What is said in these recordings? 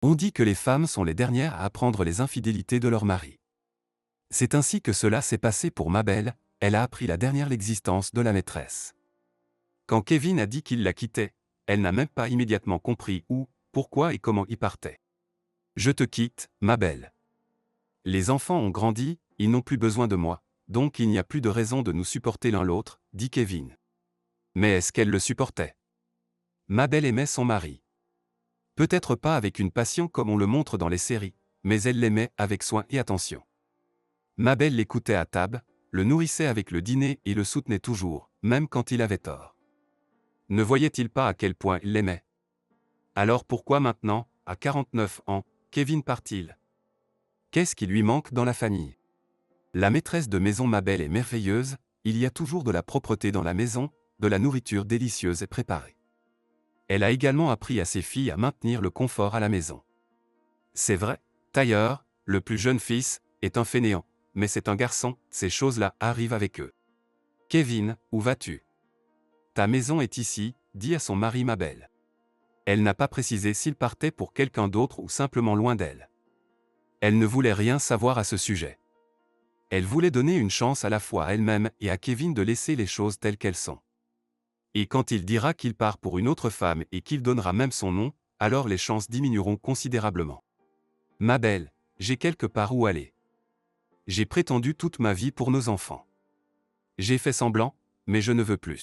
On dit que les femmes sont les dernières à apprendre les infidélités de leur mari. C'est ainsi que cela s'est passé pour Mabel, elle a appris la dernière l'existence de la maîtresse. Quand Kevin a dit qu'il la quittait, elle n'a même pas immédiatement compris où, pourquoi et comment il partait. Je te quitte, Mabel. Les enfants ont grandi, ils n'ont plus besoin de moi, donc il n'y a plus de raison de nous supporter l'un l'autre, dit Kevin. Mais est-ce qu'elle le supportait? Mabel aimait son mari. Peut-être pas avec une passion comme on le montre dans les séries, mais elle l'aimait avec soin et attention. Mabel l'écoutait à table, le nourrissait avec le dîner et le soutenait toujours, même quand il avait tort. Ne voyait-il pas à quel point il l'aimait? Alors pourquoi maintenant, à 49 ans, Kevin part-il? Qu'est-ce qui lui manque dans la famille? La maîtresse de maison Mabel est merveilleuse, il y a toujours de la propreté dans la maison, de la nourriture délicieuse et préparée. Elle a également appris à ses filles à maintenir le confort à la maison. C'est vrai, Tyler, le plus jeune fils, est un fainéant, mais c'est un garçon, ces choses-là arrivent avec eux. Kevin, où vas-tu? Ta maison est ici, dit à son mari Mabel. Elle n'a pas précisé s'il partait pour quelqu'un d'autre ou simplement loin d'elle. Elle ne voulait rien savoir à ce sujet. Elle voulait donner une chance à la fois à elle-même et à Kevin de laisser les choses telles qu'elles sont. Et quand il dira qu'il part pour une autre femme et qu'il donnera même son nom, alors les chances diminueront considérablement. Mabel, j'ai quelque part où aller. J'ai prétendu toute ma vie pour nos enfants. J'ai fait semblant, mais je ne veux plus.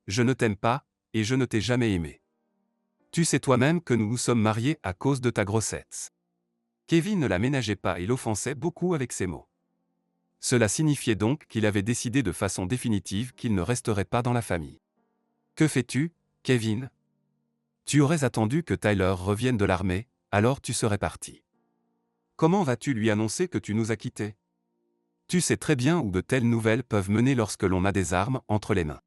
Je ne t'aime pas, et je ne t'ai jamais aimé. Tu sais toi-même que nous nous sommes mariés à cause de ta grossesse. Kevin ne la ménageait pas et l'offensait beaucoup avec ses mots. Cela signifiait donc qu'il avait décidé de façon définitive qu'il ne resterait pas dans la famille. Que fais-tu, Kevin? Tu aurais attendu que Tyler revienne de l'armée, alors tu serais parti. Comment vas-tu lui annoncer que tu nous as quittés? Tu sais très bien où de telles nouvelles peuvent mener lorsque l'on a des armes entre les mains.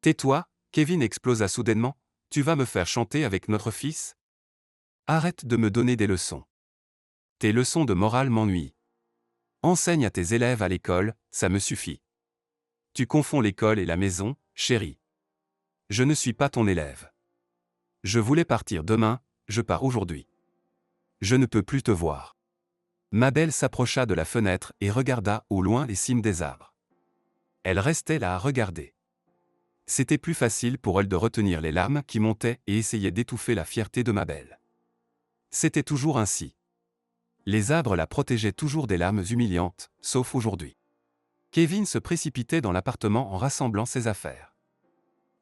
Tais-toi, Kevin explosa soudainement, tu vas me faire chanter avec notre fils? Arrête de me donner des leçons. Tes leçons de morale m'ennuient. Enseigne à tes élèves à l'école, ça me suffit. Tu confonds l'école et la maison, chérie. Je ne suis pas ton élève. Je voulais partir demain, je pars aujourd'hui. Je ne peux plus te voir. Mabel s'approcha de la fenêtre et regarda au loin les cimes des arbres. Elle restait là à regarder. C'était plus facile pour elle de retenir les larmes qui montaient et essayer d'étouffer la fierté de Mabel. C'était toujours ainsi. Les arbres la protégeaient toujours des larmes humiliantes, sauf aujourd'hui. Kevin se précipitait dans l'appartement en rassemblant ses affaires.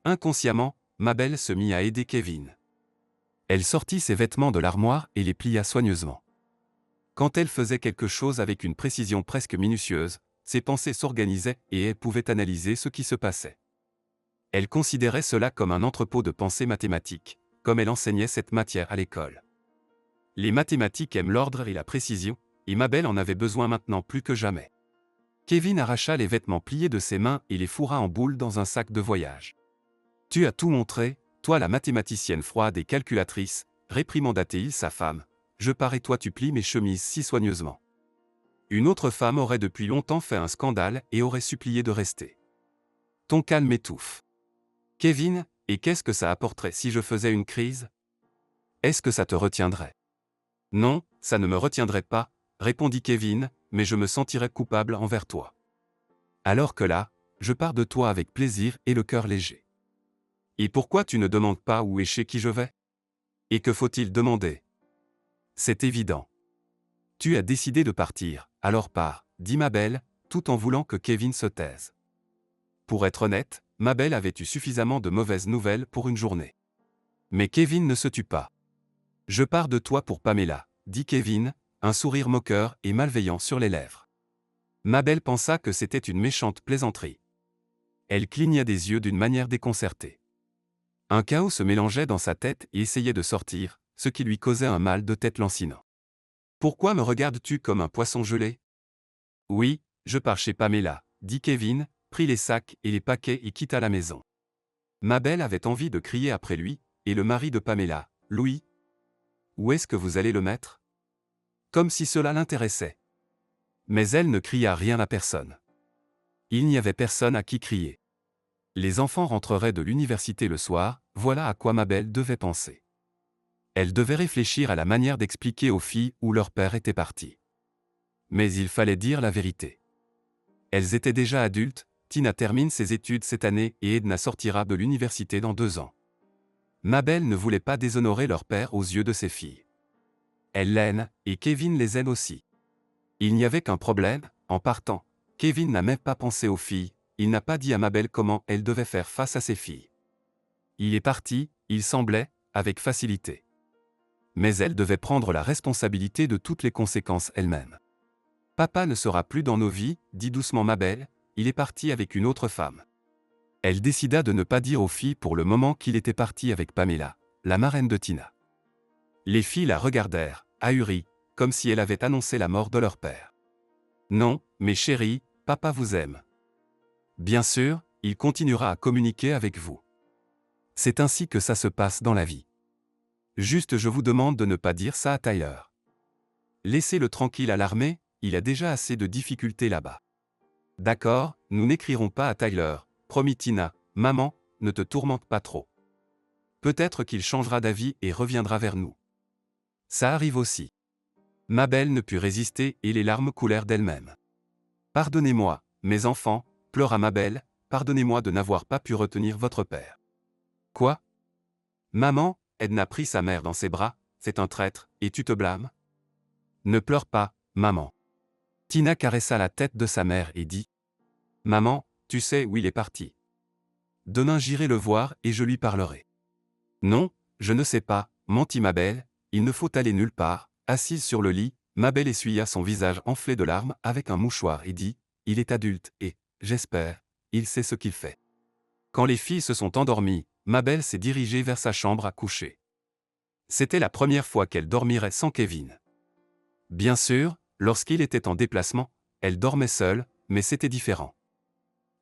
Inconsciemment, Mabel se mit à aider Kevin. Elle sortit ses vêtements de l'armoire et les plia soigneusement. Quand elle faisait quelque chose avec une précision presque minutieuse, ses pensées s'organisaient et elle pouvait analyser ce qui se passait. Elle considérait cela comme un entrepôt de pensées mathématiques, comme elle enseignait cette matière à l'école. Les mathématiques aiment l'ordre et la précision, et Mabel en avait besoin maintenant plus que jamais. Kevin arracha les vêtements pliés de ses mains et les fourra en boule dans un sac de voyage. Tu as tout montré, toi la mathématicienne froide et calculatrice, réprimanda-t-il sa femme. Je pars et toi tu plies mes chemises si soigneusement. Une autre femme aurait depuis longtemps fait un scandale et aurait supplié de rester. Ton calme étouffe. Kevin, et qu'est-ce que ça apporterait si je faisais une crise? Est-ce que ça te retiendrait? Non, ça ne me retiendrait pas, répondit Kevin, mais je me sentirais coupable envers toi. Alors que là, je pars de toi avec plaisir et le cœur léger. Et pourquoi tu ne demandes pas où et chez qui je vais? Et que faut-il demander? C'est évident. Tu as décidé de partir, alors pars, dit Mabel, tout en voulant que Kevin se taise. Pour être honnête, Mabel avait eu suffisamment de mauvaises nouvelles pour une journée. Mais Kevin ne se tut pas. Je pars de toi pour Pamela, dit Kevin, un sourire moqueur et malveillant sur les lèvres. Mabel pensa que c'était une méchante plaisanterie. Elle cligna des yeux d'une manière déconcertée. Un chaos se mélangeait dans sa tête et essayait de sortir, ce qui lui causait un mal de tête lancinant. Pourquoi me regardes-tu comme un poisson gelé? Oui, je pars chez Pamela, dit Kevin, prit les sacs et les paquets et quitta la maison. Mabel avait envie de crier après lui, et le mari de Pamela, Louis. Où est-ce que vous allez le mettre? Comme si cela l'intéressait. Mais elle ne cria rien à personne. Il n'y avait personne à qui crier. Les enfants rentreraient de l'université le soir, voilà à quoi Mabel devait penser. Elle devait réfléchir à la manière d'expliquer aux filles où leur père était parti. Mais il fallait dire la vérité. Elles étaient déjà adultes, Tina termine ses études cette année et Edna sortira de l'université dans 2 ans. Mabel ne voulait pas déshonorer leur père aux yeux de ses filles. Elle l'aime, et Kevin les aime aussi. Il n'y avait qu'un problème, en partant, Kevin n'a même pas pensé aux filles, il n'a pas dit à Mabel comment elle devait faire face à ses filles. Il est parti, il semblait, avec facilité. Mais elle devait prendre la responsabilité de toutes les conséquences elle-même. Papa ne sera plus dans nos vies, dit doucement Mabel, il est parti avec une autre femme. Elle décida de ne pas dire aux filles pour le moment qu'il était parti avec Pamela, la marraine de Tina. Les filles la regardèrent, ahuries, comme si elle avait annoncé la mort de leur père. Non, mes chéries, papa vous aime. Bien sûr, il continuera à communiquer avec vous. C'est ainsi que ça se passe dans la vie. Juste je vous demande de ne pas dire ça à Tyler. Laissez-le tranquille à l'armée, il a déjà assez de difficultés là-bas. D'accord, nous n'écrirons pas à Tyler, promis Tina, maman, ne te tourmente pas trop. Peut-être qu'il changera d'avis et reviendra vers nous. Ça arrive aussi. Mabel ne put résister et les larmes coulèrent d'elle-même. Pardonnez-moi, mes enfants, pleura Mabel, pardonnez-moi de n'avoir pas pu retenir votre père. Quoi? Maman, Edna prit sa mère dans ses bras, c'est un traître, et tu te blâmes? Ne pleure pas, maman. Tina caressa la tête de sa mère et dit: Maman, tu sais où il est parti. Demain j'irai le voir et je lui parlerai. Non, je ne sais pas, mentit Mabel, il ne faut aller nulle part. Assise sur le lit, Mabel essuya son visage enflé de larmes avec un mouchoir et dit: Il est adulte et, j'espère, il sait ce qu'il fait. Quand les filles se sont endormies, Mabel s'est dirigée vers sa chambre à coucher. C'était la première fois qu'elle dormirait sans Kevin. Bien sûr, lorsqu'il était en déplacement, elle dormait seule, mais c'était différent.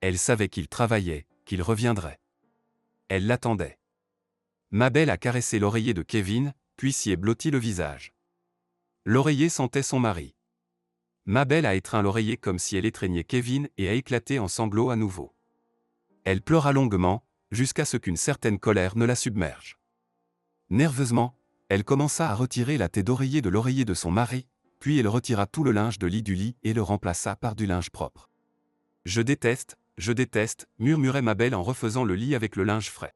Elle savait qu'il travaillait, qu'il reviendrait. Elle l'attendait. Mabel a caressé l'oreiller de Kevin, puis s'y est blotti le visage. L'oreiller sentait son mari. Mabel a étreint l'oreiller comme si elle étreignait Kevin et a éclaté en sanglots à nouveau. Elle pleura longuement, jusqu'à ce qu'une certaine colère ne la submerge. Nerveusement, elle commença à retirer la tête d'oreiller de l'oreiller de son mari, puis elle retira tout le linge de lit du lit et le remplaça par du linge propre. Je déteste, murmurait Mabel en refaisant le lit avec le linge frais.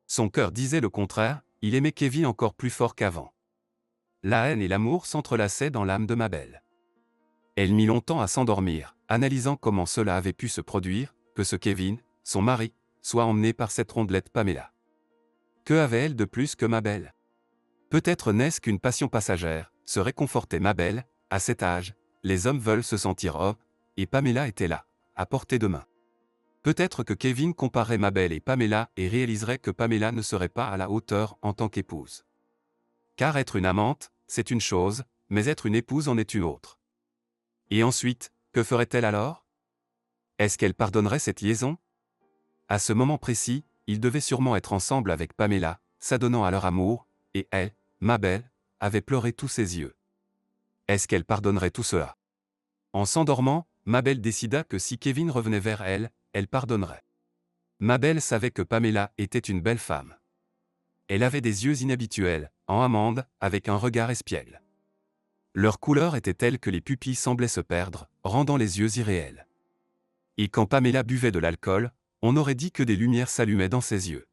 Son cœur disait le contraire, il aimait Kevin encore plus fort qu'avant. La haine et l'amour s'entrelaçaient dans l'âme de Mabel. Elle mit longtemps à s'endormir, analysant comment cela avait pu se produire, que ce Kevin, son mari, soit emmené par cette rondelette Pamela. Que avait-elle de plus que Mabel? Peut-être n'est-ce qu'une passion passagère, se réconfortait Mabel, à cet âge, les hommes veulent se sentir hommes, et Pamela était là, à portée de main. Peut-être que Kevin comparerait Mabel et Pamela et réaliserait que Pamela ne serait pas à la hauteur en tant qu'épouse. Car être une amante, c'est une chose, mais être une épouse en est une autre. Et ensuite, que ferait-elle alors? Est-ce qu'elle pardonnerait cette liaison? À ce moment précis, ils devaient sûrement être ensemble avec Pamela, s'adonnant à leur amour, et elle, Mabel, avait pleuré tous ses yeux. Est-ce qu'elle pardonnerait tout cela? En s'endormant, Mabel décida que si Kevin revenait vers elle, elle pardonnerait. Mabel savait que Pamela était une belle femme. Elle avait des yeux inhabituels, en amande, avec un regard espiègle. Leur couleur était telle que les pupilles semblaient se perdre, rendant les yeux irréels. Et quand Pamela buvait de l'alcool, on aurait dit que des lumières s'allumaient dans ses yeux.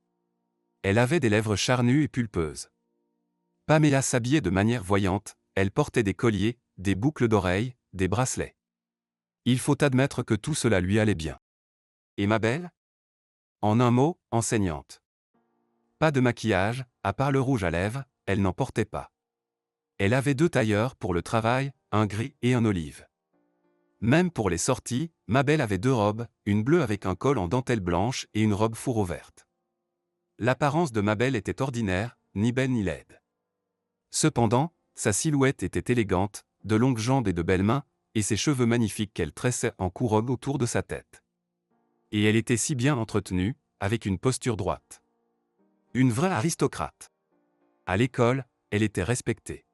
Elle avait des lèvres charnues et pulpeuses. Pamela s'habillait de manière voyante, elle portait des colliers, des boucles d'oreilles, des bracelets. Il faut admettre que tout cela lui allait bien. Et Mabel? En un mot, enseignante. Pas de maquillage, à part le rouge à lèvres, elle n'en portait pas. Elle avait 2 tailleurs pour le travail, un gris et un olive. Même pour les sorties, Mabel avait 2 robes, une bleue avec un col en dentelle blanche et une robe fourreau verte. L'apparence de Mabel était ordinaire, ni belle ni laide. Cependant, sa silhouette était élégante, de longues jambes et de belles mains, et ses cheveux magnifiques qu'elle tressait en couronne autour de sa tête. Et elle était si bien entretenue, avec une posture droite. Une vraie aristocrate. À l'école, elle était respectée.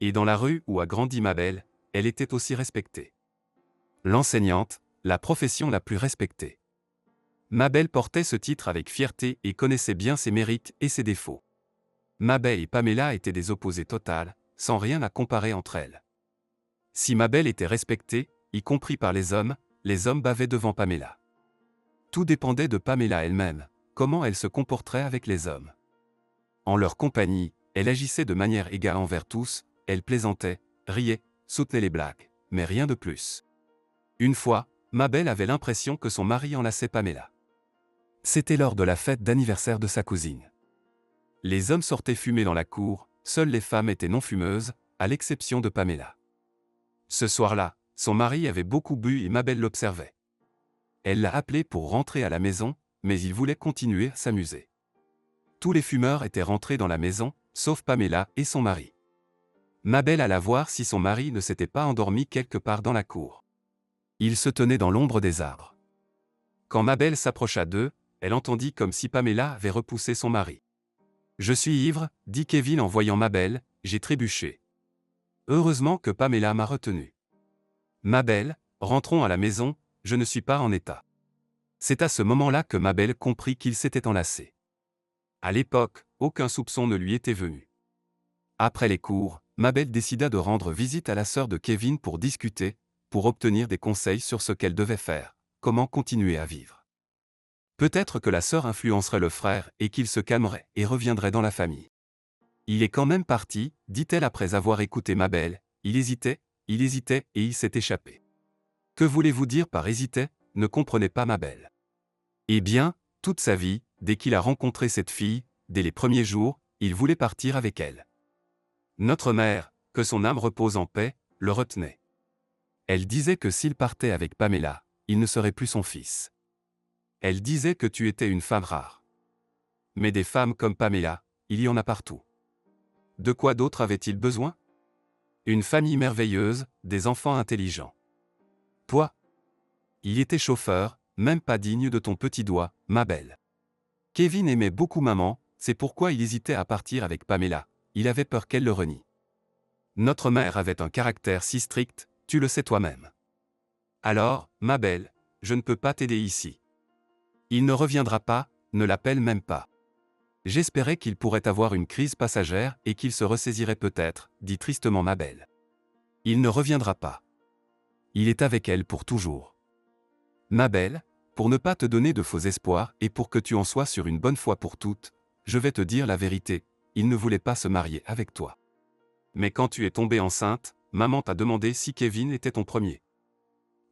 Et dans la rue où a grandi Mabel, elle était aussi respectée. L'enseignante, la profession la plus respectée. Mabel portait ce titre avec fierté et connaissait bien ses mérites et ses défauts. Mabel et Pamela étaient des opposés totales, sans rien à comparer entre elles. Si Mabel était respectée, y compris par les hommes bavaient devant Pamela. Tout dépendait de Pamela elle-même, comment elle se comporterait avec les hommes. En leur compagnie, elle agissait de manière égale envers tous, elle plaisantait, riait, soutenait les blagues, mais rien de plus. Une fois, Mabel avait l'impression que son mari enlaçait Pamela. C'était lors de la fête d'anniversaire de sa cousine. Les hommes sortaient fumer dans la cour, seules les femmes étaient non-fumeuses, à l'exception de Pamela. Ce soir-là, son mari avait beaucoup bu et Mabel l'observait. Elle l'a appelé pour rentrer à la maison, mais il voulait continuer à s'amuser. Tous les fumeurs étaient rentrés dans la maison, sauf Pamela et son mari. Mabel alla voir si son mari ne s'était pas endormi quelque part dans la cour. Il se tenait dans l'ombre des arbres. Quand Mabel s'approcha d'eux, elle entendit comme si Pamela avait repoussé son mari. « Je suis ivre, dit Kevin en voyant Mabel, j'ai trébuché. Heureusement que Pamela m'a retenu. Mabel, rentrons à la maison, je ne suis pas en état. » C'est à ce moment-là que Mabel comprit qu'ils s'étaient enlacés. À l'époque, aucun soupçon ne lui était venu. Après les cours, Mabel décida de rendre visite à la sœur de Kevin pour discuter, pour obtenir des conseils sur ce qu'elle devait faire, comment continuer à vivre. Peut-être que la sœur influencerait le frère et qu'il se calmerait et reviendrait dans la famille. Il est quand même parti, dit-elle après avoir écouté Mabel, il hésitait et il s'est échappé. Que voulez-vous dire par hésitait, ne comprenait pas Mabel. Eh bien, toute sa vie, dès qu'il a rencontré cette fille, dès les premiers jours, il voulait partir avec elle. Notre mère, que son âme repose en paix, le retenait. Elle disait que s'il partait avec Pamela, il ne serait plus son fils. Elle disait que tu étais une femme rare. Mais des femmes comme Pamela, il y en a partout. De quoi d'autre avait-il besoin? Une famille merveilleuse, des enfants intelligents. Toi? Il était chauffeur, même pas digne de ton petit doigt, Mabel. Kevin aimait beaucoup maman, c'est pourquoi il hésitait à partir avec Pamela, il avait peur qu'elle le renie. Notre mère avait un caractère si strict, tu le sais toi-même. Alors, Mabel, je ne peux pas t'aider ici. Il ne reviendra pas, ne l'appelle même pas. J'espérais qu'il pourrait avoir une crise passagère et qu'il se ressaisirait peut-être, dit tristement Mabel. Il ne reviendra pas. Il est avec elle pour toujours. Mabel, pour ne pas te donner de faux espoirs et pour que tu en sois sur une bonne fois pour toutes, je vais te dire la vérité, il ne voulait pas se marier avec toi. Mais quand tu es tombée enceinte, maman t'a demandé si Kevin était ton premier.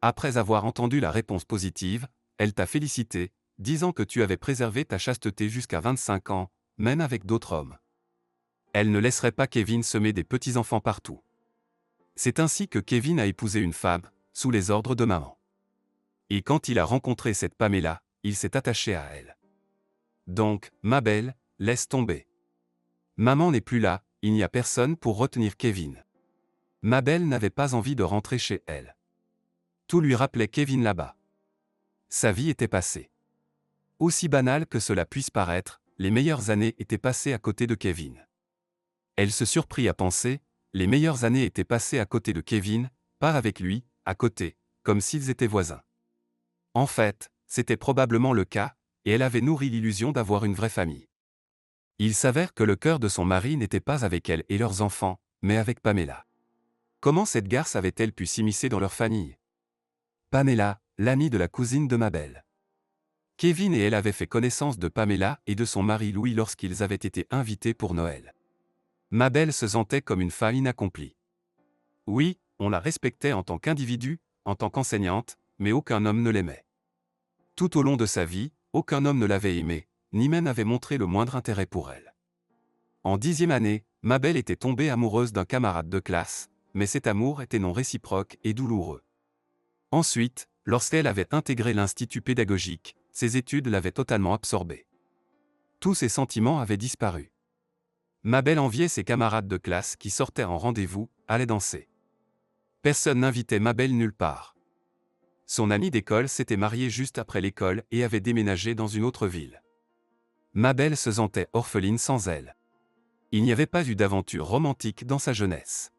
Après avoir entendu la réponse positive, elle t'a félicité, disant que tu avais préservé ta chasteté jusqu'à 25 ans, même avec d'autres hommes. Elle ne laisserait pas Kevin semer des petits-enfants partout. C'est ainsi que Kevin a épousé une femme, sous les ordres de maman. Et quand il a rencontré cette Pamela, il s'est attaché à elle. Donc, Mabel, laisse tomber. Maman n'est plus là, il n'y a personne pour retenir Kevin. Mabel n'avait pas envie de rentrer chez elle. Tout lui rappelait Kevin là-bas. Sa vie était passée. Aussi banal que cela puisse paraître, les meilleures années étaient passées à côté de Kevin. Elle se surprit à penser, les meilleures années étaient passées à côté de Kevin, pas avec lui, à côté, comme s'ils étaient voisins. En fait, c'était probablement le cas, et elle avait nourri l'illusion d'avoir une vraie famille. Il s'avère que le cœur de son mari n'était pas avec elle et leurs enfants, mais avec Pamela. Comment cette garce avait-elle pu s'immiscer dans leur famille? Pamela, l'amie de la cousine de Mabel. Kevin et elle avaient fait connaissance de Pamela et de son mari Louis lorsqu'ils avaient été invités pour Noël. Mabel se sentait comme une femme inaccomplie. Oui, on la respectait en tant qu'individu, en tant qu'enseignante, mais aucun homme ne l'aimait. Tout au long de sa vie, aucun homme ne l'avait aimée, ni même n'avait montré le moindre intérêt pour elle. En 10e année, Mabel était tombée amoureuse d'un camarade de classe, mais cet amour était non réciproque et douloureux. Ensuite, lorsqu'elle avait intégré l'institut pédagogique, ses études l'avaient totalement absorbée. Tous ses sentiments avaient disparu. Mabel enviait ses camarades de classe qui sortaient en rendez-vous, allaient danser. Personne n'invitait Mabel nulle part. Son ami d'école s'était marié juste après l'école et avait déménagé dans une autre ville. Mabel se sentait orpheline sans elle. Il n'y avait pas eu d'aventure romantique dans sa jeunesse.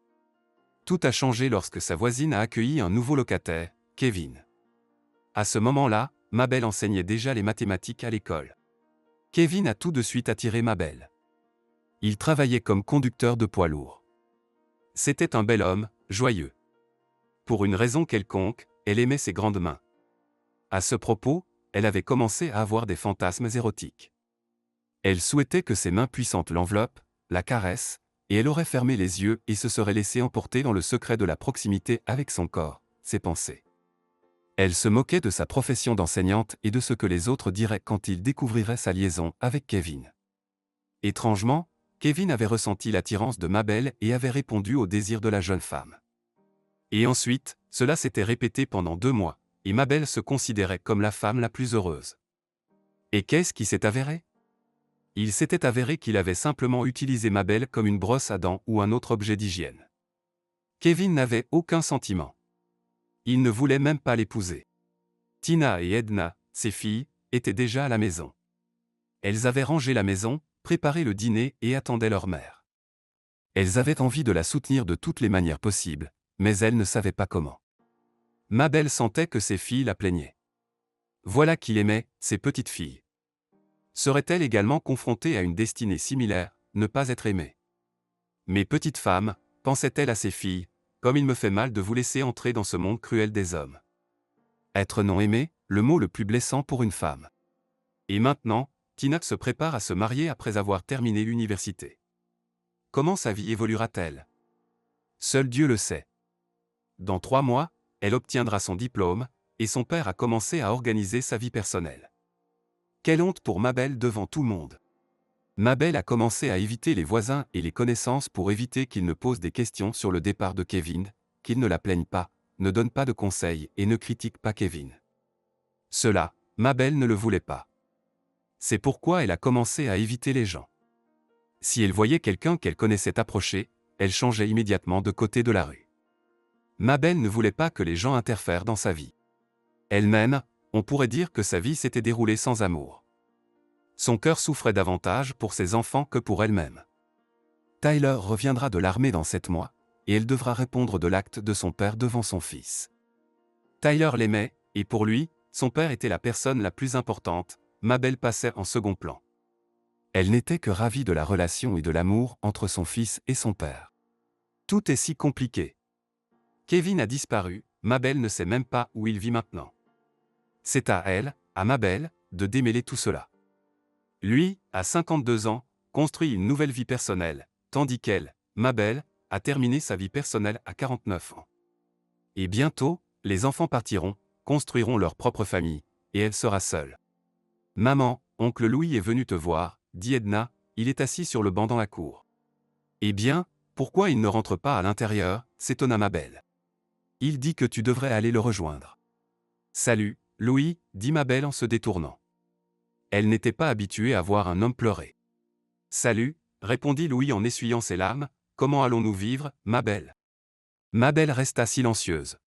Tout a changé lorsque sa voisine a accueilli un nouveau locataire, Kevin. À ce moment-là, Mabel enseignait déjà les mathématiques à l'école. Kevin a tout de suite attiré Mabel. Il travaillait comme conducteur de poids lourd. C'était un bel homme, joyeux. Pour une raison quelconque, elle aimait ses grandes mains. À ce propos, elle avait commencé à avoir des fantasmes érotiques. Elle souhaitait que ses mains puissantes l'enveloppent, la caressent, et elle aurait fermé les yeux et se serait laissée emporter dans le secret de la proximité avec son corps, ses pensées. Elle se moquait de sa profession d'enseignante et de ce que les autres diraient quand ils découvriraient sa liaison avec Kevin. Étrangement, Kevin avait ressenti l'attirance de Mabel et avait répondu au désir de la jeune femme. Et ensuite, cela s'était répété pendant 2 mois, et Mabel se considérait comme la femme la plus heureuse. Et qu'est-ce qui s'est avéré? Il s'était avéré qu'il avait simplement utilisé Mabel comme une brosse à dents ou un autre objet d'hygiène. Kevin n'avait aucun sentiment. Il ne voulait même pas l'épouser. Tina et Edna, ses filles, étaient déjà à la maison. Elles avaient rangé la maison, préparé le dîner et attendaient leur mère. Elles avaient envie de la soutenir de toutes les manières possibles, mais elles ne savaient pas comment. Mabel sentait que ses filles la plaignaient. Voilà qu'il aimait, ses petites filles. Serait-elle également confrontée à une destinée similaire, ne pas être aimée? Mes petites femmes, pensait-elle à ses filles, comme il me fait mal de vous laisser entrer dans ce monde cruel des hommes. Être non aimé, le mot le plus blessant pour une femme. Et maintenant, Tina se prépare à se marier après avoir terminé l'université. Comment sa vie évoluera-t-elle? Seul Dieu le sait. Dans 3 mois, elle obtiendra son diplôme, et son père a commencé à organiser sa vie personnelle. Quelle honte pour Mabel devant tout le monde. Mabel a commencé à éviter les voisins et les connaissances pour éviter qu'ils ne posent des questions sur le départ de Kevin, qu'ils ne la plaignent pas, ne donnent pas de conseils et ne critiquent pas Kevin. Cela, Mabel ne le voulait pas. C'est pourquoi elle a commencé à éviter les gens. Si elle voyait quelqu'un qu'elle connaissait approcher, elle changeait immédiatement de côté de la rue. Mabel ne voulait pas que les gens interfèrent dans sa vie. Elle-même, on pourrait dire que sa vie s'était déroulée sans amour. Son cœur souffrait davantage pour ses enfants que pour elle-même. Tyler reviendra de l'armée dans 7 mois, et elle devra répondre de l'acte de son père devant son fils. Tyler l'aimait, et pour lui, son père était la personne la plus importante, Mabel passait en second plan. Elle n'était que ravie de la relation et de l'amour entre son fils et son père. Tout est si compliqué. Kevin a disparu, Mabel ne sait même pas où il vit maintenant. C'est à elle, à Mabel, de démêler tout cela. Lui, à 52 ans, construit une nouvelle vie personnelle, tandis qu'elle, Mabel, a terminé sa vie personnelle à 49 ans. Et bientôt, les enfants partiront, construiront leur propre famille, et elle sera seule. « Maman, oncle Louis est venu te voir, » dit Edna, il est assis sur le banc dans la cour. « Eh bien, pourquoi il ne rentre pas à l'intérieur » s'étonna Mabel. « Il dit que tu devrais aller le rejoindre. »« Salut, Louis, » dit Mabel en se détournant. Elle n'était pas habituée à voir un homme pleurer. « Salut, » répondit Louis en essuyant ses larmes, « comment allons-nous vivre, Mabel ?» Mabel resta silencieuse.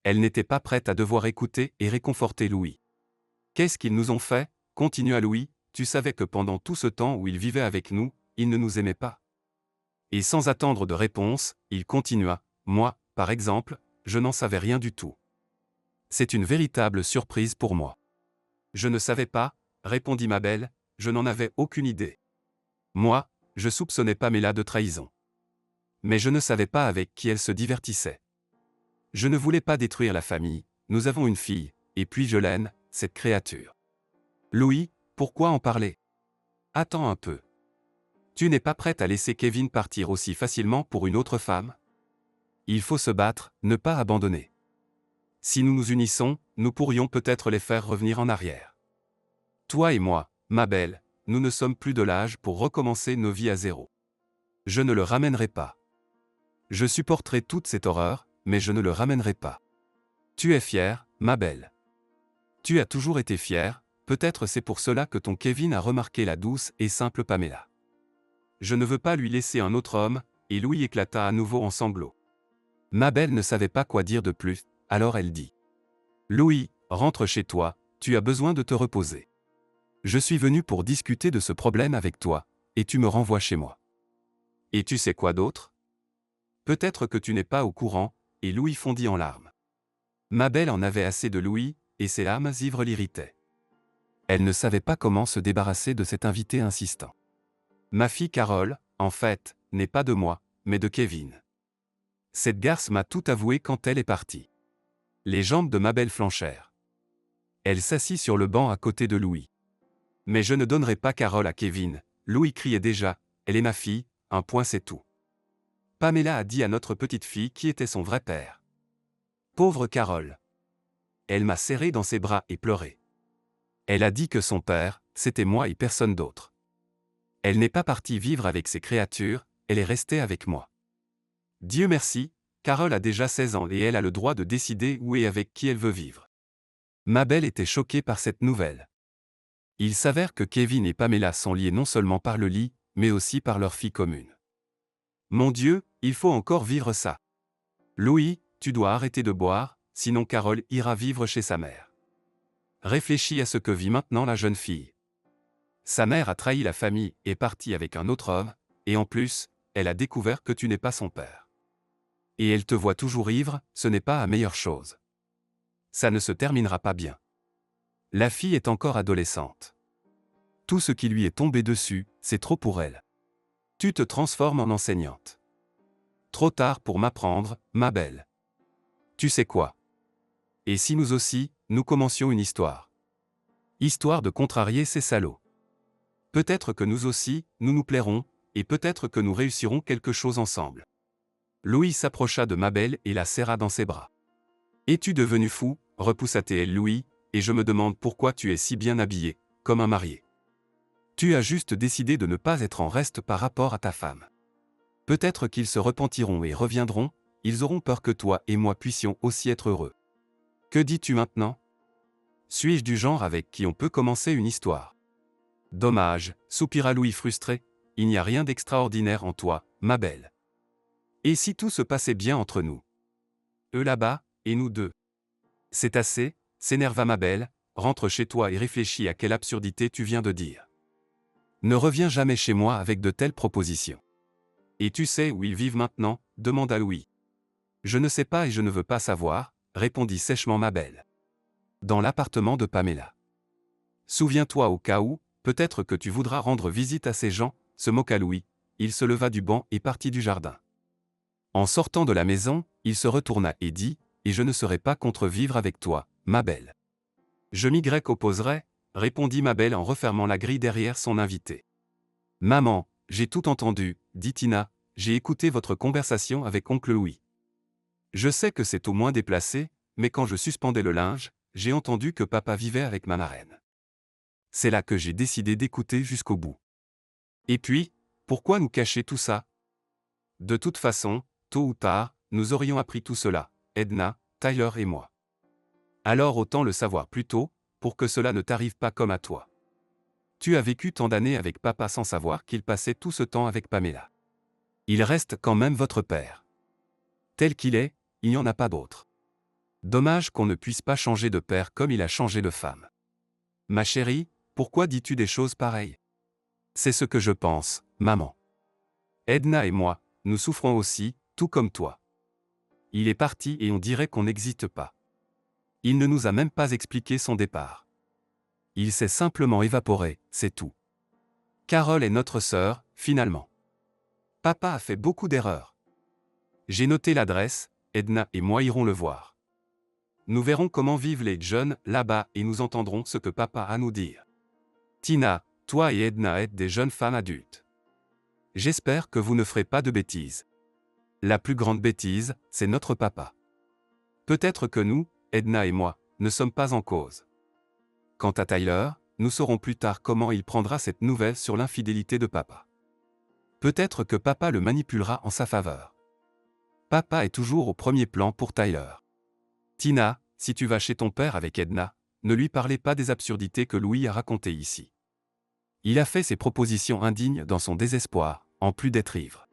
Elle n'était pas prête à devoir écouter et réconforter Louis. « Qu'est-ce qu'ils nous ont fait ?» continua Louis, « tu savais que pendant tout ce temps où ils vivaient avec nous, ils ne nous aimaient pas. » Et sans attendre de réponse, il continua, « Moi, par exemple, je n'en savais rien du tout. C'est une véritable surprise pour moi. » Je ne savais pas, répondit Mabel, je n'en avais aucune idée. Moi, je soupçonnais Pamela de trahison. Mais je ne savais pas avec qui elle se divertissait. Je ne voulais pas détruire la famille, nous avons une fille, et puis je l'aime, cette créature. Louis, pourquoi en parler? Attends un peu. Tu n'es pas prête à laisser Kevin partir aussi facilement pour une autre femme? Il faut se battre, ne pas abandonner. Si nous nous unissons, nous pourrions peut-être les faire revenir en arrière. Toi et moi, Mabel, nous ne sommes plus de l'âge pour recommencer nos vies à zéro. Je ne le ramènerai pas. Je supporterai toute cette horreur, mais je ne le ramènerai pas. Tu es fière, Mabel. Tu as toujours été fière, peut-être c'est pour cela que ton Kevin a remarqué la douce et simple Pamela. Je ne veux pas lui laisser un autre homme, et Louis éclata à nouveau en sanglots. Mabel ne savait pas quoi dire de plus, alors elle dit. Louis, rentre chez toi, tu as besoin de te reposer. Je suis venu pour discuter de ce problème avec toi, et tu me renvoies chez moi. Et tu sais quoi d'autre? Peut-être que tu n'es pas au courant, et Louis fondit en larmes. Mabel en avait assez de Louis, et ses larmes ivres l'irritaient. Elle ne savait pas comment se débarrasser de cet invité insistant. Ma fille Carole, en fait, n'est pas de moi, mais de Kevin. Cette garce m'a tout avoué quand elle est partie. Les jambes de Mabel flanchèrent. Elle s'assit sur le banc à côté de Louis. Mais je ne donnerai pas Carole à Kevin, Louis criait déjà, elle est ma fille, un point c'est tout. Pamela a dit à notre petite fille qui était son vrai père. Pauvre Carole. Elle m'a serré dans ses bras et pleuré. Elle a dit que son père, c'était moi et personne d'autre. Elle n'est pas partie vivre avec ces créatures, elle est restée avec moi. Dieu merci, Carole a déjà 16 ans et elle a le droit de décider où et avec qui elle veut vivre. Mabel était choquée par cette nouvelle. Il s'avère que Kevin et Pamela sont liés non seulement par le lit, mais aussi par leur fille commune. Mon Dieu, il faut encore vivre ça. Louis, tu dois arrêter de boire, sinon Carole ira vivre chez sa mère. Réfléchis à ce que vit maintenant la jeune fille. Sa mère a trahi la famille et est partie avec un autre homme, et en plus, elle a découvert que tu n'es pas son père. Et elle te voit toujours ivre, ce n'est pas la meilleure chose. Ça ne se terminera pas bien. La fille est encore adolescente. Tout ce qui lui est tombé dessus, c'est trop pour elle. Tu te transformes en enseignante. Trop tard pour m'apprendre, ma belle. Tu sais quoi? Et si nous aussi, nous commencions une histoire? Histoire de contrarier ces salauds. Peut-être que nous aussi, nous nous plairons, et peut-être que nous réussirons quelque chose ensemble. Louis s'approcha de Mabel et la serra dans ses bras. Es-tu devenu fou? Repoussa-t-elle Louis, et je me demande pourquoi tu es si bien habillé, comme un marié. Tu as juste décidé de ne pas être en reste par rapport à ta femme. Peut-être qu'ils se repentiront et reviendront, ils auront peur que toi et moi puissions aussi être heureux. Que dis-tu maintenant? Suis-je du genre avec qui on peut commencer une histoire? Dommage, soupira Louis frustré, il n'y a rien d'extraordinaire en toi, ma belle. Et si tout se passait bien entre nous? Eux là-bas, et nous deux. C'est assez, s'énerva Mabel, rentre chez toi et réfléchis à quelle absurdité tu viens de dire. Ne reviens jamais chez moi avec de telles propositions. Et tu sais où ils vivent maintenant? Demanda Louis. Je ne sais pas et je ne veux pas savoir, répondit sèchement Mabel. Dans l'appartement de Pamela. Souviens-toi au cas où, peut-être que tu voudras rendre visite à ces gens, se moqua Louis, il se leva du banc et partit du jardin. En sortant de la maison, il se retourna et dit, et je ne serai pas contre vivre avec toi, ma belle. Je m'y opposerai, répondit Mabel en refermant la grille derrière son invité. Maman, j'ai tout entendu, dit Tina, j'ai écouté votre conversation avec oncle Louis. Je sais que c'est au moins déplacé, mais quand je suspendais le linge, j'ai entendu que papa vivait avec ma marraine. C'est là que j'ai décidé d'écouter jusqu'au bout. Et puis, pourquoi nous cacher tout ça? De toute façon, tôt ou tard, nous aurions appris tout cela, Edna, Tyler et moi. Alors autant le savoir plus tôt, pour que cela ne t'arrive pas comme à toi. Tu as vécu tant d'années avec papa sans savoir qu'il passait tout ce temps avec Pamela. Il reste quand même votre père. Tel qu'il est, il n'y en a pas d'autre. Dommage qu'on ne puisse pas changer de père comme il a changé de femme. Ma chérie, pourquoi dis-tu des choses pareilles? C'est ce que je pense, maman. Edna et moi, nous souffrons aussi, tout comme toi. Il est parti et on dirait qu'on n'existe pas. Il ne nous a même pas expliqué son départ. Il s'est simplement évaporé, c'est tout. Carole est notre sœur, finalement. Papa a fait beaucoup d'erreurs. J'ai noté l'adresse, Edna et moi irons le voir. Nous verrons comment vivent les jeunes là-bas et nous entendrons ce que papa a à nous dire. Tina, toi et Edna êtes des jeunes femmes adultes. J'espère que vous ne ferez pas de bêtises. La plus grande bêtise, c'est notre papa. Peut-être que nous, Edna et moi, ne sommes pas en cause. Quant à Tyler, nous saurons plus tard comment il prendra cette nouvelle sur l'infidélité de papa. Peut-être que papa le manipulera en sa faveur. Papa est toujours au premier plan pour Tyler. Tina, si tu vas chez ton père avec Edna, ne lui parlez pas des absurdités que Louis a racontées ici. Il a fait ses propositions indignes dans son désespoir, en plus d'être ivre.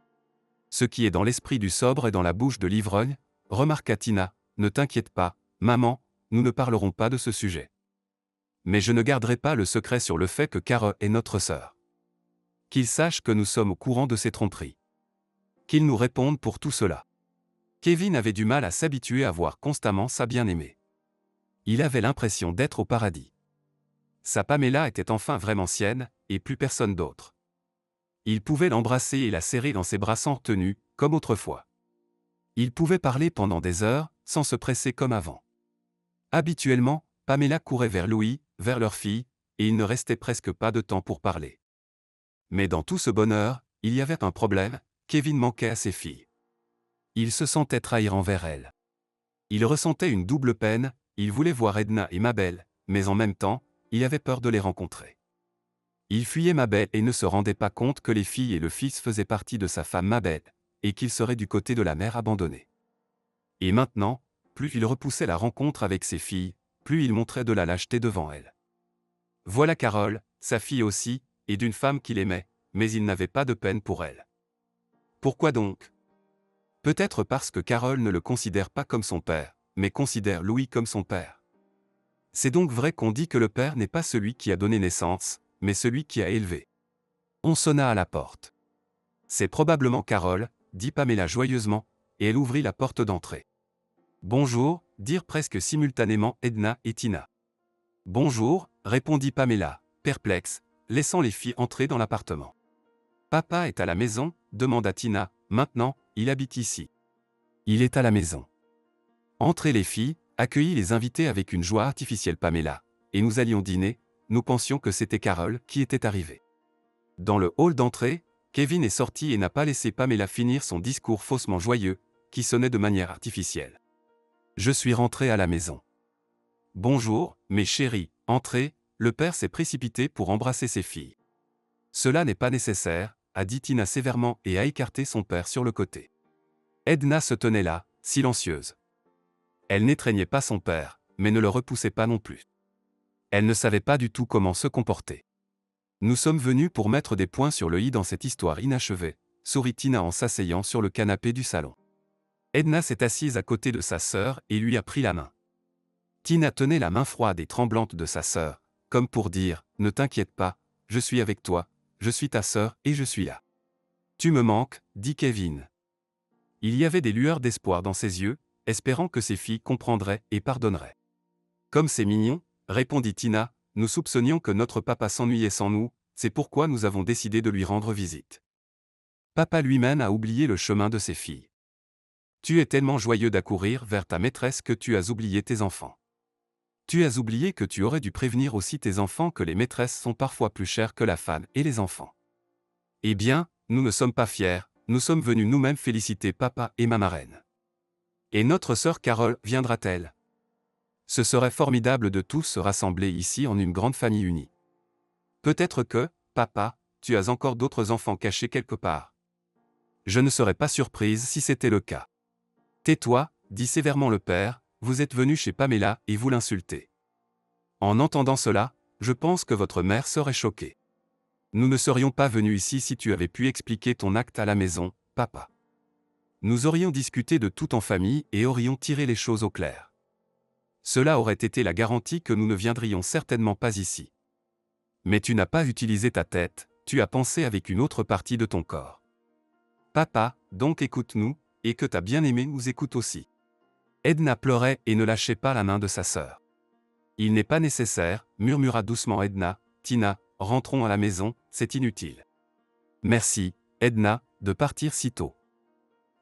Ce qui est dans l'esprit du sobre et dans la bouche de l'ivrogne, remarqua Tina, ne t'inquiète pas, maman, nous ne parlerons pas de ce sujet. Mais je ne garderai pas le secret sur le fait que Carole est notre sœur. Qu'il sache que nous sommes au courant de ses tromperies. Qu'il nous réponde pour tout cela. Kevin avait du mal à s'habituer à voir constamment sa bien-aimée. Il avait l'impression d'être au paradis. Sa Pamela était enfin vraiment sienne, et plus personne d'autre. Il pouvait l'embrasser et la serrer dans ses bras sans retenue, comme autrefois. Il pouvait parler pendant des heures, sans se presser comme avant. Habituellement, Pamela courait vers Louis, vers leur fille, et il ne restait presque pas de temps pour parler. Mais dans tout ce bonheur, il y avait un problème, Kevin manquait à ses filles. Il se sentait trahir envers elles. Il ressentait une double peine, il voulait voir Edna et Mabel, mais en même temps, il avait peur de les rencontrer. Il fuyait Mabel et ne se rendait pas compte que les filles et le fils faisaient partie de sa femme Mabel, et qu'il serait du côté de la mère abandonnée. Et maintenant, plus il repoussait la rencontre avec ses filles, plus il montrait de la lâcheté devant elles. Voilà Carole, sa fille aussi, et d'une femme qu'il aimait, mais il n'avait pas de peine pour elle. Pourquoi donc? Peut-être parce que Carole ne le considère pas comme son père, mais considère Louis comme son père. C'est donc vrai qu'on dit que le père n'est pas celui qui a donné naissance, mais celui qui a élevé. On sonna à la porte. C'est probablement Carole, dit Pamela joyeusement, et elle ouvrit la porte d'entrée. Bonjour, dirent presque simultanément Edna et Tina. Bonjour, répondit Pamela, perplexe, laissant les filles entrer dans l'appartement. Papa est à la maison, demanda Tina, maintenant, il habite ici. Il est à la maison. Entrez les filles, accueillit les invités avec une joie artificielle Pamela, et nous allions dîner, nous pensions que c'était Carole qui était arrivée. Dans le hall d'entrée, Kevin est sorti et n'a pas laissé Pamela finir son discours faussement joyeux, qui sonnait de manière artificielle. Je suis rentré à la maison. Bonjour, mes chéris, entrez, le père s'est précipité pour embrasser ses filles. Cela n'est pas nécessaire, a dit Tina sévèrement et a écarté son père sur le côté. Edna se tenait là, silencieuse. Elle n'étreignait pas son père, mais ne le repoussait pas non plus. Elle ne savait pas du tout comment se comporter. Nous sommes venus pour mettre des points sur le i dans cette histoire inachevée, sourit Tina en s'asseyant sur le canapé du salon. Edna s'est assise à côté de sa sœur et lui a pris la main. Tina tenait la main froide et tremblante de sa sœur, comme pour dire « Ne t'inquiète pas, je suis avec toi, je suis ta sœur et je suis là. » « Tu me manques, dit Kevin. Il y avait des lueurs d'espoir dans ses yeux, espérant que ses filles comprendraient et pardonneraient. Comme c'est mignon, répondit Tina, nous soupçonnions que notre papa s'ennuyait sans nous, c'est pourquoi nous avons décidé de lui rendre visite. Papa lui-même a oublié le chemin de ses filles. Tu es tellement joyeux d'accourir vers ta maîtresse que tu as oublié tes enfants. Tu as oublié que tu aurais dû prévenir aussi tes enfants que les maîtresses sont parfois plus chères que la femme et les enfants. Eh bien, nous ne sommes pas fiers, nous sommes venus nous-mêmes féliciter papa et ma marraine. Et notre sœur Carole viendra-t-elle? Ce serait formidable de tous se rassembler ici en une grande famille unie. Peut-être que, papa, tu as encore d'autres enfants cachés quelque part. Je ne serais pas surprise si c'était le cas. Tais-toi, dit sévèrement le père, vous êtes venu chez Pamela et vous l'insultez. En entendant cela, je pense que votre mère serait choquée. Nous ne serions pas venus ici si tu avais pu expliquer ton acte à la maison, papa. Nous aurions discuté de tout en famille et aurions tiré les choses au clair. Cela aurait été la garantie que nous ne viendrions certainement pas ici. Mais tu n'as pas utilisé ta tête, tu as pensé avec une autre partie de ton corps. Papa, donc écoute-nous, et que ta bien-aimée nous écoute aussi. Edna pleurait et ne lâchait pas la main de sa sœur. Il n'est pas nécessaire, murmura doucement Edna, Tina, rentrons à la maison, c'est inutile. Merci, Edna, de partir si tôt.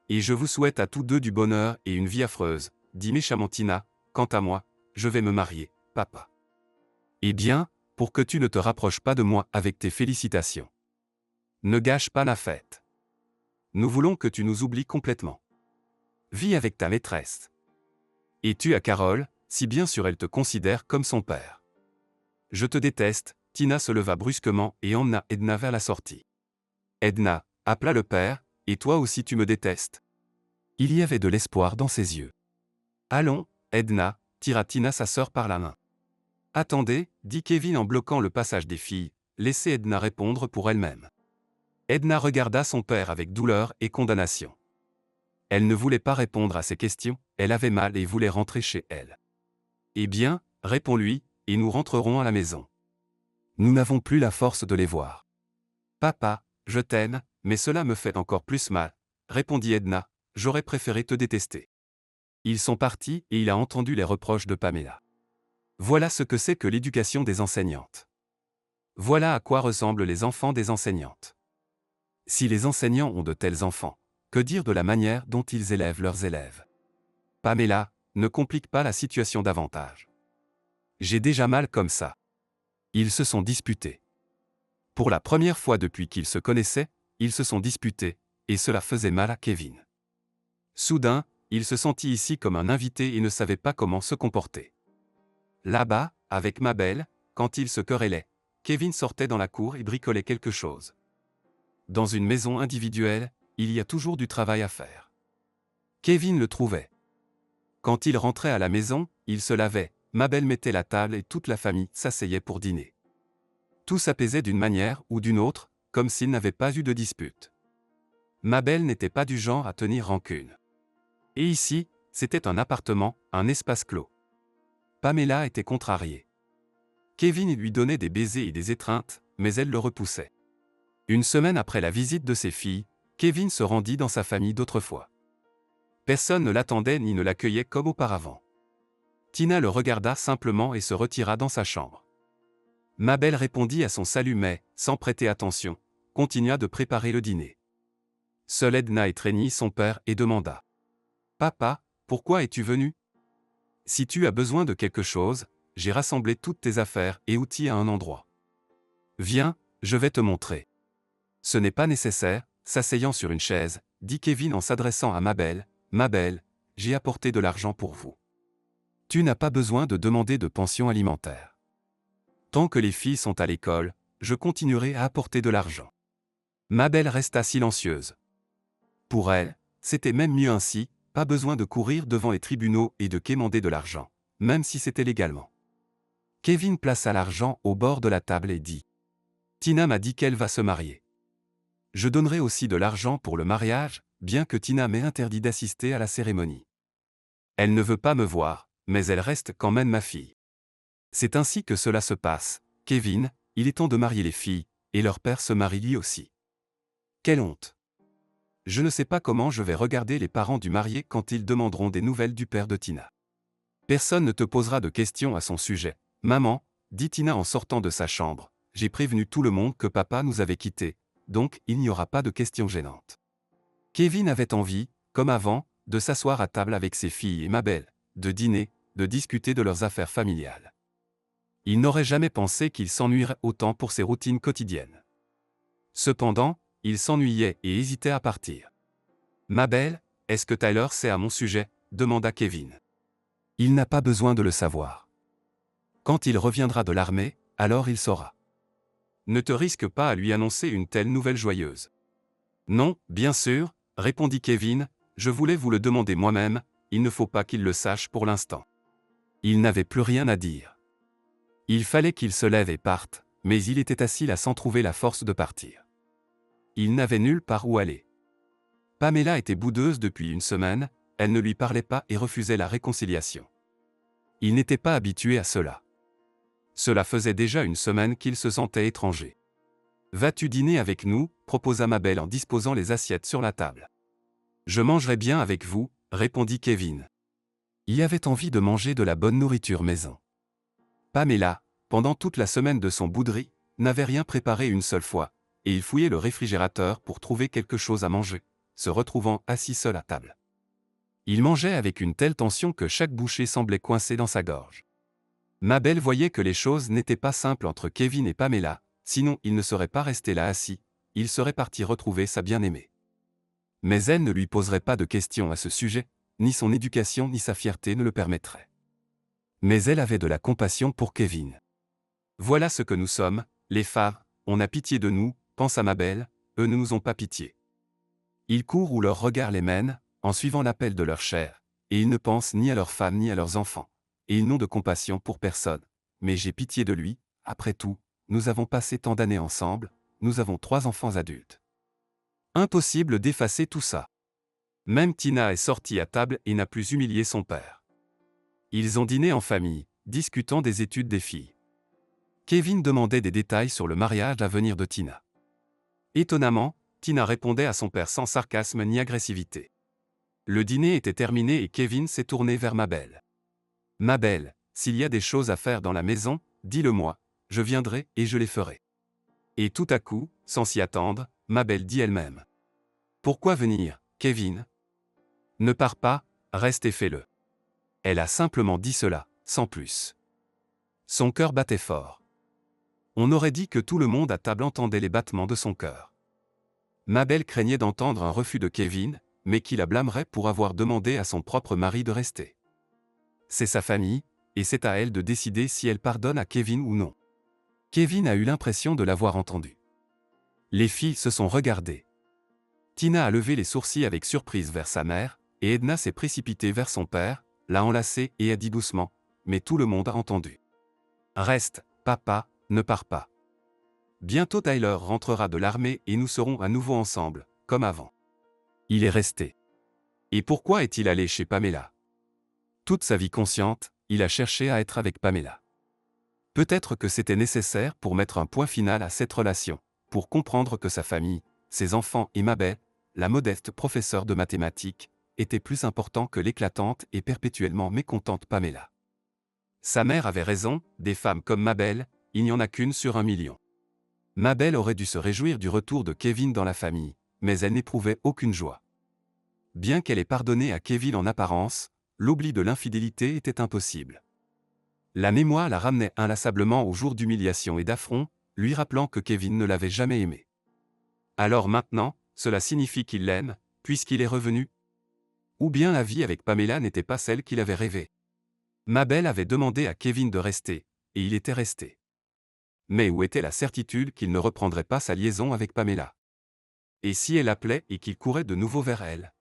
Et je vous souhaite à tous deux du bonheur et une vie affreuse, dit méchamment Tina, quant à moi, je vais me marier, papa. Eh bien, pour que tu ne te rapproches pas de moi avec tes félicitations. Ne gâche pas la fête. Nous voulons que tu nous oublies complètement. Vis avec ta maîtresse. Et tu as Carole, si bien sûr elle te considère comme son père. Je te déteste, Tina se leva brusquement et emmena Edna vers la sortie. Edna, appela le père, et toi aussi tu me détestes. Il y avait de l'espoir dans ses yeux. Allons, Edna, tira Tina sa sœur par la main. Attendez, dit Kevin en bloquant le passage des filles, laissez Edna répondre pour elle-même. Edna regarda son père avec douleur et condamnation. Elle ne voulait pas répondre à ses questions, elle avait mal et voulait rentrer chez elle. Eh bien, réponds-lui, et nous rentrerons à la maison. Nous n'avons plus la force de les voir. Papa, je t'aime, mais cela me fait encore plus mal, répondit Edna, j'aurais préféré te détester. Ils sont partis et il a entendu les reproches de Pamela. Voilà ce que c'est que l'éducation des enseignantes. Voilà à quoi ressemblent les enfants des enseignantes. Si les enseignants ont de tels enfants, que dire de la manière dont ils élèvent leurs élèves? Pamela, ne complique pas la situation davantage. J'ai déjà mal comme ça. Ils se sont disputés. Pour la première fois depuis qu'ils se connaissaient, ils se sont disputés, et cela faisait mal à Kevin. Soudain, il se sentit ici comme un invité et ne savait pas comment se comporter. Là-bas, avec Mabel, quand ils se querellaient, Kevin sortait dans la cour et bricolait quelque chose. Dans une maison individuelle, il y a toujours du travail à faire. Kevin le trouvait. Quand il rentrait à la maison, il se lavait, Mabel mettait la table et toute la famille s'asseyait pour dîner. Tout s'apaisait d'une manière ou d'une autre, comme s'il n'avait pas eu de dispute. Mabel n'était pas du genre à tenir rancune. Et ici, c'était un appartement, un espace clos. Pamela était contrariée. Kevin lui donnait des baisers et des étreintes, mais elle le repoussait. Une semaine après la visite de ses filles, Kevin se rendit dans sa famille d'autrefois. Personne ne l'attendait ni ne l'accueillait comme auparavant. Tina le regarda simplement et se retira dans sa chambre. Mabel répondit à son salut mais, sans prêter attention, continua de préparer le dîner. Seule Edna étreignit son père et demanda. « Papa, pourquoi es-tu venu? Si tu as besoin de quelque chose, j'ai rassemblé toutes tes affaires et outils à un endroit. Viens, je vais te montrer. » Ce n'est pas nécessaire, s'asseyant sur une chaise, dit Kevin en s'adressant à Mabel. « Mabel, j'ai apporté de l'argent pour vous. Tu n'as pas besoin de demander de pension alimentaire. Tant que les filles sont à l'école, je continuerai à apporter de l'argent. » Mabel resta silencieuse. Pour elle, c'était même mieux ainsi, pas besoin de courir devant les tribunaux et de quémander de l'argent, même si c'était légalement. Kevin plaça l'argent au bord de la table et dit. Tina m'a dit qu'elle va se marier. Je donnerai aussi de l'argent pour le mariage, bien que Tina m'ait interdit d'assister à la cérémonie. Elle ne veut pas me voir, mais elle reste quand même ma fille. C'est ainsi que cela se passe, Kevin, il est temps de marier les filles, et leur père se marie lui aussi. Quelle honte! Je ne sais pas comment je vais regarder les parents du marié quand ils demanderont des nouvelles du père de Tina. Personne ne te posera de questions à son sujet. Maman, dit Tina en sortant de sa chambre, j'ai prévenu tout le monde que papa nous avait quittés, donc il n'y aura pas de questions gênantes. Kevin avait envie, comme avant, de s'asseoir à table avec ses filles et Mabel, de dîner, de discuter de leurs affaires familiales. Il n'aurait jamais pensé qu'il s'ennuierait autant pour ses routines quotidiennes. Cependant, il s'ennuyait et hésitait à partir. « Mabel, est-ce que Tyler sait à mon sujet ?» demanda Kevin. « Il n'a pas besoin de le savoir. Quand il reviendra de l'armée, alors il saura. Ne te risque pas à lui annoncer une telle nouvelle joyeuse. »« Non, bien sûr, » répondit Kevin, « je voulais vous le demander moi-même, il ne faut pas qu'il le sache pour l'instant. » Il n'avait plus rien à dire. Il fallait qu'il se lève et parte, mais il était assis là sans trouver la force de partir. Il n'avait nulle part où aller. Pamela était boudeuse depuis une semaine, elle ne lui parlait pas et refusait la réconciliation. Il n'était pas habitué à cela. Cela faisait déjà une semaine qu'il se sentait étranger. « Vas-tu dîner avec nous ?» proposa Mabel en disposant les assiettes sur la table. « Je mangerai bien avec vous » répondit Kevin. Il avait envie de manger de la bonne nourriture maison. Pamela, pendant toute la semaine de son bouderie, n'avait rien préparé une seule fois, et il fouillait le réfrigérateur pour trouver quelque chose à manger, se retrouvant assis seul à table. Il mangeait avec une telle tension que chaque bouchée semblait coincée dans sa gorge. Mabel voyait que les choses n'étaient pas simples entre Kevin et Pamela, sinon il ne serait pas resté là assis, il serait parti retrouver sa bien-aimée. Mais elle ne lui poserait pas de questions à ce sujet, ni son éducation ni sa fierté ne le permettraient. Mais elle avait de la compassion pour Kevin. « Voilà ce que nous sommes, les femmes, on a pitié de nous, pense à Mabel, eux ne nous ont pas pitié. Ils courent où leur regard les mène, en suivant l'appel de leur chair, et ils ne pensent ni à leurs femmes ni à leurs enfants, et ils n'ont de compassion pour personne. Mais j'ai pitié de lui, après tout, nous avons passé tant d'années ensemble, nous avons 3 enfants adultes. » Impossible d'effacer tout ça. Même Tina est sortie à table et n'a plus humilié son père. Ils ont dîné en famille, discutant des études des filles. Kevin demandait des détails sur le mariage à venir de Tina. Étonnamment, Tina répondait à son père sans sarcasme ni agressivité. Le dîner était terminé et Kevin s'est tourné vers Mabel. « Mabel, s'il y a des choses à faire dans la maison, dis-le-moi, je viendrai et je les ferai. » Et tout à coup, sans s'y attendre, Mabel dit elle-même. Pourquoi venir, Kevin? Ne pars pas, reste et fais-le. Elle a simplement dit cela, sans plus. Son cœur battait fort. On aurait dit que tout le monde à table entendait les battements de son cœur. Mabel craignait d'entendre un refus de Kevin, mais qui la blâmerait pour avoir demandé à son propre mari de rester. C'est sa famille, et c'est à elle de décider si elle pardonne à Kevin ou non. Kevin a eu l'impression de l'avoir entendu. Les filles se sont regardées. Tina a levé les sourcils avec surprise vers sa mère, et Edna s'est précipitée vers son père, l'a enlacé et a dit doucement, mais tout le monde a entendu. Reste, papa, ne pars pas. Bientôt Tyler rentrera de l'armée et nous serons à nouveau ensemble, comme avant. Il est resté. Et pourquoi est-il allé chez Pamela? Toute sa vie consciente, il a cherché à être avec Pamela. Peut-être que c'était nécessaire pour mettre un point final à cette relation, pour comprendre que sa famille, ses enfants et Mabel, la modeste professeure de mathématiques, étaient plus importants que l'éclatante et perpétuellement mécontente Pamela. Sa mère avait raison, des femmes comme Mabel, il n'y en a qu'une sur 1 million. Mabel aurait dû se réjouir du retour de Kevin dans la famille, mais elle n'éprouvait aucune joie. Bien qu'elle ait pardonné à Kevin en apparence, l'oubli de l'infidélité était impossible. La mémoire la ramenait inlassablement aux jours d'humiliation et d'affront, lui rappelant que Kevin ne l'avait jamais aimée. Alors maintenant, cela signifie qu'il l'aime, puisqu'il est revenu? Ou bien la vie avec Pamela n'était pas celle qu'il avait rêvée? Mabel avait demandé à Kevin de rester, et il était resté. Mais où était la certitude qu'il ne reprendrait pas sa liaison avec Pamela? Et si elle appelait et qu'il courait de nouveau vers elle?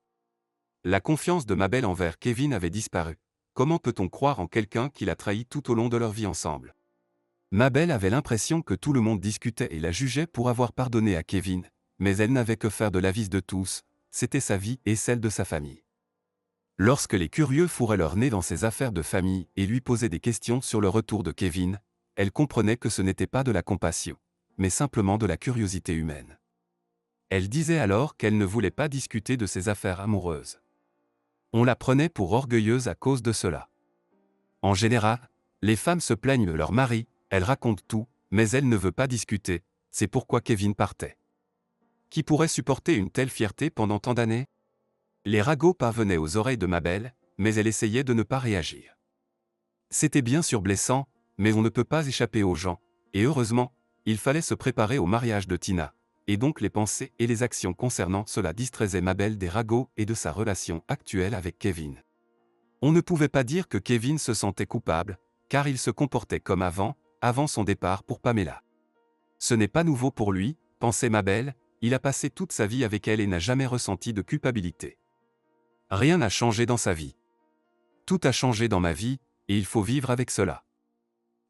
La confiance de Mabel envers Kevin avait disparu. Comment peut-on croire en quelqu'un qui l'a trahi tout au long de leur vie ensemble? Mabel avait l'impression que tout le monde discutait et la jugeait pour avoir pardonné à Kevin, mais elle n'avait que faire de l'avis de tous, c'était sa vie et celle de sa famille. Lorsque les curieux fourraient leur nez dans ses affaires de famille et lui posaient des questions sur le retour de Kevin, elle comprenait que ce n'était pas de la compassion, mais simplement de la curiosité humaine. Elle disait alors qu'elle ne voulait pas discuter de ses affaires amoureuses. On la prenait pour orgueilleuse à cause de cela. En général, les femmes se plaignent de leur mari, elles racontent tout, mais elle ne veut pas discuter, c'est pourquoi Kevin partait. Qui pourrait supporter une telle fierté pendant tant d'années? Les ragots parvenaient aux oreilles de Mabel, mais elle essayait de ne pas réagir. C'était bien sûr blessant, mais on ne peut pas échapper aux gens, et heureusement, il fallait se préparer au mariage de Tina, et donc les pensées et les actions concernant cela distraisaient Mabel des ragots et de sa relation actuelle avec Kevin. On ne pouvait pas dire que Kevin se sentait coupable, car il se comportait comme avant son départ pour Pamela. Ce n'est pas nouveau pour lui, pensait Mabel, il a passé toute sa vie avec elle et n'a jamais ressenti de culpabilité. Rien n'a changé dans sa vie. Tout a changé dans ma vie, et il faut vivre avec cela.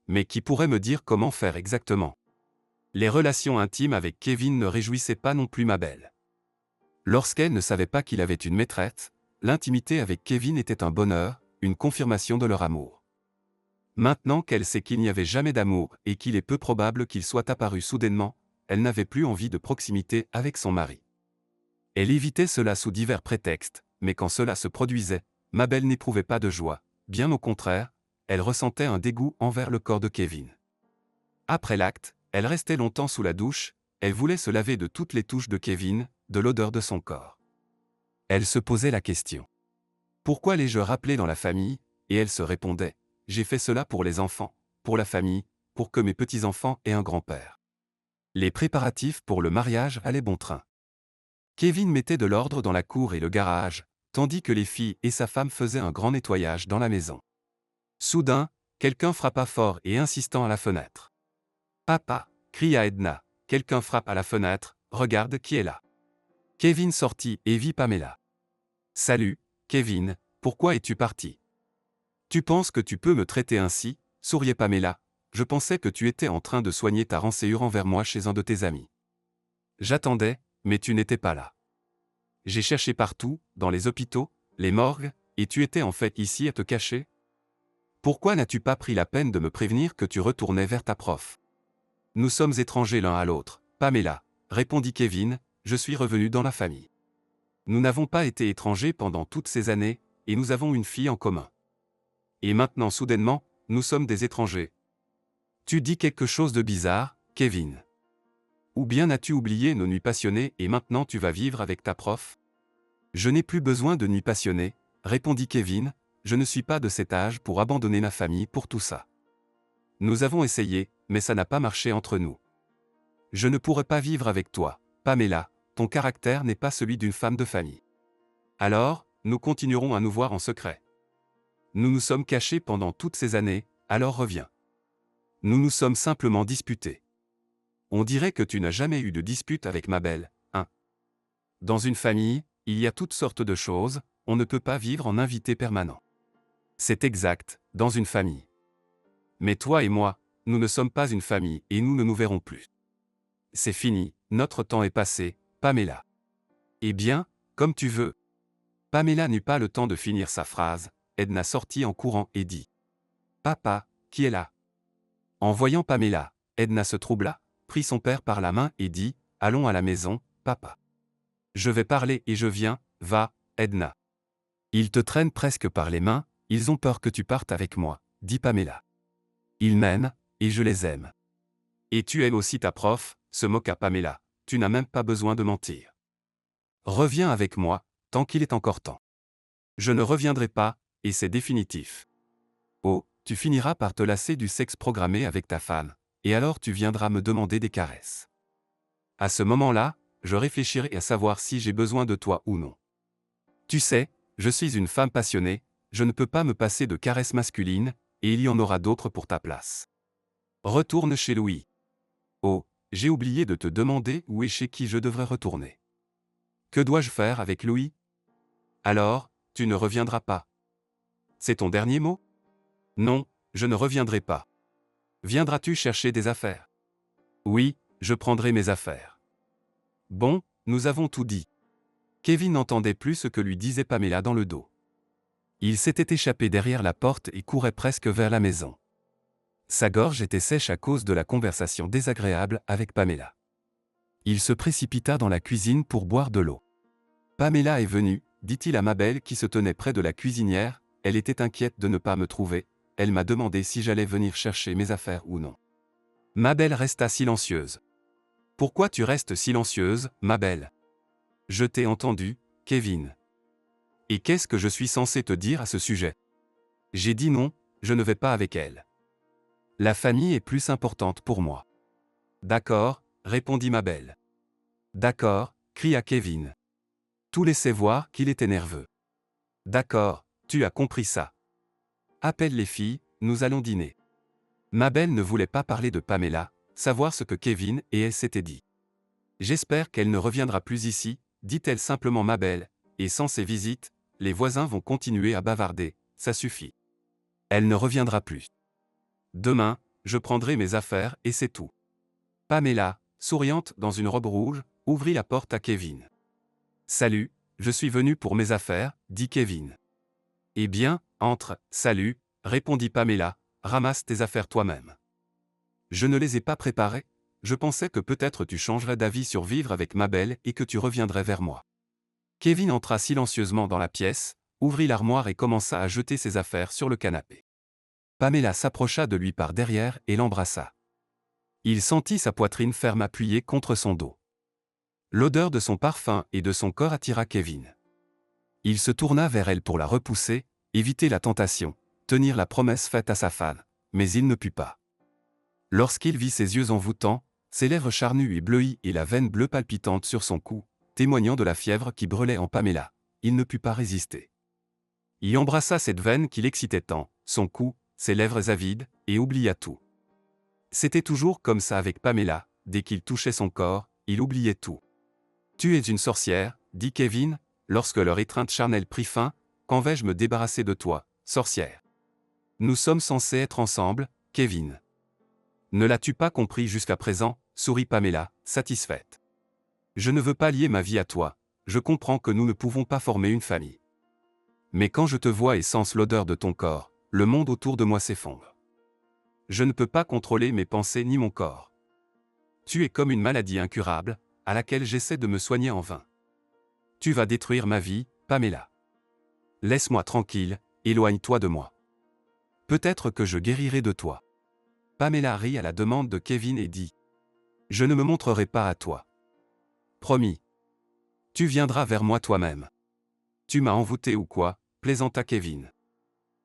Mais qui pourrait me dire comment faire exactement? Les relations intimes avec Kevin ne réjouissaient pas non plus Mabel. Lorsqu'elle ne savait pas qu'il avait une maîtresse, l'intimité avec Kevin était un bonheur, une confirmation de leur amour. Maintenant qu'elle sait qu'il n'y avait jamais d'amour et qu'il est peu probable qu'il soit apparu soudainement, elle n'avait plus envie de proximité avec son mari. Elle évitait cela sous divers prétextes, mais quand cela se produisait, Mabel n'éprouvait pas de joie, bien au contraire, elle ressentait un dégoût envers le corps de Kevin. Après l'acte, elle restait longtemps sous la douche, elle voulait se laver de toutes les touches de Kevin, de l'odeur de son corps. Elle se posait la question. Pourquoi l'ai-je rappelé dans la famille? Et elle se répondait, j'ai fait cela pour les enfants, pour la famille, pour que mes petits-enfants aient un grand-père. Les préparatifs pour le mariage allaient bon train. Kevin mettait de l'ordre dans la cour et le garage, tandis que les filles et sa femme faisaient un grand nettoyage dans la maison. Soudain, quelqu'un frappa fort et insistant à la fenêtre. « Papa !» cria Edna. Quelqu'un frappe à la fenêtre, regarde qui est là. Kevin sortit et vit Pamela. « Salut, Kevin, pourquoi es-tu parti? Tu penses que tu peux me traiter ainsi ?» souriait Pamela. « Je pensais que tu étais en train de soigner ta rancœur envers moi chez un de tes amis. J'attendais, mais tu n'étais pas là. J'ai cherché partout, dans les hôpitaux, les morgues, et tu étais en fait ici à te cacher? Pourquoi n'as-tu pas pris la peine de me prévenir que tu retournais vers ta prof? Nous sommes étrangers l'un à l'autre, Pamela, répondit Kevin, je suis revenu dans la famille. Nous n'avons pas été étrangers pendant toutes ces années, et nous avons une fille en commun. Et maintenant soudainement, nous sommes des étrangers. Tu dis quelque chose de bizarre, Kevin. Ou bien as-tu oublié nos nuits passionnées et maintenant tu vas vivre avec ta prof? Je n'ai plus besoin de nuits passionnées, répondit Kevin, je ne suis pas de cet âge pour abandonner ma famille pour tout ça. Nous avons essayé, mais ça n'a pas marché entre nous. Je ne pourrais pas vivre avec toi, Pamela, ton caractère n'est pas celui d'une femme de famille. Alors, nous continuerons à nous voir en secret. Nous nous sommes cachés pendant toutes ces années, alors reviens. Nous nous sommes simplement disputés. On dirait que tu n'as jamais eu de dispute avec ma belle, hein? Dans une famille, il y a toutes sortes de choses, on ne peut pas vivre en invité permanent. C'est exact, dans une famille. Mais toi et moi, nous ne sommes pas une famille et nous ne nous verrons plus. C'est fini, notre temps est passé, Pamela. Eh bien, comme tu veux. Pamela n'eut pas le temps de finir sa phrase, Edna sortit en courant et dit. Papa, qui est là? En voyant Pamela, Edna se troubla, prit son père par la main et dit, allons à la maison, papa. Je vais parler et je viens, va, Edna. Ils te traînent presque par les mains, ils ont peur que tu partes avec moi, dit Pamela. Ils m'aiment, et je les aime. Et tu aimes aussi ta prof, se moqua Pamela, tu n'as même pas besoin de mentir. Reviens avec moi, tant qu'il est encore temps. Je ne reviendrai pas, et c'est définitif. Oh, tu finiras par te lasser du sexe programmé avec ta femme, et alors tu viendras me demander des caresses. À ce moment-là, je réfléchirai à savoir si j'ai besoin de toi ou non. Tu sais, je suis une femme passionnée, je ne peux pas me passer de caresses masculines, et il y en aura d'autres pour ta place. Retourne chez Louis. Oh, j'ai oublié de te demander où et chez qui je devrais retourner. Que dois-je faire avec Louis? Alors, tu ne reviendras pas. C'est ton dernier mot? Non, je ne reviendrai pas. Viendras-tu chercher des affaires? Oui, je prendrai mes affaires. Bon, nous avons tout dit. Kevin n'entendait plus ce que lui disait Pamela dans le dos. Il s'était échappé derrière la porte et courait presque vers la maison. Sa gorge était sèche à cause de la conversation désagréable avec Pamela. Il se précipita dans la cuisine pour boire de l'eau. Pamela est venue, dit-il à Mabel qui se tenait près de la cuisinière, elle était inquiète de ne pas me trouver, elle m'a demandé si j'allais venir chercher mes affaires ou non. Mabel resta silencieuse. Pourquoi tu restes silencieuse, Mabel? Je t'ai entendu, Kevin. Et qu'est-ce que je suis censé te dire à ce sujet? J'ai dit non, je ne vais pas avec elle. La famille est plus importante pour moi. D'accord, répondit Mabel. D'accord, cria Kevin. Tout laissait voir qu'il était nerveux. D'accord, tu as compris ça. Appelle les filles, nous allons dîner. Mabel ne voulait pas parler de Pamela, savoir ce que Kevin et elle s'étaient dit. J'espère qu'elle ne reviendra plus ici, dit-elle simplement Mabel, et sans ces visites, les voisins vont continuer à bavarder, ça suffit. Elle ne reviendra plus. Demain, je prendrai mes affaires et c'est tout. Pamela, souriante dans une robe rouge, ouvrit la porte à Kevin. Salut, je suis venu pour mes affaires, dit Kevin. Eh bien, entre, salut, répondit Pamela, ramasse tes affaires toi-même. Je ne les ai pas préparées, je pensais que peut-être tu changerais d'avis sur vivre avec Mabel et que tu reviendrais vers moi. Kevin entra silencieusement dans la pièce, ouvrit l'armoire et commença à jeter ses affaires sur le canapé. Pamela s'approcha de lui par derrière et l'embrassa. Il sentit sa poitrine ferme appuyée contre son dos. L'odeur de son parfum et de son corps attira Kevin. Il se tourna vers elle pour la repousser, éviter la tentation, tenir la promesse faite à sa femme, mais il ne put pas. Lorsqu'il vit ses yeux envoûtants, ses lèvres charnues et bleuies et la veine bleue palpitante sur son cou, témoignant de la fièvre qui brûlait en Pamela, il ne put pas résister. Il embrassa cette veine qui l'excitait tant, son cou, ses lèvres avides, et oublia tout. C'était toujours comme ça avec Pamela, dès qu'il touchait son corps, il oubliait tout. Tu es une sorcière, dit Kevin, lorsque leur étreinte charnelle prit fin, quand vais-je me débarrasser de toi, sorcière? Nous sommes censés être ensemble, Kevin. Ne l'as-tu pas compris jusqu'à présent, sourit Pamela, satisfaite. Je ne veux pas lier ma vie à toi, je comprends que nous ne pouvons pas former une famille. Mais quand je te vois et sens l'odeur de ton corps, le monde autour de moi s'effondre. Je ne peux pas contrôler mes pensées ni mon corps. Tu es comme une maladie incurable, à laquelle j'essaie de me soigner en vain. Tu vas détruire ma vie, Pamela. Laisse-moi tranquille, éloigne-toi de moi. Peut-être que je guérirai de toi. Pamela rit à la demande de Kevin et dit. Je ne me montrerai pas à toi. Promis. Tu viendras vers moi toi-même. Tu m'as envoûté ou quoi, plaisanta Kevin.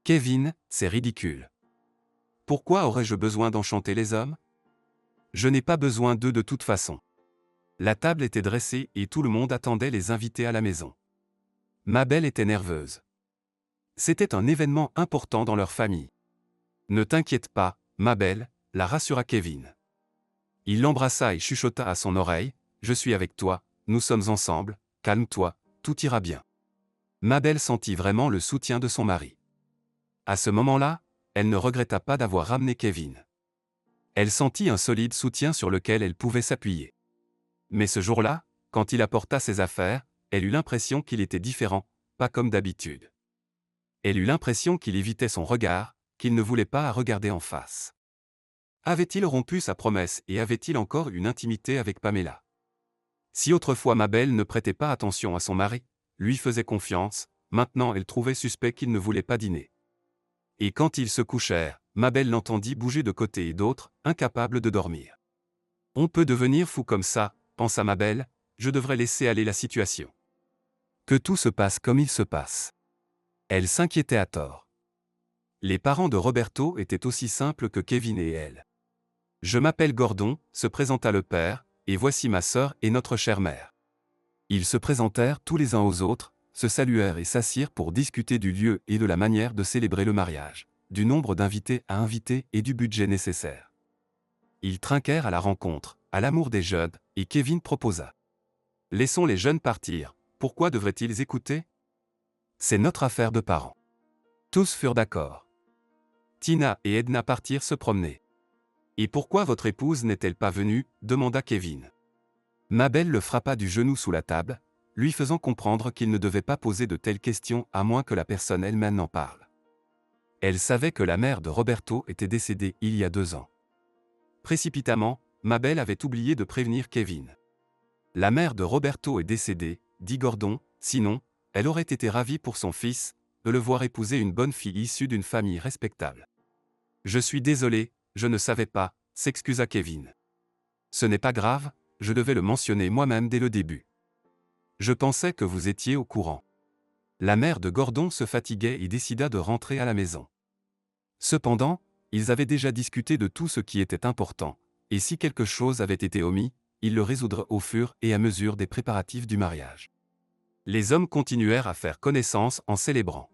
Kevin, c'est ridicule. Pourquoi aurais-je besoin d'enchanter les hommes? Je n'ai pas besoin d'eux de toute façon. La table était dressée et tout le monde attendait les invités à la maison. Mabel était nerveuse. C'était un événement important dans leur famille. Ne t'inquiète pas, Mabel, la rassura Kevin. Il l'embrassa et chuchota à son oreille, je suis avec toi, nous sommes ensemble, calme-toi, tout ira bien. Mabel sentit vraiment le soutien de son mari. À ce moment-là, elle ne regretta pas d'avoir ramené Kevin. Elle sentit un solide soutien sur lequel elle pouvait s'appuyer. Mais ce jour-là, quand il apporta ses affaires, elle eut l'impression qu'il était différent, pas comme d'habitude. Elle eut l'impression qu'il évitait son regard, qu'il ne voulait pas la regarder en face. Avait-il rompu sa promesse et avait-il encore une intimité avec Pamela? Si autrefois Mabel ne prêtait pas attention à son mari, lui faisait confiance, maintenant elle trouvait suspect qu'il ne voulait pas dîner. Et quand ils se couchèrent, Mabel l'entendit bouger de côté et d'autre, incapable de dormir. On peut devenir fou comme ça, pensa Mabel, je devrais laisser aller la situation. Que tout se passe comme il se passe. Elle s'inquiétait à tort. Les parents de Roberto étaient aussi simples que Kevin et elle. Je m'appelle Gordon, se présenta le père, et voici ma sœur et notre chère mère. Ils se présentèrent tous les uns aux autres, se saluèrent et s'assirent pour discuter du lieu et de la manière de célébrer le mariage, du nombre d'invités à inviter et du budget nécessaire. Ils trinquèrent à la rencontre, à l'amour des jeunes, et Kevin proposa. Laissons les jeunes partir, pourquoi devraient-ils écouter? C'est notre affaire de parents. Tous furent d'accord. Tina et Edna partirent se promener. Et pourquoi votre épouse n'est-elle pas venue? Demanda Kevin. Mabel le frappa du genou sous la table, lui faisant comprendre qu'il ne devait pas poser de telles questions à moins que la personne elle-même n'en parle. Elle savait que la mère de Roberto était décédée il y a 2 ans. Précipitamment, Mabel avait oublié de prévenir Kevin. La mère de Roberto est décédée, dit Gordon, sinon, elle aurait été ravie pour son fils, de le voir épouser une bonne fille issue d'une famille respectable. Je suis désolé, je ne savais pas, s'excusa Kevin. Ce n'est pas grave, je devais le mentionner moi-même dès le début. Je pensais que vous étiez au courant. La mère de Gordon se fatiguait et décida de rentrer à la maison. Cependant, ils avaient déjà discuté de tout ce qui était important, et si quelque chose avait été omis, ils le résoudrent au fur et à mesure des préparatifs du mariage. Les hommes continuèrent à faire connaissance en célébrant.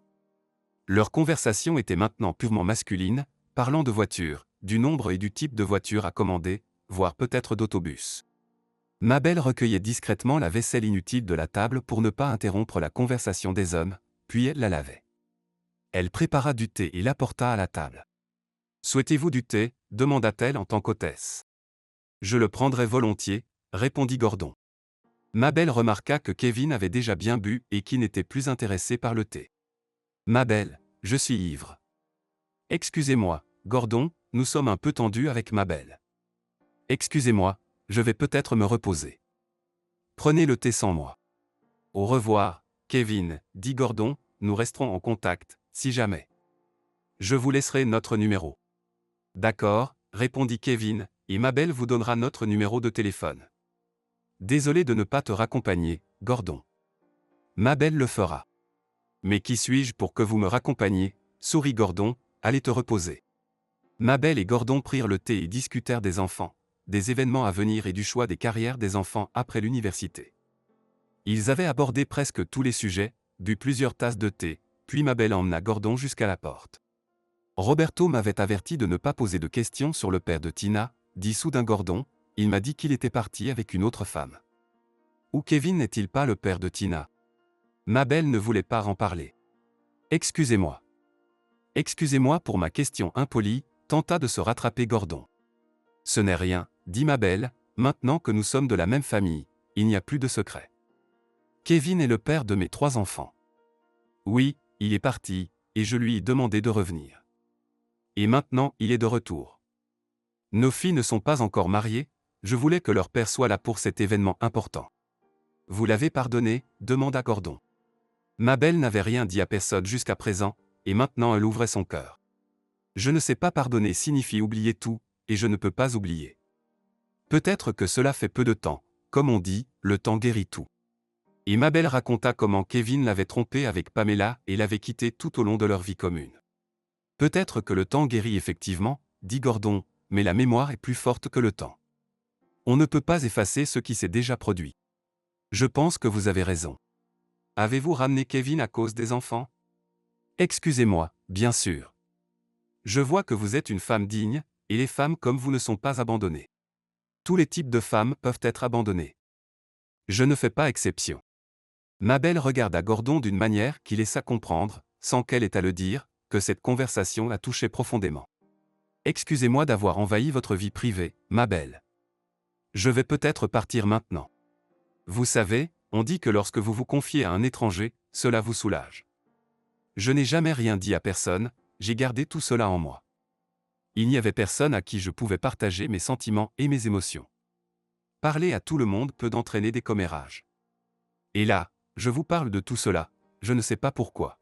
Leur conversation était maintenant purement masculine, parlant de voitures, du nombre et du type de voiture à commander, voire peut-être d'autobus. Mabel recueillait discrètement la vaisselle inutile de la table pour ne pas interrompre la conversation des hommes, puis elle la lavait. Elle prépara du thé et l'apporta à la table. « Souhaitez-vous du thé » demanda-t-elle en tant qu'hôtesse. « Je le prendrai volontiers » répondit Gordon. Mabel remarqua que Kevin avait déjà bien bu et qu'il n'était plus intéressé par le thé. « Mabel, je suis ivre. »« Excusez-moi, Gordon, nous sommes un peu tendus avec Mabel. »« Excusez-moi, je vais peut-être me reposer. Prenez le thé sans moi. »« Au revoir, Kevin, » dit Gordon, nous resterons en contact, si jamais. Je vous laisserai notre numéro. D'accord, répondit Kevin, et Mabel vous donnera notre numéro de téléphone. Désolé de ne pas te raccompagner, Gordon. Mabel le fera. Mais qui suis-je pour que vous me raccompagniez, sourit Gordon, allez te reposer. Mabel et Gordon prirent le thé et discutèrent des enfants, des événements à venir et du choix des carrières des enfants après l'université. Ils avaient abordé presque tous les sujets, bu plusieurs tasses de thé, puis Mabel emmena Gordon jusqu'à la porte. Roberto m'avait averti de ne pas poser de questions sur le père de Tina, dit soudain Gordon, il m'a dit qu'il était parti avec une autre femme. Ou Kevin n'est-il pas le père de Tina? Mabel ne voulait pas en parler. Excusez-moi. Excusez-moi pour ma question impolie, tenta de se rattraper Gordon. Ce n'est rien, dit Mabel, maintenant que nous sommes de la même famille, il n'y a plus de secret. Kevin est le père de mes 3 enfants. Oui, il est parti, et je lui ai demandé de revenir. Et maintenant il est de retour. Nos filles ne sont pas encore mariées, je voulais que leur père soit là pour cet événement important. Vous l'avez pardonné, demanda Gordon. Mabel n'avait rien dit à personne jusqu'à présent, et maintenant elle ouvrait son cœur. Je ne sais pas pardonner signifie oublier tout, et je ne peux pas oublier. Peut-être que cela fait peu de temps, comme on dit, le temps guérit tout. Et Mabel raconta comment Kevin l'avait trompée avec Pamela et l'avait quittée tout au long de leur vie commune. Peut-être que le temps guérit effectivement, dit Gordon, mais la mémoire est plus forte que le temps. On ne peut pas effacer ce qui s'est déjà produit. Je pense que vous avez raison. Avez-vous ramené Kevin à cause des enfants? Excusez-moi, bien sûr. Je vois que vous êtes une femme digne, et les femmes comme vous ne sont pas abandonnées. Tous les types de femmes peuvent être abandonnées. Je ne fais pas exception. Mabel regarda Gordon d'une manière qui laissa comprendre, sans qu'elle ait à le dire, que cette conversation la touchait profondément. Excusez-moi d'avoir envahi votre vie privée, Mabel. Je vais peut-être partir maintenant. Vous savez, on dit que lorsque vous vous confiez à un étranger, cela vous soulage. Je n'ai jamais rien dit à personne, j'ai gardé tout cela en moi. Il n'y avait personne à qui je pouvais partager mes sentiments et mes émotions. Parler à tout le monde peut entraîner des commérages. Et là, je vous parle de tout cela, je ne sais pas pourquoi.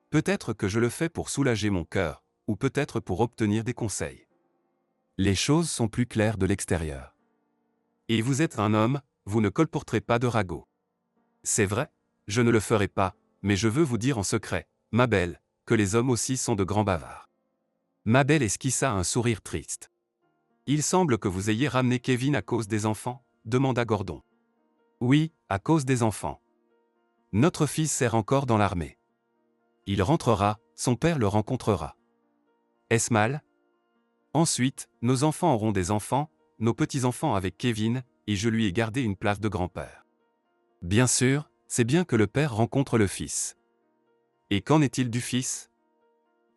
Peut-être que je le fais pour soulager mon cœur, ou peut-être pour obtenir des conseils. Les choses sont plus claires de l'extérieur. Et vous êtes un homme, vous ne colporterez pas de ragots. C'est vrai, je ne le ferai pas, mais je veux vous dire en secret, Mabel, que les hommes aussi sont de grands bavards. Mabel esquissa un sourire triste. Il semble que vous ayez ramené Kevin à cause des enfants, demanda Gordon. Oui, à cause des enfants. Notre fils sert encore dans l'armée. Il rentrera, son père le rencontrera. Est-ce mal? Ensuite, nos enfants auront des enfants, nos petits-enfants avec Kevin, et je lui ai gardé une place de grand-père. Bien sûr, c'est bien que le père rencontre le fils. Et qu'en est-il du fils?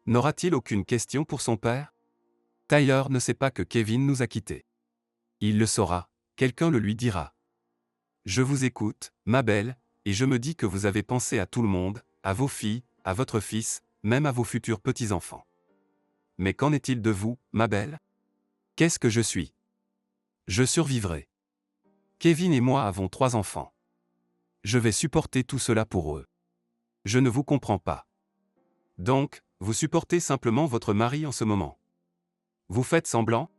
N'aura-t-il aucune question pour son père? Tyler ne sait pas que Kevin nous a quittés. Il le saura, quelqu'un le lui dira. Je vous écoute, Mabel, et je me dis que vous avez pensé à tout le monde, à vos filles, à votre fils, même à vos futurs petits-enfants. Mais qu'en est-il de vous, Mabel? Qu'est-ce que je suis? Je survivrai. Kevin et moi avons 3 enfants. Je vais supporter tout cela pour eux. Je ne vous comprends pas. Donc, vous supportez simplement votre mari en ce moment. Vous faites semblant?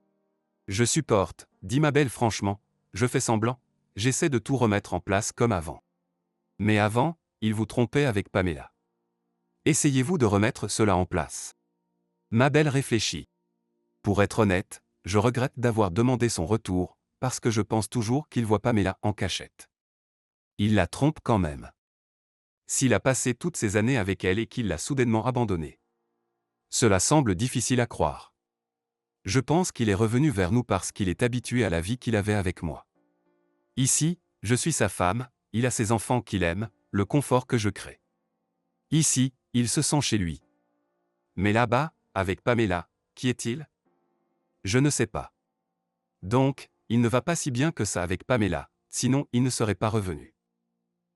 Je supporte, dit Mabel franchement, je fais semblant, j'essaie de tout remettre en place comme avant. Mais avant, il vous trompait avec Pamela. Essayez-vous de remettre cela en place. Mabel réfléchit. Pour être honnête, je regrette d'avoir demandé son retour, parce que je pense toujours qu'il voit Pamela en cachette. Il la trompe quand même. S'il a passé toutes ces années avec elle et qu'il l'a soudainement abandonnée. Cela semble difficile à croire. Je pense qu'il est revenu vers nous parce qu'il est habitué à la vie qu'il avait avec moi. Ici, je suis sa femme, il a ses enfants qu'il aime, le confort que je crée. Ici, il se sent chez lui. Mais là-bas, avec Pamela, qui est-il? Je ne sais pas. Donc, il ne va pas si bien que ça avec Pamela, sinon il ne serait pas revenu.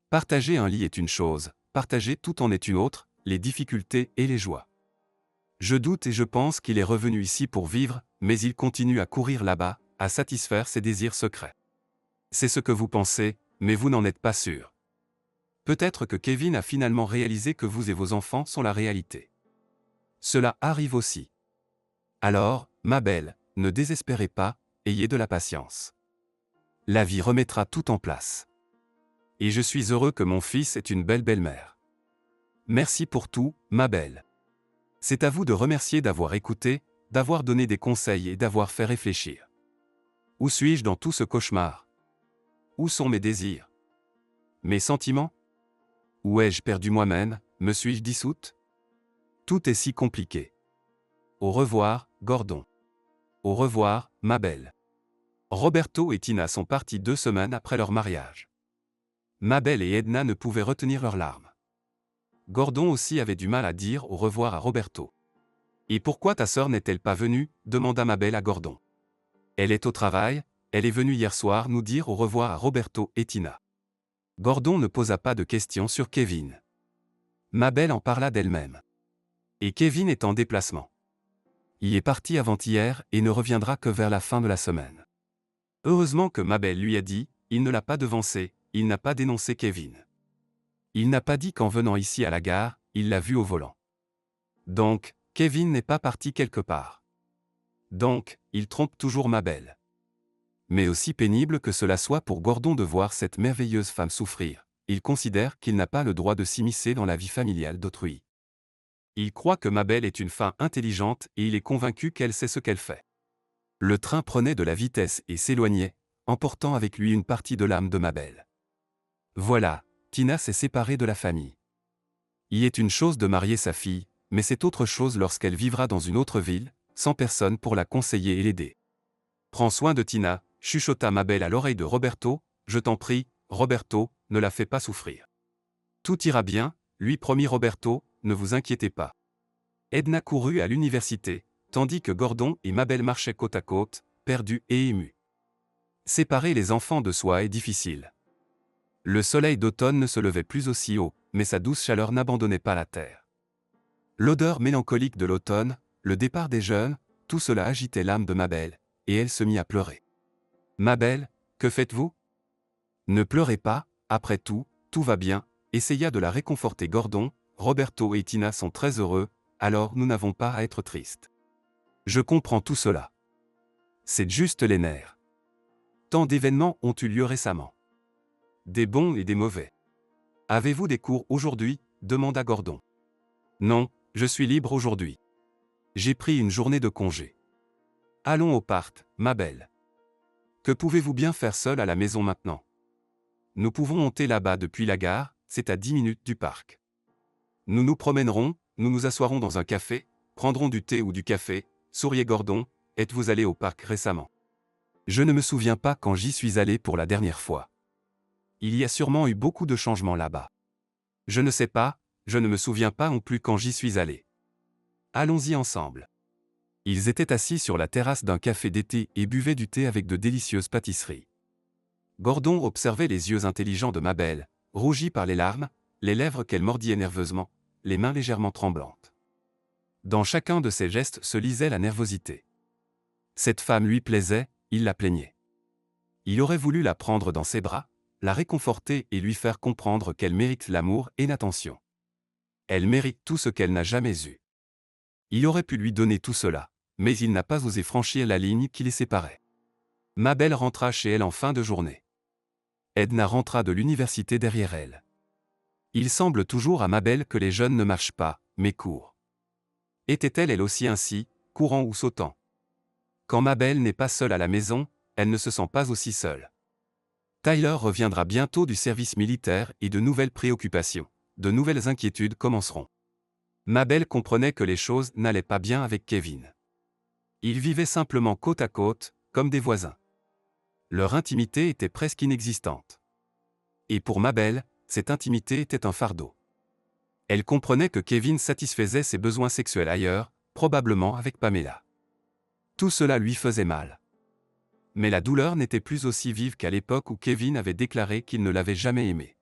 Partager un lit est une chose, partager tout en est une autre, les difficultés et les joies. Je doute et je pense qu'il est revenu ici pour vivre, mais il continue à courir là-bas, à satisfaire ses désirs secrets. C'est ce que vous pensez, mais vous n'en êtes pas sûr. Peut-être que Kevin a finalement réalisé que vous et vos enfants sont la réalité. Cela arrive aussi. Alors, Mabel, ne désespérez pas, ayez de la patience. La vie remettra tout en place. Et je suis heureux que mon fils ait une belle belle-mère. Merci pour tout, Mabel. C'est à vous de remercier d'avoir écouté, d'avoir donné des conseils et d'avoir fait réfléchir. Où suis-je dans tout ce cauchemar? Où sont mes désirs? Mes sentiments? Où ai-je perdu moi-même? Me suis-je dissoute? Tout est si compliqué. Au revoir, Gordon. Au revoir, Mabel. Roberto et Tina sont partis 2 semaines après leur mariage. Mabel et Edna ne pouvaient retenir leurs larmes. Gordon aussi avait du mal à dire au revoir à Roberto. Et pourquoi ta sœur n'est-elle pas venue? Demanda Mabel à Gordon. Elle est au travail, elle est venue hier soir nous dire au revoir à Roberto et Tina. Gordon ne posa pas de questions sur Kevin. Mabel en parla d'elle-même. Et Kevin est en déplacement. Il est parti avant-hier et ne reviendra que vers la fin de la semaine. Heureusement que Mabel lui a dit, il ne l'a pas devancé, il n'a pas dénoncé Kevin. Il n'a pas dit qu'en venant ici à la gare, il l'a vu au volant. Donc, Kevin n'est pas parti quelque part. Donc, il trompe toujours Mabel. Mais aussi pénible que cela soit pour Gordon de voir cette merveilleuse femme souffrir, il considère qu'il n'a pas le droit de s'immiscer dans la vie familiale d'autrui. Il croit que Mabel est une femme intelligente et il est convaincu qu'elle sait ce qu'elle fait. Le train prenait de la vitesse et s'éloignait, emportant avec lui une partie de l'âme de Mabel. Voilà, Tina s'est séparée de la famille. Il est une chose de marier sa fille, mais c'est autre chose lorsqu'elle vivra dans une autre ville, sans personne pour la conseiller et l'aider. Prends soin de Tina, chuchota Mabel à l'oreille de Roberto, je t'en prie, Roberto, ne la fais pas souffrir. Tout ira bien, lui promit Roberto, ne vous inquiétez pas. Edna courut à l'université, tandis que Gordon et Mabel marchaient côte à côte, perdus et émus. Séparer les enfants de soi est difficile. Le soleil d'automne ne se levait plus aussi haut, mais sa douce chaleur n'abandonnait pas la terre. L'odeur mélancolique de l'automne, le départ des jeunes, tout cela agitait l'âme de Mabel, et elle se mit à pleurer. « Mabel, que faites-vous ? Ne pleurez pas, après tout, tout va bien, » essaya de la réconforter Gordon, Roberto et Tina sont très heureux, alors nous n'avons pas à être tristes. Je comprends tout cela. C'est juste les nerfs. Tant d'événements ont eu lieu récemment. Des bons et des mauvais. Avez-vous des cours aujourd'hui ? Demanda Gordon. Non, je suis libre aujourd'hui. J'ai pris une journée de congé. Allons au parc, Mabel. Que pouvez-vous bien faire seul à la maison maintenant ? Nous pouvons monter là-bas depuis la gare, c'est à 10 minutes du parc. Nous nous promènerons, nous nous asseoirons dans un café, prendrons du thé ou du café, souriait Gordon, êtes-vous allé au parc récemment ? Je ne me souviens pas quand j'y suis allé pour la dernière fois. Il y a sûrement eu beaucoup de changements là-bas. Je ne sais pas, je ne me souviens pas non plus quand j'y suis allé. Allons-y ensemble. Ils étaient assis sur la terrasse d'un café d'été et buvaient du thé avec de délicieuses pâtisseries. Gordon observait les yeux intelligents de Mabel, rougis par les larmes, les lèvres qu'elle mordillait nerveusement, les mains légèrement tremblantes. Dans chacun de ses gestes se lisait la nervosité. Cette femme lui plaisait, il la plaignait. Il aurait voulu la prendre dans ses bras, la réconforter et lui faire comprendre qu'elle mérite l'amour et l'attention. Elle mérite tout ce qu'elle n'a jamais eu. Il aurait pu lui donner tout cela, mais il n'a pas osé franchir la ligne qui les séparait. Mabel rentra chez elle en fin de journée. Edna rentra de l'université derrière elle. Il semble toujours à Mabel que les jeunes ne marchent pas, mais courent. Était-elle elle aussi ainsi, courant ou sautant ? Quand Mabel n'est pas seule à la maison, elle ne se sent pas aussi seule. Tyler reviendra bientôt du service militaire et de nouvelles préoccupations, de nouvelles inquiétudes commenceront. Mabel comprenait que les choses n'allaient pas bien avec Kevin. Ils vivaient simplement côte à côte, comme des voisins. Leur intimité était presque inexistante. Et pour Mabel, cette intimité était un fardeau. Elle comprenait que Kevin satisfaisait ses besoins sexuels ailleurs, probablement avec Pamela. Tout cela lui faisait mal. Mais la douleur n'était plus aussi vive qu'à l'époque où Kevin avait déclaré qu'il ne l'avait jamais aimée.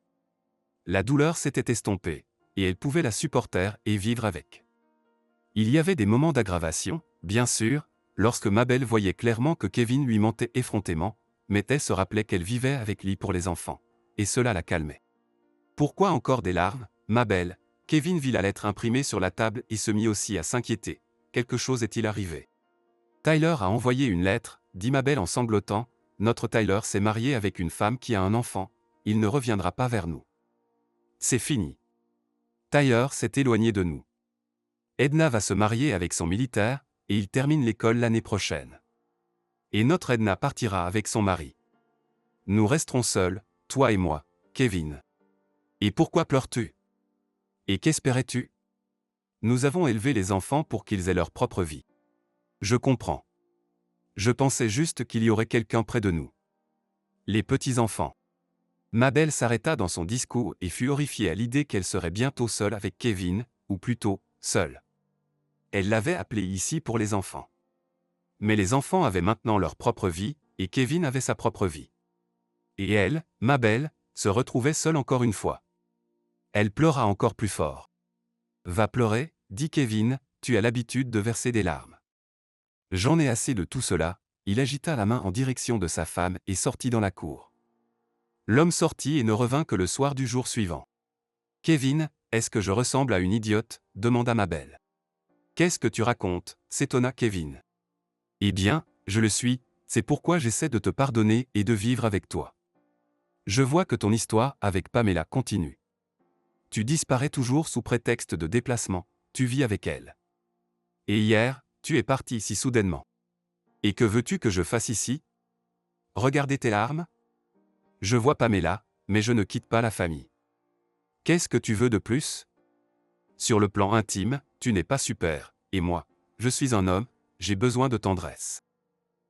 La douleur s'était estompée, et elle pouvait la supporter et vivre avec. Il y avait des moments d'aggravation, bien sûr, lorsque Mabel voyait clairement que Kevin lui mentait effrontément, mais elle se rappelait qu'elle vivait avec lui pour les enfants, et cela la calmait. Pourquoi encore des larmes, Mabel ? Kevin vit la lettre imprimée sur la table et se mit aussi à s'inquiéter. Quelque chose est-il arrivé ? Tyler a envoyé une lettre, dit Mabel en sanglotant. Notre Tyler s'est marié avec une femme qui a un enfant, il ne reviendra pas vers nous. C'est fini. Tyler s'est éloigné de nous. Edna va se marier avec son militaire, et il termine l'école l'année prochaine. Et notre Edna partira avec son mari. Nous resterons seuls, toi et moi, Kevin. Et pourquoi pleures-tu ? Et qu'espérais-tu ? Nous avons élevé les enfants pour qu'ils aient leur propre vie. Je comprends. Je pensais juste qu'il y aurait quelqu'un près de nous. Les petits-enfants. Mabel s'arrêta dans son discours et fut horrifiée à l'idée qu'elle serait bientôt seule avec Kevin, ou plutôt, seule. Elle l'avait appelé ici pour les enfants. Mais les enfants avaient maintenant leur propre vie, et Kevin avait sa propre vie. Et elle, Mabel, se retrouvait seule encore une fois. Elle pleura encore plus fort. « Va pleurer, dit Kevin, tu as l'habitude de verser des larmes. » J'en ai assez de tout cela, il agita la main en direction de sa femme et sortit dans la cour. L'homme sortit et ne revint que le soir du jour suivant. « Kevin, est-ce que je ressemble à une idiote ?» demanda Mabel. « Qu'est-ce que tu racontes ?» s'étonna Kevin. « Eh bien, je le suis, C'est pourquoi j'essaie de te pardonner et de vivre avec toi. Je vois que ton histoire avec Pamela continue. Tu disparais toujours sous prétexte de déplacement, tu vis avec elle. Et hier, tu es parti si soudainement. Et que veux-tu que je fasse ici? Regarder tes larmes? Je vois Pamela, mais je ne quitte pas la famille. Qu'est-ce que tu veux de plus? Sur le plan intime, tu n'es pas super, et moi, je suis un homme, j'ai besoin de tendresse.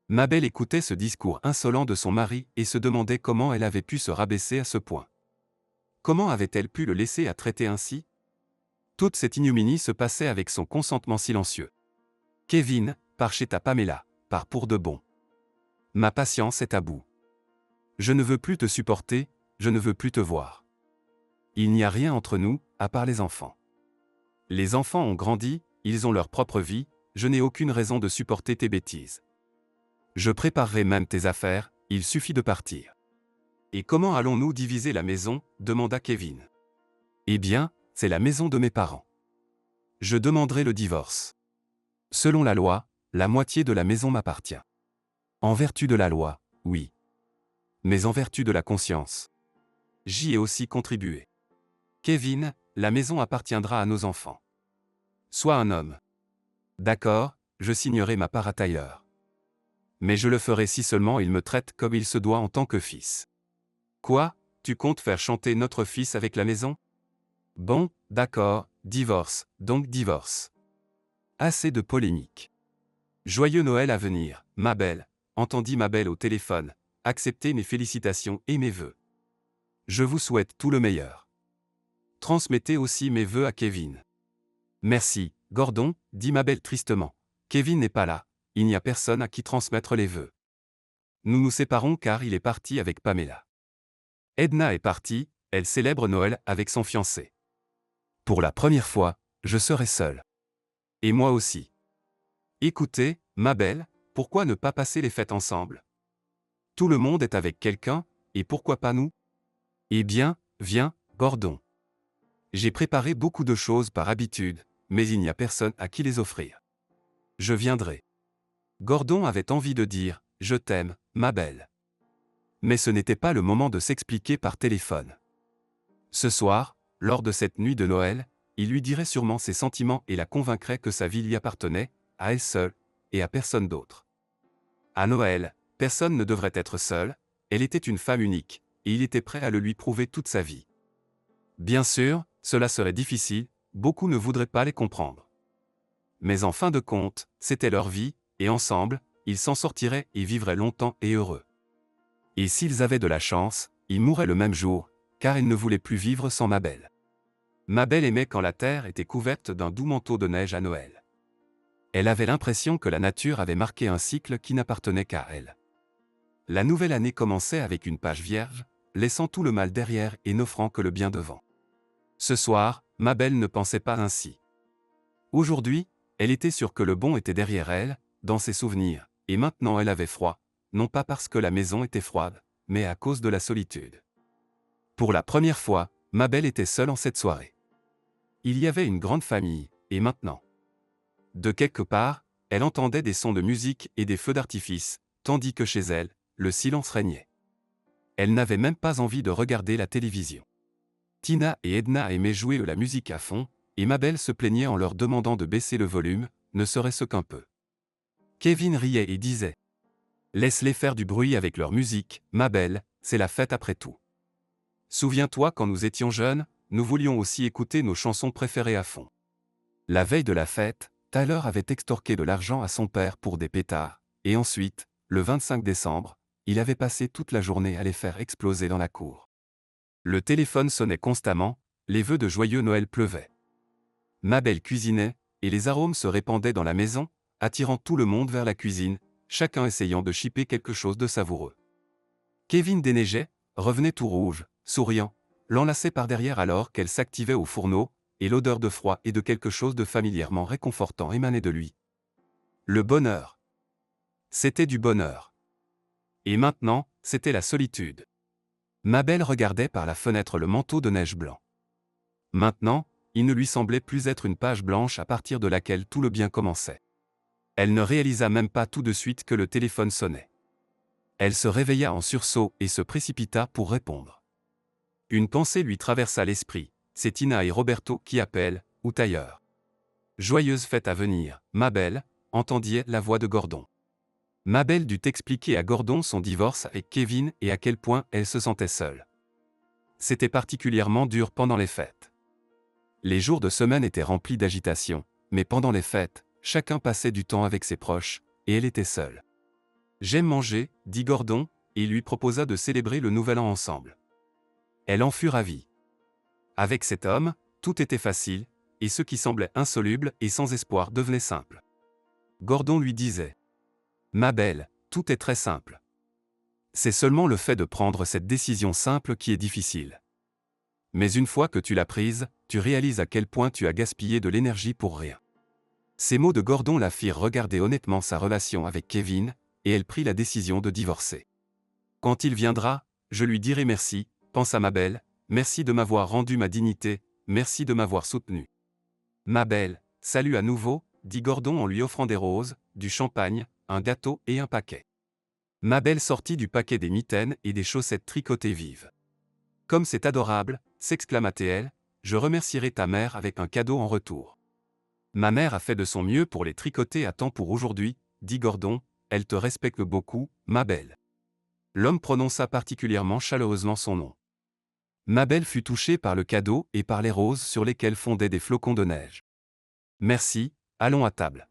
Mabel écoutait ce discours insolent de son mari et se demandait comment elle avait pu se rabaisser à ce point. Comment avait-elle pu le laisser à traiter ainsi? Toute cette ignominie se passait avec son consentement silencieux. Kevin, pars chez ta Pamela, pars pour de bon. Ma patience est à bout. Je ne veux plus te supporter, je ne veux plus te voir. Il n'y a rien entre nous, à part les enfants. Les enfants ont grandi, ils ont leur propre vie, je n'ai aucune raison de supporter tes bêtises. Je préparerai même tes affaires, il suffit de partir. Et comment allons-nous diviser la maison? Demanda Kevin. Eh bien, c'est la maison de mes parents. Je demanderai le divorce. Selon la loi, la moitié de la maison m'appartient. En vertu de la loi, oui. Mais en vertu de la conscience. J'y ai aussi contribué. Kevin, la maison appartiendra à nos enfants. Sois un homme. D'accord, je signerai ma part à Tyler. Mais je le ferai si seulement il me traite comme il se doit en tant que fils. Quoi, tu comptes faire chanter notre fils avec la maison? Bon, d'accord, divorce, donc divorce. Assez de polémique. Joyeux Noël à venir, ma belle, entendit Mabel au téléphone, acceptez mes félicitations et mes vœux. Je vous souhaite tout le meilleur. Transmettez aussi mes vœux à Kevin. Merci, Gordon, dit Mabel tristement. Kevin n'est pas là, il n'y a personne à qui transmettre les vœux. Nous nous séparons car il est parti avec Pamela. Edna est partie, elle célèbre Noël avec son fiancé. Pour la première fois, je serai seule. Et moi aussi. Écoutez, Mabel, pourquoi ne pas passer les fêtes ensemble? Tout le monde est avec quelqu'un, et pourquoi pas nous? Eh bien, viens, Gordon. J'ai préparé beaucoup de choses par habitude, mais il n'y a personne à qui les offrir. Je viendrai. Gordon avait envie de dire « Je t'aime, ma belle ». Mais ce n'était pas le moment de s'expliquer par téléphone. Ce soir, lors de cette nuit de Noël, il lui dirait sûrement ses sentiments et la convaincrait que sa vie lui appartenait, à elle seule, et à personne d'autre. À Noël, personne ne devrait être seul, elle était une femme unique, et il était prêt à le lui prouver toute sa vie. Bien sûr, cela serait difficile, beaucoup ne voudraient pas les comprendre. Mais en fin de compte, c'était leur vie, et ensemble, ils s'en sortiraient et vivraient longtemps et heureux. Et s'ils avaient de la chance, ils mourraient le même jour, car ils ne voulaient plus vivre sans Mabel. Mabel aimait quand la terre était couverte d'un doux manteau de neige à Noël. Elle avait l'impression que la nature avait marqué un cycle qui n'appartenait qu'à elle. La nouvelle année commençait avec une page vierge, laissant tout le mal derrière et n'offrant que le bien devant. Ce soir, Mabel ne pensait pas ainsi. Aujourd'hui, elle était sûre que le bon était derrière elle, dans ses souvenirs, et maintenant elle avait froid, non pas parce que la maison était froide, mais à cause de la solitude. Pour la première fois, Mabel était seule en cette soirée. Il y avait une grande famille, et maintenant. De quelque part, elle entendait des sons de musique et des feux d'artifice, tandis que chez elle, le silence régnait. Elle n'avait même pas envie de regarder la télévision. Tina et Edna aimaient jouer la musique à fond, et Mabel se plaignait en leur demandant de baisser le volume, ne serait-ce qu'un peu. Kevin riait et disait « Laisse-les faire du bruit avec leur musique, Mabel, c'est la fête après tout. Souviens-toi quand nous étions jeunes, nous voulions aussi écouter nos chansons préférées à fond. » La veille de la fête, Tyler avait extorqué de l'argent à son père pour des pétards, et ensuite, le 25 décembre, il avait passé toute la journée à les faire exploser dans la cour. Le téléphone sonnait constamment, les vœux de joyeux Noël pleuvaient. Mabel cuisinait, et les arômes se répandaient dans la maison, attirant tout le monde vers la cuisine, chacun essayant de chipper quelque chose de savoureux. Kevin déneigeait, revenait tout rouge, souriant, l'enlaçait par derrière alors qu'elle s'activait au fourneau, et l'odeur de froid et de quelque chose de familièrement réconfortant émanait de lui. Le bonheur. C'était du bonheur. Et maintenant, c'était la solitude. Mabel regardait par la fenêtre le manteau de neige blanc. Maintenant, il ne lui semblait plus être une page blanche à partir de laquelle tout le bien commençait. Elle ne réalisa même pas tout de suite que le téléphone sonnait. Elle se réveilla en sursaut et se précipita pour répondre. Une pensée lui traversa l'esprit, c'est Tina et Roberto qui appellent, ou ailleurs. Joyeuse fête à venir, ma belle, entendit-elle la voix de Gordon. Mabel dut expliquer à Gordon son divorce avec Kevin et à quel point elle se sentait seule. C'était particulièrement dur pendant les fêtes. Les jours de semaine étaient remplis d'agitation, mais pendant les fêtes, chacun passait du temps avec ses proches, et elle était seule. J'aime manger, dit Gordon, et il lui proposa de célébrer le nouvel an ensemble. Elle en fut ravie. Avec cet homme, tout était facile, et ce qui semblait insoluble et sans espoir devenait simple. Gordon lui disait : « Ma belle, tout est très simple. C'est seulement le fait de prendre cette décision simple qui est difficile. Mais une fois que tu l'as prise, tu réalises à quel point tu as gaspillé de l'énergie pour rien. » Ces mots de Gordon la firent regarder honnêtement sa relation avec Kevin, et elle prit la décision de divorcer. Quand il viendra, je lui dirai merci, pensa Mabel, merci de m'avoir rendu ma dignité, merci de m'avoir soutenu. Mabel, salut à nouveau, dit Gordon en lui offrant des roses, du champagne, un gâteau et un paquet. Mabel sortit du paquet des mitaines et des chaussettes tricotées vives. Comme c'est adorable, s'exclama-t-elle, je remercierai ta mère avec un cadeau en retour. Ma mère a fait de son mieux pour les tricoter à temps pour aujourd'hui, dit Gordon, elle te respecte beaucoup, Mabel. L'homme prononça particulièrement chaleureusement son nom. Mabel fut touchée par le cadeau et par les roses sur lesquelles fondaient des flocons de neige. Merci, allons à table.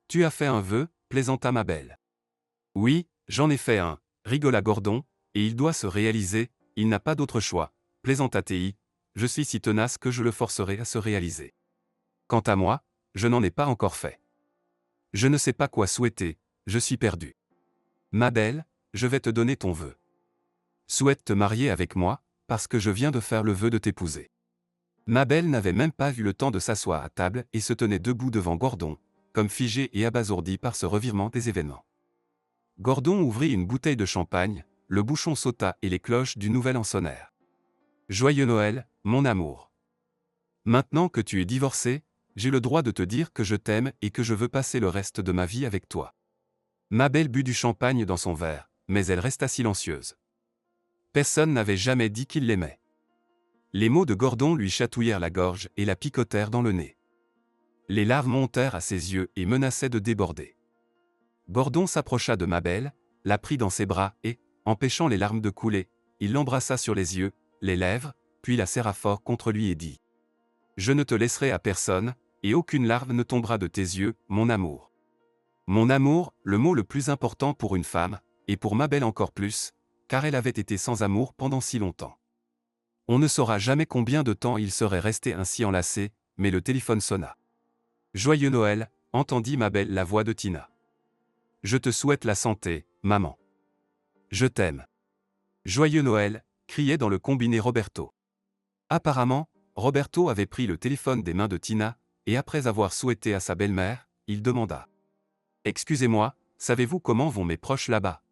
Tu as fait un vœu, plaisanta Mabel. Oui, j'en ai fait un, rigola Gordon, et il doit se réaliser, il n'a pas d'autre choix, plaisanta Tei, je suis si tenace que je le forcerai à se réaliser. Quant à moi, je n'en ai pas encore fait. Je ne sais pas quoi souhaiter, je suis perdu. Mabel, je vais te donner ton vœu. Souhaite te marier avec moi, parce que je viens de faire le vœu de t'épouser. Mabel n'avait même pas eu le temps de s'asseoir à table et se tenait debout devant Gordon, comme figée et abasourdie par ce revirement des événements. Gordon ouvrit une bouteille de champagne, le bouchon sauta et les cloches du nouvel an sonnèrent. Joyeux Noël, mon amour. Maintenant que tu es divorcé, j'ai le droit de te dire que je t'aime et que je veux passer le reste de ma vie avec toi. Mabel but du champagne dans son verre, mais elle resta silencieuse. Personne n'avait jamais dit qu'il l'aimait. Les mots de Gordon lui chatouillèrent la gorge et la picotèrent dans le nez. Les larmes montèrent à ses yeux et menaçaient de déborder. Gordon s'approcha de Mabel, la prit dans ses bras et, empêchant les larmes de couler, il l'embrassa sur les yeux, les lèvres, puis la serra fort contre lui et dit : « Je ne te laisserai à personne, et aucune larme ne tombera de tes yeux, mon amour. » Mon amour, le mot le plus important pour une femme, et pour Mabel encore plus, car elle avait été sans amour pendant si longtemps. On ne saura jamais combien de temps il serait resté ainsi enlacé, mais le téléphone sonna. Joyeux Noël, entendit Mabel la voix de Tina. Je te souhaite la santé, maman. Je t'aime. Joyeux Noël, criait dans le combiné Roberto. Apparemment, Roberto avait pris le téléphone des mains de Tina, et après avoir souhaité à sa belle-mère, il demanda : « Excusez-moi, savez-vous comment vont mes proches là-bas ?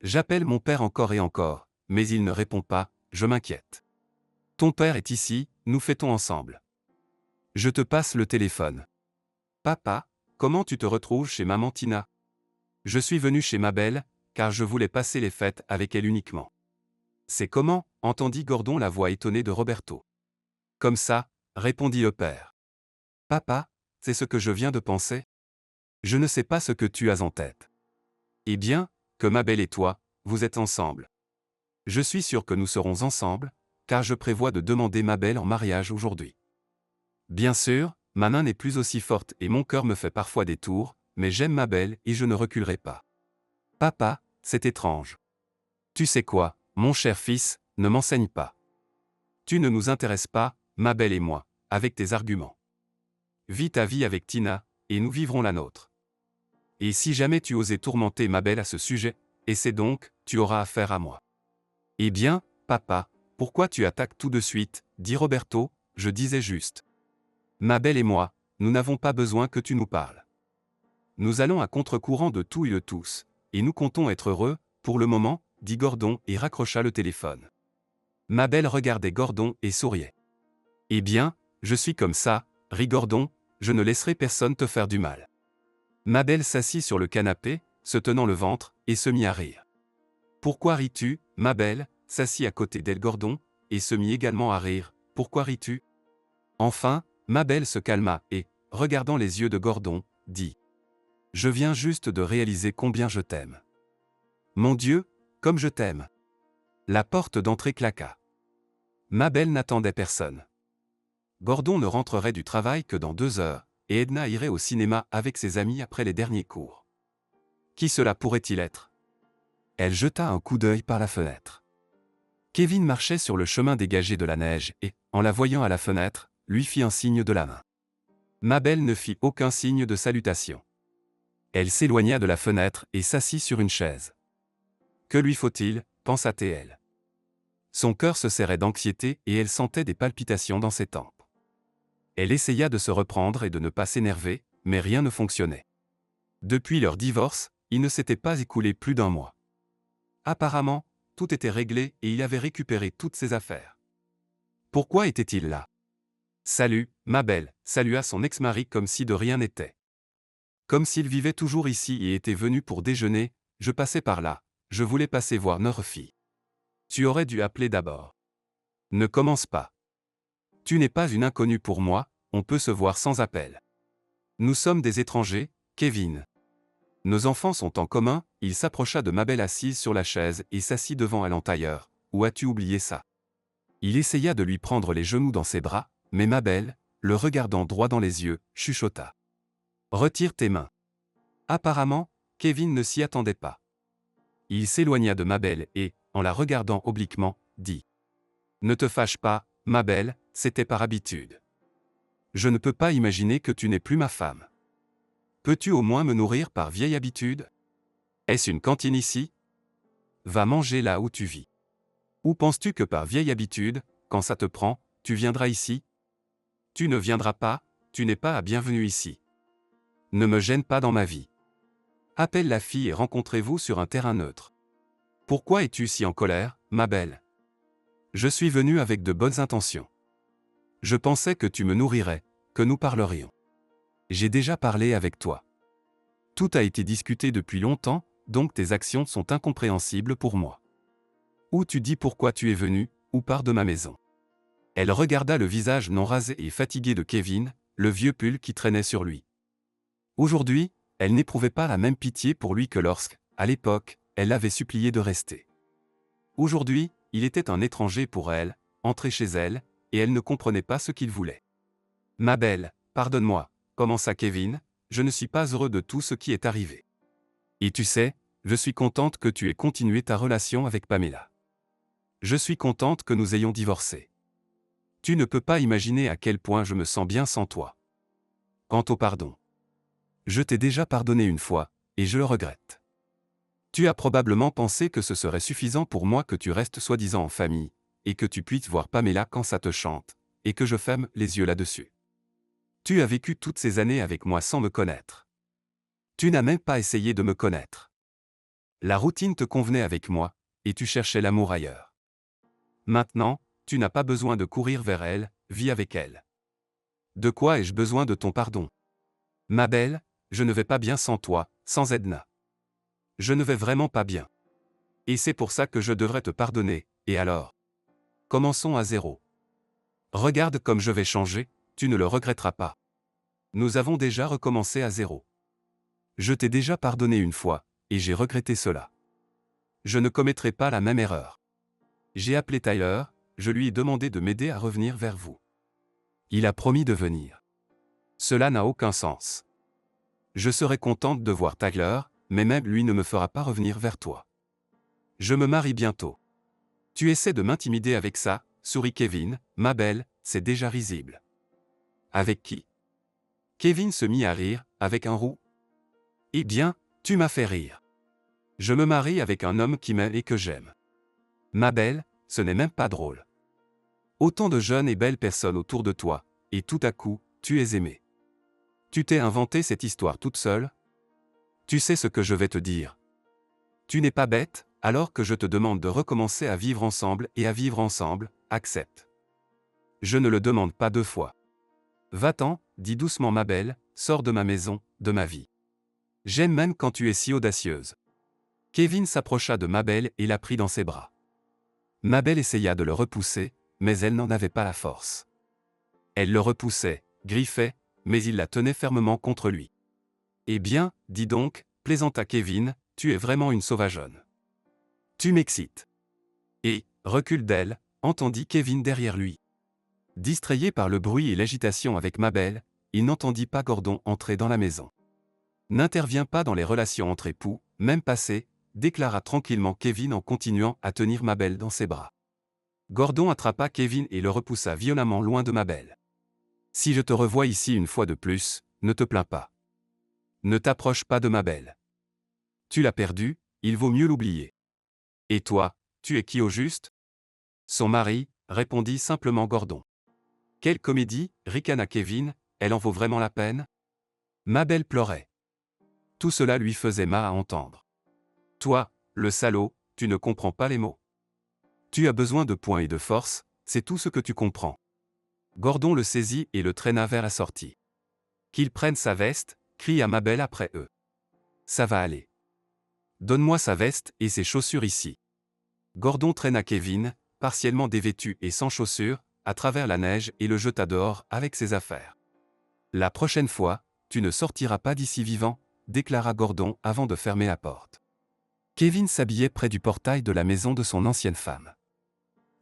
J'appelle mon père encore et encore, mais il ne répond pas, je m'inquiète. Ton père est ici, nous fêtons ensemble. Je te passe le téléphone. Papa, comment tu te retrouves chez maman Tina ? Je suis venu chez Mabel, car je voulais passer les fêtes avec elle uniquement. C'est comment ? Entendit Gordon la voix étonnée de Roberto. Comme ça, répondit le père. Papa, c'est ce que je viens de penser ? Je ne sais pas ce que tu as en tête. Eh bien, que Mabel et toi, vous êtes ensemble. Je suis sûr que nous serons ensemble, car je prévois de demander Mabel en mariage aujourd'hui. Bien sûr, ma main n'est plus aussi forte et mon cœur me fait parfois des tours, mais j'aime Mabel et je ne reculerai pas. Papa, c'est étrange. Tu sais quoi, mon cher fils, ne m'enseigne pas. Tu ne nous intéresses pas, Mabel et moi, avec tes arguments. Vis ta vie avec Tina, et nous vivrons la nôtre. Et si jamais tu osais tourmenter Mabel à ce sujet, essaie donc, tu auras affaire à moi. Eh bien, papa, pourquoi tu attaques tout de suite, dit Roberto, je disais juste. Mabel et moi, nous n'avons pas besoin que tu nous parles. Nous allons à contre-courant de tout et de tous, et nous comptons être heureux, pour le moment, dit Gordon et raccrocha le téléphone. Mabel regardait Gordon et souriait. Eh bien, je suis comme ça, rit Gordon, je ne laisserai personne te faire du mal. Mabel s'assit sur le canapé, se tenant le ventre, et se mit à rire. Pourquoi ris-tu, ma belle, s'assit à côté d'elle Gordon, et se mit également à rire. Pourquoi ris-tu? Enfin, ma belle se calma et, regardant les yeux de Gordon, dit: Je viens juste de réaliser combien je t'aime. Mon Dieu, comme je t'aime. La porte d'entrée claqua. Ma belle n'attendait personne. Gordon ne rentrerait du travail que dans 2 heures, et Edna irait au cinéma avec ses amis après les derniers cours. Qui cela pourrait-il être? Elle jeta un coup d'œil par la fenêtre. Kevin marchait sur le chemin dégagé de la neige et, en la voyant à la fenêtre, lui fit un signe de la main. Ma belle ne fit aucun signe de salutation. Elle s'éloigna de la fenêtre et s'assit sur une chaise. Que lui faut-il, pensa-t-elle. Son cœur se serrait d'anxiété et elle sentait des palpitations dans ses tempes. Elle essaya de se reprendre et de ne pas s'énerver, mais rien ne fonctionnait. Depuis leur divorce, il ne s'était pas écoulé plus d'1 mois. Apparemment, tout était réglé et il avait récupéré toutes ses affaires. Pourquoi était-il là? Salut, ma belle, salua son ex-mari comme si de rien n'était. Comme s'il vivait toujours ici et était venu pour déjeuner, je passais par là, je voulais passer voir notre fille. Tu aurais dû appeler d'abord. Ne commence pas. Tu n'es pas une inconnue pour moi, on peut se voir sans appel. Nous sommes des étrangers, Kevin. Nos enfants sont en commun, il s'approcha de ma belle assise sur la chaise et s'assit devant elle en tailleur. Où as-tu oublié ça? Il essaya de lui prendre les genoux dans ses bras, mais ma belle, le regardant droit dans les yeux, chuchota. Retire tes mains. Apparemment, Kevin ne s'y attendait pas. Il s'éloigna de ma belle et, en la regardant obliquement, dit: Ne te fâche pas, ma belle, c'était par habitude. Je ne peux pas imaginer que tu n'es plus ma femme. Peux-tu au moins me nourrir par vieille habitude? Est-ce une cantine ici? Va manger là où tu vis. Ou penses-tu que par vieille habitude, quand ça te prend, tu viendras ici? Tu ne viendras pas, tu n'es pas à bienvenue ici. Ne me gêne pas dans ma vie. Appelle la fille et rencontrez-vous sur un terrain neutre. Pourquoi es-tu si en colère, ma belle? Je suis venu avec de bonnes intentions. Je pensais que tu me nourrirais, que nous parlerions. J'ai déjà parlé avec toi. Tout a été discuté depuis longtemps, donc tes actions sont incompréhensibles pour moi. Ou tu dis pourquoi tu es venu, ou pars de ma maison. Elle regarda le visage non rasé et fatigué de Kevin, le vieux pull qui traînait sur lui. Aujourd'hui, elle n'éprouvait pas la même pitié pour lui que lorsque, à l'époque, elle l'avait supplié de rester. Aujourd'hui, il était un étranger pour elle, entré chez elle, et elle ne comprenait pas ce qu'il voulait. Ma belle, pardonne-moi, commença Kevin, je ne suis pas heureux de tout ce qui est arrivé. Et tu sais, je suis contente que tu aies continué ta relation avec Pamela. Je suis contente que nous ayons divorcé. Tu ne peux pas imaginer à quel point je me sens bien sans toi. Quant au pardon. Je t'ai déjà pardonné une fois, et je le regrette. Tu as probablement pensé que ce serait suffisant pour moi que tu restes soi-disant en famille, et que tu puisses voir Pamela quand ça te chante, et que je ferme les yeux là-dessus. Tu as vécu toutes ces années avec moi sans me connaître. Tu n'as même pas essayé de me connaître. La routine te convenait avec moi, et tu cherchais l'amour ailleurs. Maintenant, tu n'as pas besoin de courir vers elle, vis avec elle. De quoi ai-je besoin de ton pardon? Ma belle, je ne vais pas bien sans toi, sans Edna. Je ne vais vraiment pas bien. Et c'est pour ça que je devrais te pardonner, et alors? Commençons à zéro. Regarde comme je vais changer, tu ne le regretteras pas. Nous avons déjà recommencé à zéro. Je t'ai déjà pardonné une fois, et j'ai regretté cela. Je ne commettrai pas la même erreur. J'ai appelé Tyler, je lui ai demandé de m'aider à revenir vers vous. Il a promis de venir. Cela n'a aucun sens. Je serai contente de voir Tyler, mais même lui ne me fera pas revenir vers toi. Je me marie bientôt. Tu essaies de m'intimider avec ça, sourit Kevin, ma belle, c'est déjà risible. Avec qui? Kevin se mit à rire, avec un roux. Eh bien, tu m'as fait rire. Je me marie avec un homme qui m'aime et que j'aime. Ma belle, ce n'est même pas drôle. Autant de jeunes et belles personnes autour de toi, et tout à coup, tu es aimée. Tu t'es inventé cette histoire toute seule? Tu sais ce que je vais te dire. Tu n'es pas bête, alors que je te demande de recommencer à vivre ensemble et à vivre ensemble, accepte. Je ne le demande pas 2 fois. Va-t'en, dis doucement ma belle, sors de ma maison, de ma vie. J'aime même quand tu es si audacieuse. Kevin s'approcha de Mabel et la prit dans ses bras. Mabel essaya de le repousser, mais elle n'en avait pas la force. Elle le repoussait, griffait, mais il la tenait fermement contre lui. « Eh bien, dis donc, plaisanta Kevin, tu es vraiment une sauvageonne. Tu m'excites. » Et, recule d'elle, entendit Kevin derrière lui. Distrayé par le bruit et l'agitation avec Mabel, il n'entendit pas Gordon entrer dans la maison. « N'interviens pas dans les relations entre époux, même passées, » déclara tranquillement Kevin en continuant à tenir Mabel dans ses bras. Gordon attrapa Kevin et le repoussa violemment loin de Mabel. « Si je te revois ici une fois de plus, ne te plains pas. Ne t'approche pas de Mabel. Tu l'as perdue, il vaut mieux l'oublier. Et toi, tu es qui au juste ? » Son mari, répondit simplement Gordon. Quelle comédie, ricana Kevin, elle en vaut vraiment la peine ? Mabel pleurait. Tout cela lui faisait mal à entendre. Toi, le salaud, tu ne comprends pas les mots. Tu as besoin de poing et de force, c'est tout ce que tu comprends. Gordon le saisit et le traîna vers la sortie. Qu'il prenne sa veste, cria Mabel après eux. Ça va aller. Donne-moi sa veste et ses chaussures ici. Gordon traîna Kevin, partiellement dévêtu et sans chaussures, à travers la neige et le jeta dehors avec ses affaires. La prochaine fois, tu ne sortiras pas d'ici vivant, déclara Gordon avant de fermer la porte. Kevin s'habillait près du portail de la maison de son ancienne femme.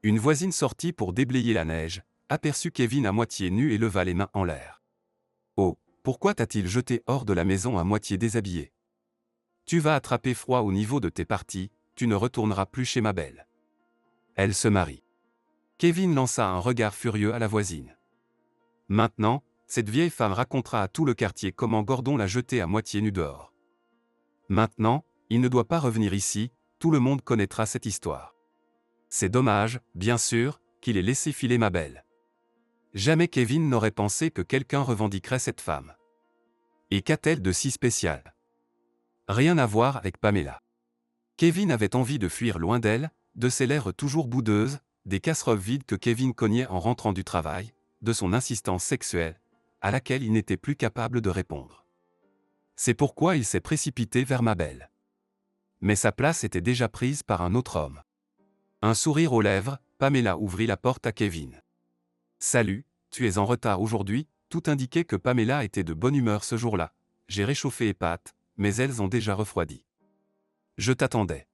Une voisine sortit pour déblayer la neige, aperçut Kevin à moitié nu et leva les mains en l'air. « Oh, pourquoi t'a-t-il jeté hors de la maison à moitié déshabillé ? Tu vas attraper froid au niveau de tes parties, tu ne retourneras plus chez Mabel. Elle se marie. » Kevin lança un regard furieux à la voisine. Maintenant, cette vieille femme racontera à tout le quartier comment Gordon l'a jeté à moitié nu dehors. Maintenant, il ne doit pas revenir ici, tout le monde connaîtra cette histoire. C'est dommage, bien sûr, qu'il ait laissé filer Mabel. Jamais Kevin n'aurait pensé que quelqu'un revendiquerait cette femme. Et qu'a-t-elle de si spécial ? Rien à voir avec Pamela. Kevin avait envie de fuir loin d'elle, de ses lèvres toujours boudeuses, des casseroles vides que Kevin cognait en rentrant du travail, de son insistance sexuelle, à laquelle il n'était plus capable de répondre. C'est pourquoi il s'est précipité vers Mabel. Mais sa place était déjà prise par un autre homme. Un sourire aux lèvres, Pamela ouvrit la porte à Kevin. « Salut, tu es en retard aujourd'hui ?» Tout indiquait que Pamela était de bonne humeur ce jour-là. « J'ai réchauffé les pâtes, mais elles ont déjà refroidi. Je t'attendais.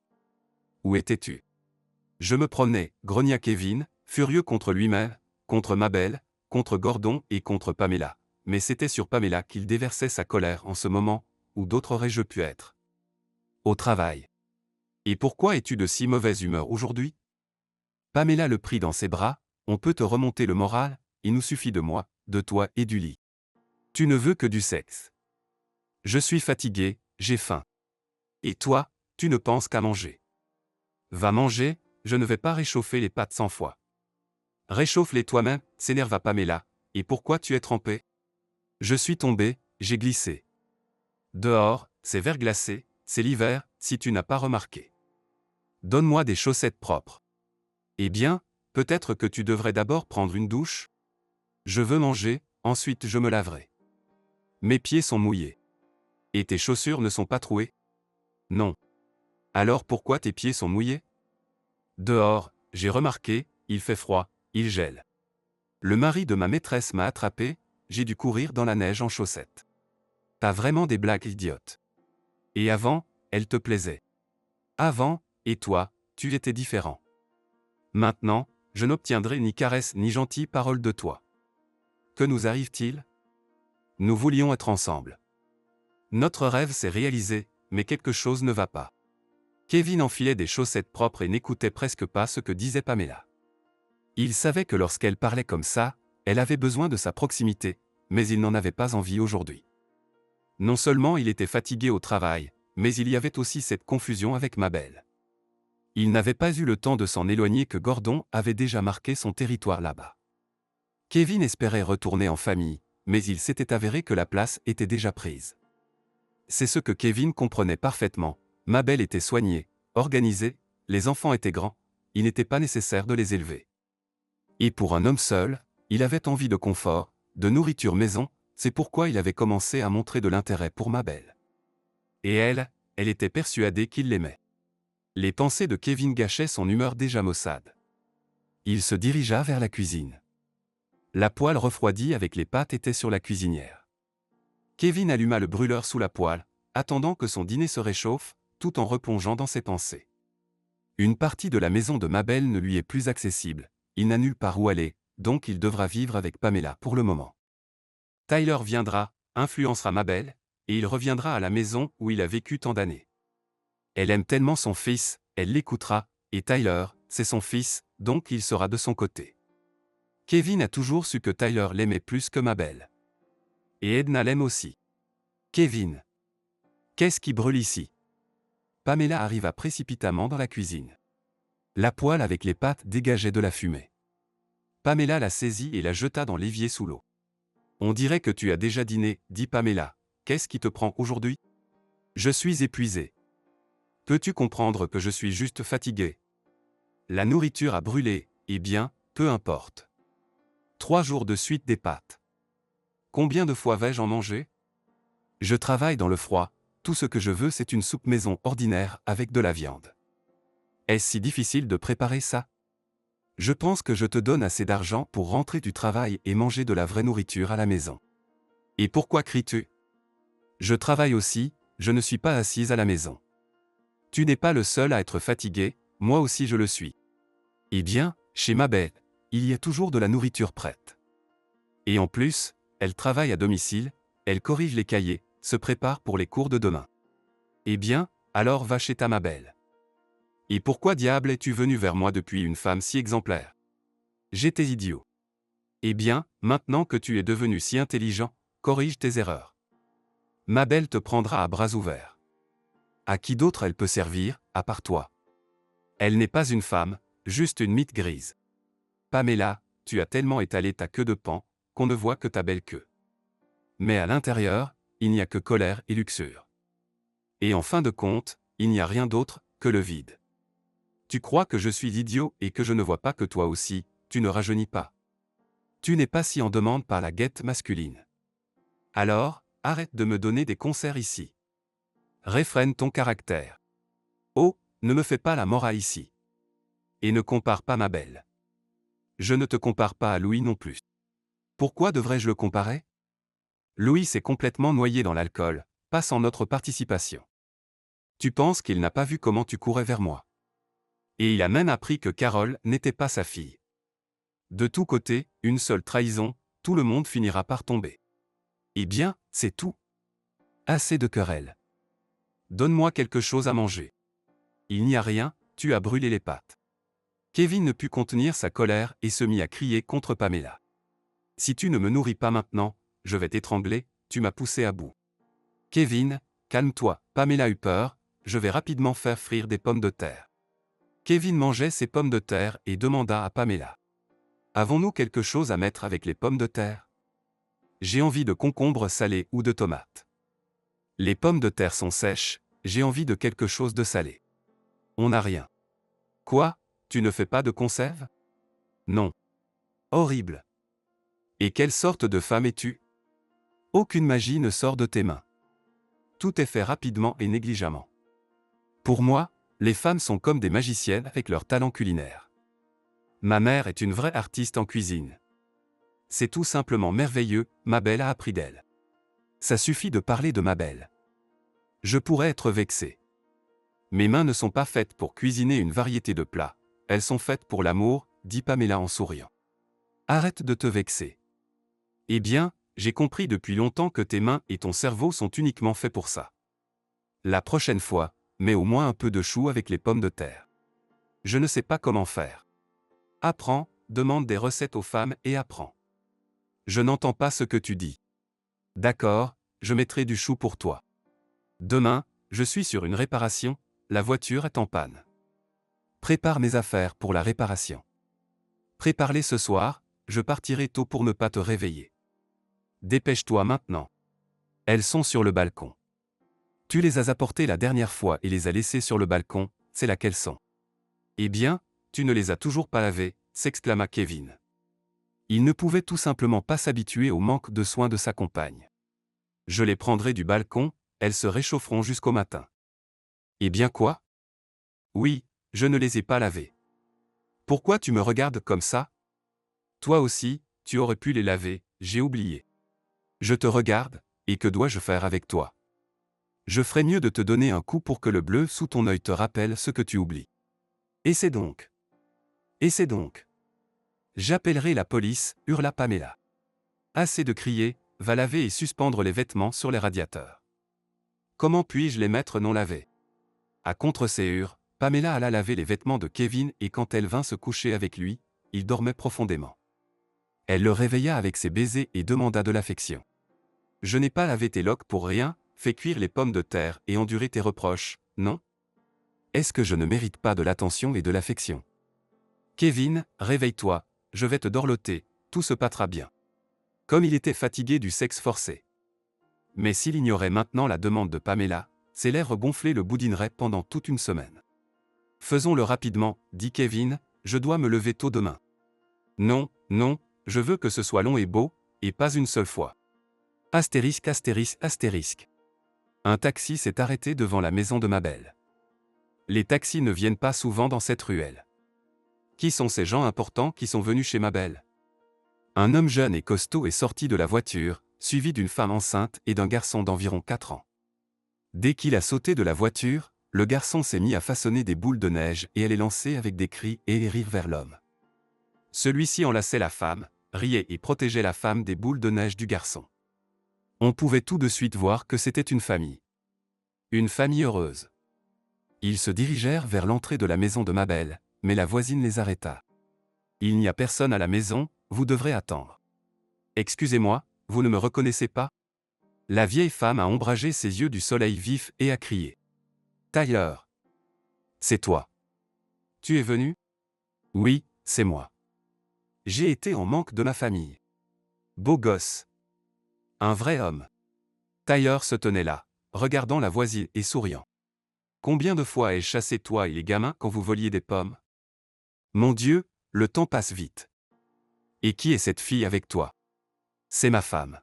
Où étais-tu ? » « Je me promenais, » grogna Kevin, furieux contre lui-même, contre Mabel, contre Gordon et contre Pamela. Mais c'était sur Pamela qu'il déversait sa colère en ce moment, où d'autres aurais-je pu être ? Au travail. Et pourquoi es-tu de si mauvaise humeur aujourd'hui ? Pamela le prit dans ses bras. On peut te remonter le moral, il nous suffit de moi, de toi et du lit. Tu ne veux que du sexe. Je suis fatigué, j'ai faim. Et toi, tu ne penses qu'à manger. Va manger, je ne vais pas réchauffer les pâtes 100 fois. Réchauffe-les toi-même, s'énerva Pamela. Et pourquoi tu es trempé ? Je suis tombé, j'ai glissé. Dehors, c'est verglacé, c'est l'hiver, si tu n'as pas remarqué. Donne-moi des chaussettes propres. Eh bien, peut-être que tu devrais d'abord prendre une douche ? Je veux manger, ensuite je me laverai. Mes pieds sont mouillés. Et tes chaussures ne sont pas trouées ? Non. Alors pourquoi tes pieds sont mouillés ? Dehors, j'ai remarqué, il fait froid, il gèle. Le mari de ma maîtresse m'a attrapé, j'ai dû courir dans la neige en chaussettes. T'as vraiment des blagues idiotes. Et avant, elle te plaisait. Avant, et toi, tu étais différent. Maintenant, je n'obtiendrai ni caresse ni gentille parole de toi. Que nous arrive-t-il ? Nous voulions être ensemble. Notre rêve s'est réalisé, mais quelque chose ne va pas. Kevin enfilait des chaussettes propres et n'écoutait presque pas ce que disait Pamela. Il savait que lorsqu'elle parlait comme ça, elle avait besoin de sa proximité, mais il n'en avait pas envie aujourd'hui. Non seulement il était fatigué au travail, mais il y avait aussi cette confusion avec Mabel. Il n'avait pas eu le temps de s'en éloigner que Gordon avait déjà marqué son territoire là-bas. Kevin espérait retourner en famille, mais il s'était avéré que la place était déjà prise. C'est ce que Kevin comprenait parfaitement. Mabel était soignée, organisée, les enfants étaient grands, il n'était pas nécessaire de les élever. Et pour un homme seul, il avait envie de confort, de nourriture maison, c'est pourquoi il avait commencé à montrer de l'intérêt pour Mabel. Et elle était persuadée qu'il l'aimait. Les pensées de Kevin gâchaient son humeur déjà maussade. Il se dirigea vers la cuisine. La poêle refroidie avec les pâtes était sur la cuisinière. Kevin alluma le brûleur sous la poêle, attendant que son dîner se réchauffe, tout en replongeant dans ses pensées. Une partie de la maison de Mabel ne lui est plus accessible, il n'a nulle part où aller, donc il devra vivre avec Pamela pour le moment. Tyler viendra, influencera Mabel, et il reviendra à la maison où il a vécu tant d'années. Elle aime tellement son fils, elle l'écoutera, et Tyler, c'est son fils, donc il sera de son côté. Kevin a toujours su que Tyler l'aimait plus que Mabel. Et Edna l'aime aussi. Kevin. Qu'est-ce qui brûle ici? Pamela arriva précipitamment dans la cuisine. La poêle avec les pâtes dégageait de la fumée. Pamela la saisit et la jeta dans l'évier sous l'eau. On dirait que tu as déjà dîné, dit Pamela. Qu'est-ce qui te prend aujourd'hui? Je suis épuisée. Peux-tu comprendre que je suis juste fatiguée? La nourriture a brûlé, eh bien, peu importe. 3 jours de suite des pâtes. Combien de fois vais-je en manger? Je travaille dans le froid, tout ce que je veux c'est une soupe maison ordinaire avec de la viande. Est-ce si difficile de préparer ça? Je pense que je te donne assez d'argent pour rentrer du travail et manger de la vraie nourriture à la maison. Et pourquoi cries-tu? Je travaille aussi, je ne suis pas assise à la maison. Tu n'es pas le seul à être fatigué, moi aussi je le suis. Eh bien, chez Mabel, il y a toujours de la nourriture prête. Et en plus, elle travaille à domicile, elle corrige les cahiers, se prépare pour les cours de demain. Eh bien, alors va chez ta Mabel. Et pourquoi diable es-tu venu vers moi depuis une femme si exemplaire? J'étais idiot. Eh bien, maintenant que tu es devenu si intelligent, corrige tes erreurs. Mabel te prendra à bras ouverts. À qui d'autre elle peut servir, à part toi? Elle n'est pas une femme, juste une mythe grise. Pamela, tu as tellement étalé ta queue de paon, qu'on ne voit que ta belle queue. Mais à l'intérieur, il n'y a que colère et luxure. Et en fin de compte, il n'y a rien d'autre que le vide. Tu crois que je suis idiot et que je ne vois pas que toi aussi, tu ne rajeunis pas. Tu n'es pas si en demande par la guette masculine. Alors, arrête de me donner des concerts ici. Réfrène ton caractère. Oh, ne me fais pas la morale ici. Et ne compare pas Mabel. Je ne te compare pas à Louis non plus. Pourquoi devrais-je le comparer? Louis s'est complètement noyé dans l'alcool, pas sans notre participation. Tu penses qu'il n'a pas vu comment tu courais vers moi. Et il a même appris que Carole n'était pas sa fille. De tous côtés, une seule trahison, tout le monde finira par tomber. Eh bien, c'est tout. Assez de querelles. Donne-moi quelque chose à manger. Il n'y a rien, tu as brûlé les pâtes. Kevin ne put contenir sa colère et se mit à crier contre Pamela. Si tu ne me nourris pas maintenant, je vais t'étrangler, tu m'as poussé à bout. Kevin, calme-toi, Pamela eut peur, je vais rapidement faire frire des pommes de terre. Kevin mangeait ses pommes de terre et demanda à Pamela. Avons-nous quelque chose à mettre avec les pommes de terre? J'ai envie de concombres salés ou de tomates. Les pommes de terre sont sèches, j'ai envie de quelque chose de salé. On n'a rien. Quoi? Tu ne fais pas de conserve? Non. Horrible. Et quelle sorte de femme es-tu? Aucune magie ne sort de tes mains. Tout est fait rapidement et négligemment. Pour moi, les femmes sont comme des magiciennes avec leur talent culinaire. Ma mère est une vraie artiste en cuisine. C'est tout simplement merveilleux, Mabel a appris d'elle. Ça suffit de parler de Mabel. Je pourrais être vexé. Mes mains ne sont pas faites pour cuisiner une variété de plats, elles sont faites pour l'amour, dit Pamela en souriant. Arrête de te vexer. Eh bien, j'ai compris depuis longtemps que tes mains et ton cerveau sont uniquement faits pour ça. La prochaine fois, mets au moins un peu de chou avec les pommes de terre. Je ne sais pas comment faire. Apprends, demande des recettes aux femmes et apprends. Je n'entends pas ce que tu dis. D'accord, je mettrai du chou pour toi. Demain, je suis sur une réparation, la voiture est en panne. Prépare mes affaires pour la réparation. Prépare-les ce soir, je partirai tôt pour ne pas te réveiller. Dépêche-toi maintenant. Elles sont sur le balcon. Tu les as apportées la dernière fois et les as laissées sur le balcon, c'est là qu'elles sont. Eh bien, tu ne les as toujours pas lavées, s'exclama Kevin. Il ne pouvait tout simplement pas s'habituer au manque de soins de sa compagne. Je les prendrai du balcon, elles se réchaufferont jusqu'au matin. Eh bien quoi? Oui, je ne les ai pas lavés. Pourquoi tu me regardes comme ça? Toi aussi, tu aurais pu les laver, j'ai oublié. Je te regarde, et que dois-je faire avec toi? Je ferais mieux de te donner un coup pour que le bleu sous ton œil te rappelle ce que tu oublies. Essaie donc. Essaie donc. J'appellerai la police, hurla Pamela. Assez de crier, va laver et suspendre les vêtements sur les radiateurs. Comment puis-je les mettre non lavés? À contre ses hurles, Pamela alla laver les vêtements de Kevin et quand elle vint se coucher avec lui, il dormait profondément. Elle le réveilla avec ses baisers et demanda de l'affection. Je n'ai pas lavé tes loques pour rien, fait cuire les pommes de terre et enduré tes reproches, non? Est-ce que je ne mérite pas de l'attention et de l'affection? Kevin, réveille-toi, je vais te dorloter, tout se passera bien. Comme il était fatigué du sexe forcé. Mais s'il ignorait maintenant la demande de Pamela, ses lèvres gonflées le boudineraient pendant toute une semaine. Faisons-le rapidement, dit Kevin, je dois me lever tôt demain. Non, non, je veux que ce soit long et beau, et pas une seule fois. Astérisque, astérisque, astérisque. Un taxi s'est arrêté devant la maison de ma belle. Les taxis ne viennent pas souvent dans cette ruelle. Qui sont ces gens importants qui sont venus chez ma belle? Un homme jeune et costaud est sorti de la voiture, suivi d'une femme enceinte et d'un garçon d'environ 4 ans. Dès qu'il a sauté de la voiture, le garçon s'est mis à façonner des boules de neige et à les lancer avec des cris et des rires vers l'homme. Celui-ci enlaçait la femme, riait et protégeait la femme des boules de neige du garçon. On pouvait tout de suite voir que c'était une famille. Une famille heureuse. Ils se dirigèrent vers l'entrée de la maison de ma belle, mais la voisine les arrêta. Il n'y a personne à la maison, vous devrez attendre. Excusez-moi, vous ne me reconnaissez pas? La vieille femme a ombragé ses yeux du soleil vif et a crié. Tyler. C'est toi. Tu es venu? Oui, c'est moi. J'ai été en manque de ma famille. Beau gosse. Un vrai homme. Tyler se tenait là, regardant la voisine et souriant. Combien de fois ai-je chassé toi et les gamins quand vous voliez des pommes? Mon Dieu, le temps passe vite. Et qui est cette fille avec toi? C'est ma femme.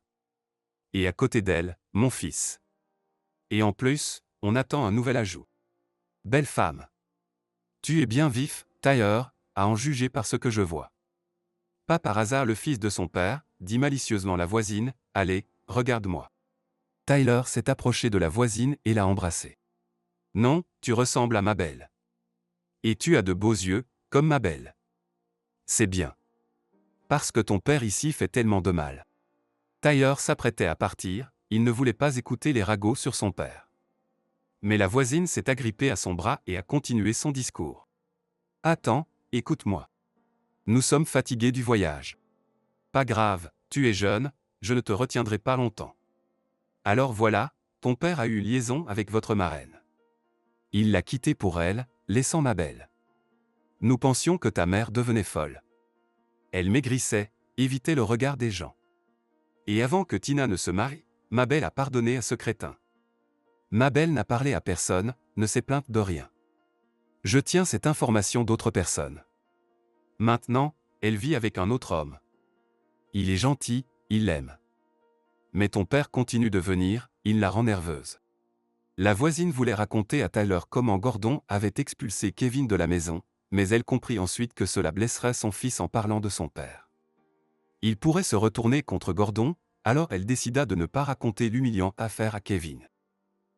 Et à côté d'elle, mon fils. Et en plus, on attend un nouvel ajout. Belle femme. Tu es bien vif, Tyler, à en juger par ce que je vois. Pas par hasard le fils de son père, dit malicieusement la voisine, allez, regarde-moi. Tyler s'est approché de la voisine et l'a embrassée. Non, tu ressembles à ma belle. Et tu as de beaux yeux, comme ma belle. C'est bien. Parce que ton père ici fait tellement de mal. Tyler s'apprêtait à partir, il ne voulait pas écouter les ragots sur son père. Mais la voisine s'est agrippée à son bras et a continué son discours. Attends, écoute-moi. Nous sommes fatigués du voyage. Pas grave, tu es jeune, je ne te retiendrai pas longtemps. Alors voilà, ton père a eu liaison avec votre marraine. Il l'a quittée pour elle, laissant ma belle. Nous pensions que ta mère devenait folle. Elle maigrissait, évitait le regard des gens. Et avant que Tina ne se marie, ma belle a pardonné à ce crétin. Ma belle n'a parlé à personne, ne s'est plainte de rien. Je tiens cette information d'autres personnes. Maintenant, elle vit avec un autre homme. Il est gentil, il l'aime. Mais ton père continue de venir, il la rend nerveuse. La voisine voulait raconter à Tyler comment Gordon avait expulsé Kevin de la maison, mais elle comprit ensuite que cela blesserait son fils en parlant de son père. Il pourrait se retourner contre Gordon, alors elle décida de ne pas raconter l'humiliante affaire à Kevin.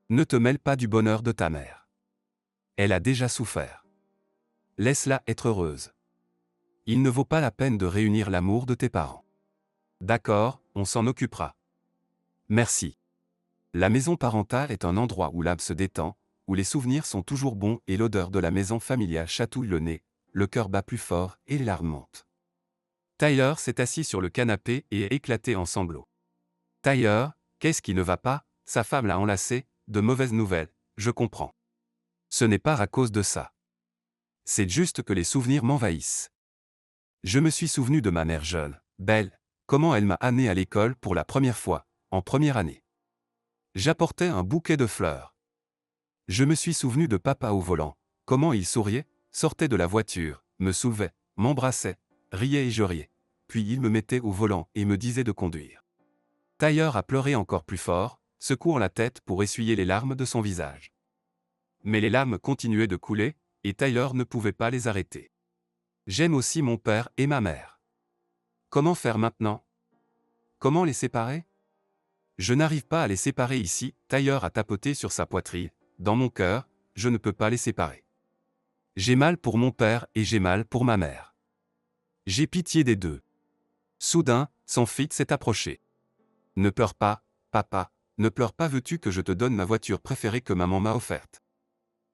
Ne te mêle pas du bonheur de ta mère. Elle a déjà souffert. Laisse-la être heureuse. Il ne vaut pas la peine de réunir l'amour de tes parents. D'accord, on s'en occupera. Merci. La maison parentale est un endroit où l'âme se détend, où les souvenirs sont toujours bons et l'odeur de la maison familiale chatouille le nez, le cœur bat plus fort et les larmes montent. Tyler s'est assis sur le canapé et a éclaté en sanglots. Tyler, qu'est-ce qui ne va pas? Sa femme l'a enlacé, de mauvaises nouvelles, je comprends. Ce n'est pas à cause de ça. C'est juste que les souvenirs m'envahissent. Je me suis souvenu de ma mère jeune, belle, comment elle m'a amené à l'école pour la première fois, en première année. J'apportais un bouquet de fleurs. Je me suis souvenu de papa au volant, comment il souriait, sortait de la voiture, me soulevait, m'embrassait, riait et je riais. Puis il me mettait au volant et me disait de conduire. Tyler a pleuré encore plus fort, secouant la tête pour essuyer les larmes de son visage. Mais les larmes continuaient de couler, et Tyler ne pouvait pas les arrêter. J'aime aussi mon père et ma mère. Comment faire maintenant? Comment les séparer? Je n'arrive pas à les séparer ici, Tyler a tapoté sur sa poitrine. Dans mon cœur, je ne peux pas les séparer. J'ai mal pour mon père et j'ai mal pour ma mère. J'ai pitié des deux. Soudain, son fils s'est approché. Ne pleure pas, papa, ne pleure pas, veux-tu que je te donne ma voiture préférée que maman m'a offerte?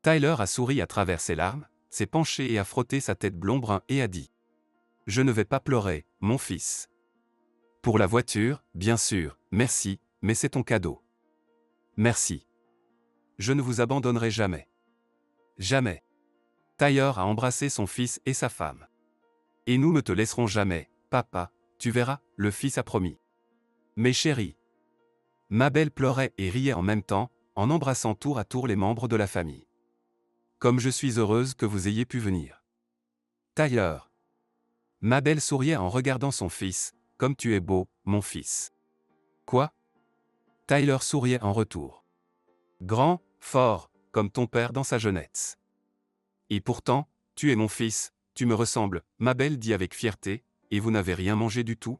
Tyler a souri à travers ses larmes, s'est penché et a frotté sa tête blond-brun et a dit: Je ne vais pas pleurer, mon fils. Pour la voiture, bien sûr, merci, mais c'est ton cadeau. Merci. Je ne vous abandonnerai jamais. Jamais. Tyler a embrassé son fils et sa femme. Et nous ne te laisserons jamais, papa, tu verras, le fils a promis. Mes chéris. Mabel pleurait et riait en même temps, en embrassant tour à tour les membres de la famille. Comme je suis heureuse que vous ayez pu venir. Tyler. Mabel souriait en regardant son fils, comme tu es beau, mon fils. Quoi? Tyler souriait en retour. Grand, fort, comme ton père dans sa jeunesse. Et pourtant, tu es mon fils, tu me ressembles, Mabel dit avec fierté, et vous n'avez rien mangé du tout?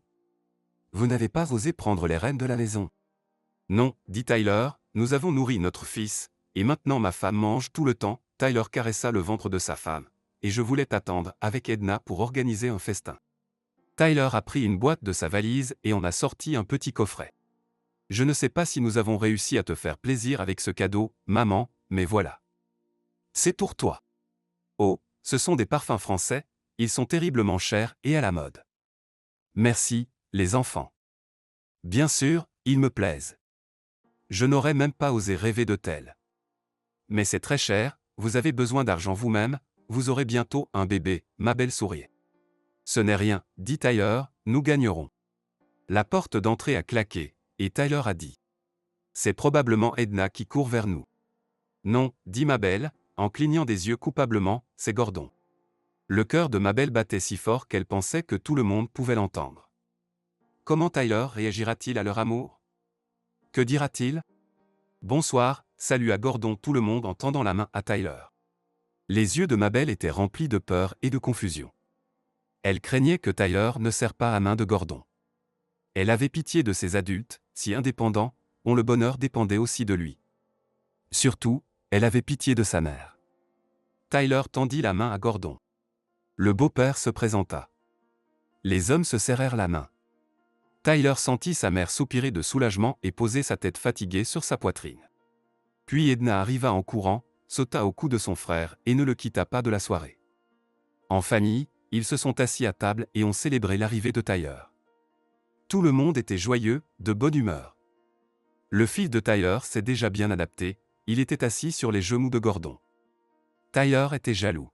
Vous n'avez pas osé prendre les rênes de la maison. Non, dit Tyler, nous avons nourri notre fils, et maintenant ma femme mange tout le temps. Tyler caressa le ventre de sa femme, et je voulais t'attendre avec Edna pour organiser un festin. Tyler a pris une boîte de sa valise et en a sorti un petit coffret. Je ne sais pas si nous avons réussi à te faire plaisir avec ce cadeau, maman, mais voilà. C'est pour toi. Oh, ce sont des parfums français, ils sont terriblement chers et à la mode. Merci, les enfants. Bien sûr, ils me plaisent. Je n'aurais même pas osé rêver de tels. Mais c'est très cher, vous avez besoin d'argent vous-même, vous aurez bientôt un bébé, Mabel souriait. Ce n'est rien, dit Tyler, nous gagnerons. La porte d'entrée a claqué, et Tyler a dit. C'est probablement Edna qui court vers nous. Non, dit Mabel, en clignant des yeux coupablement, c'est Gordon. Le cœur de Mabel battait si fort qu'elle pensait que tout le monde pouvait l'entendre. Comment Tyler réagira-t-il à leur amour? Que dira-t-il? Bonsoir, salua Gordon, tout le monde en tendant la main à Tyler. Les yeux de Mabel étaient remplis de peur et de confusion. Elle craignait que Tyler ne serre pas la main de Gordon. Elle avait pitié de ces adultes, si indépendants, dont le bonheur dépendait aussi de lui. Surtout, elle avait pitié de sa mère. Tyler tendit la main à Gordon. Le beau-père se présenta. Les hommes se serrèrent la main. Tyler sentit sa mère soupirer de soulagement et poser sa tête fatiguée sur sa poitrine. Puis Edna arriva en courant, sauta au cou de son frère et ne le quitta pas de la soirée. En famille, ils se sont assis à table et ont célébré l'arrivée de Tyler. Tout le monde était joyeux, de bonne humeur. Le fils de Tyler s'est déjà bien adapté, il était assis sur les genoux de Gordon. Tyler était jaloux.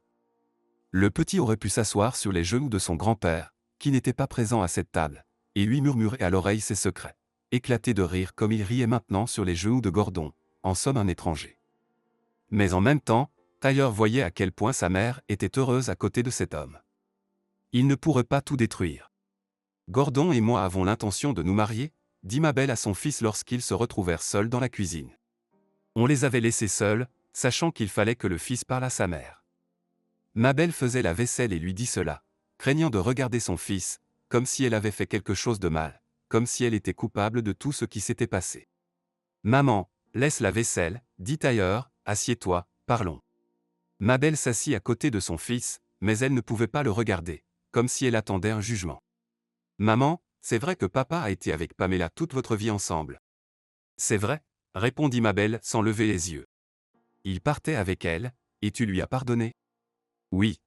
Le petit aurait pu s'asseoir sur les genoux de son grand-père, qui n'était pas présent à cette table, et lui murmurer à l'oreille ses secrets, éclater de rire comme il riait maintenant sur les genoux de Gordon, en somme un étranger. Mais en même temps, Tyler voyait à quel point sa mère était heureuse à côté de cet homme. Il ne pourrait pas tout détruire. Gordon et moi avons l'intention de nous marier, dit Mabel à son fils lorsqu'ils se retrouvèrent seuls dans la cuisine. On les avait laissés seuls, sachant qu'il fallait que le fils parle à sa mère. Mabel faisait la vaisselle et lui dit cela, craignant de regarder son fils, comme si elle avait fait quelque chose de mal, comme si elle était coupable de tout ce qui s'était passé. Maman, laisse la vaisselle, dit Tyler, assieds-toi, parlons. Mabel s'assit à côté de son fils, mais elle ne pouvait pas le regarder, comme si elle attendait un jugement. Maman, c'est vrai que papa a été avec Pamela toute votre vie ensemble. C'est vrai, répondit Mabel sans lever les yeux. Il partait avec elle, et tu lui as pardonné? Oui.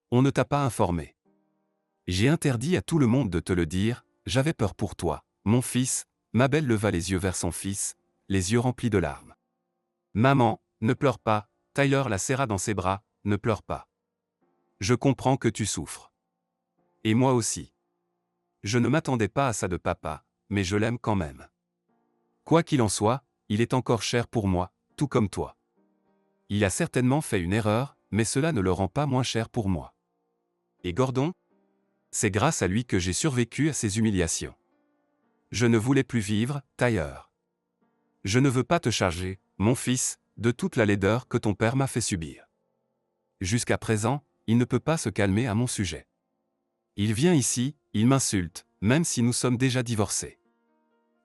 On ne t'a pas informé. J'ai interdit à tout le monde de te le dire, j'avais peur pour toi, mon fils. Mabel leva les yeux vers son fils, les yeux remplis de larmes. Maman, ne pleure pas, Tyler la serra dans ses bras, ne pleure pas. Je comprends que tu souffres. Et moi aussi. Je ne m'attendais pas à ça de papa, mais je l'aime quand même. Quoi qu'il en soit, il est encore cher pour moi, tout comme toi. Il a certainement fait une erreur, mais cela ne le rend pas moins cher pour moi. Et Gordon? C'est grâce à lui que j'ai survécu à ces humiliations. Je ne voulais plus vivre, Tyler. Je ne veux pas te charger, mon fils, de toute la laideur que ton père m'a fait subir. jusqu'à présent, il ne peut pas se calmer à mon sujet. Il vient ici, il m'insulte, même si nous sommes déjà divorcés.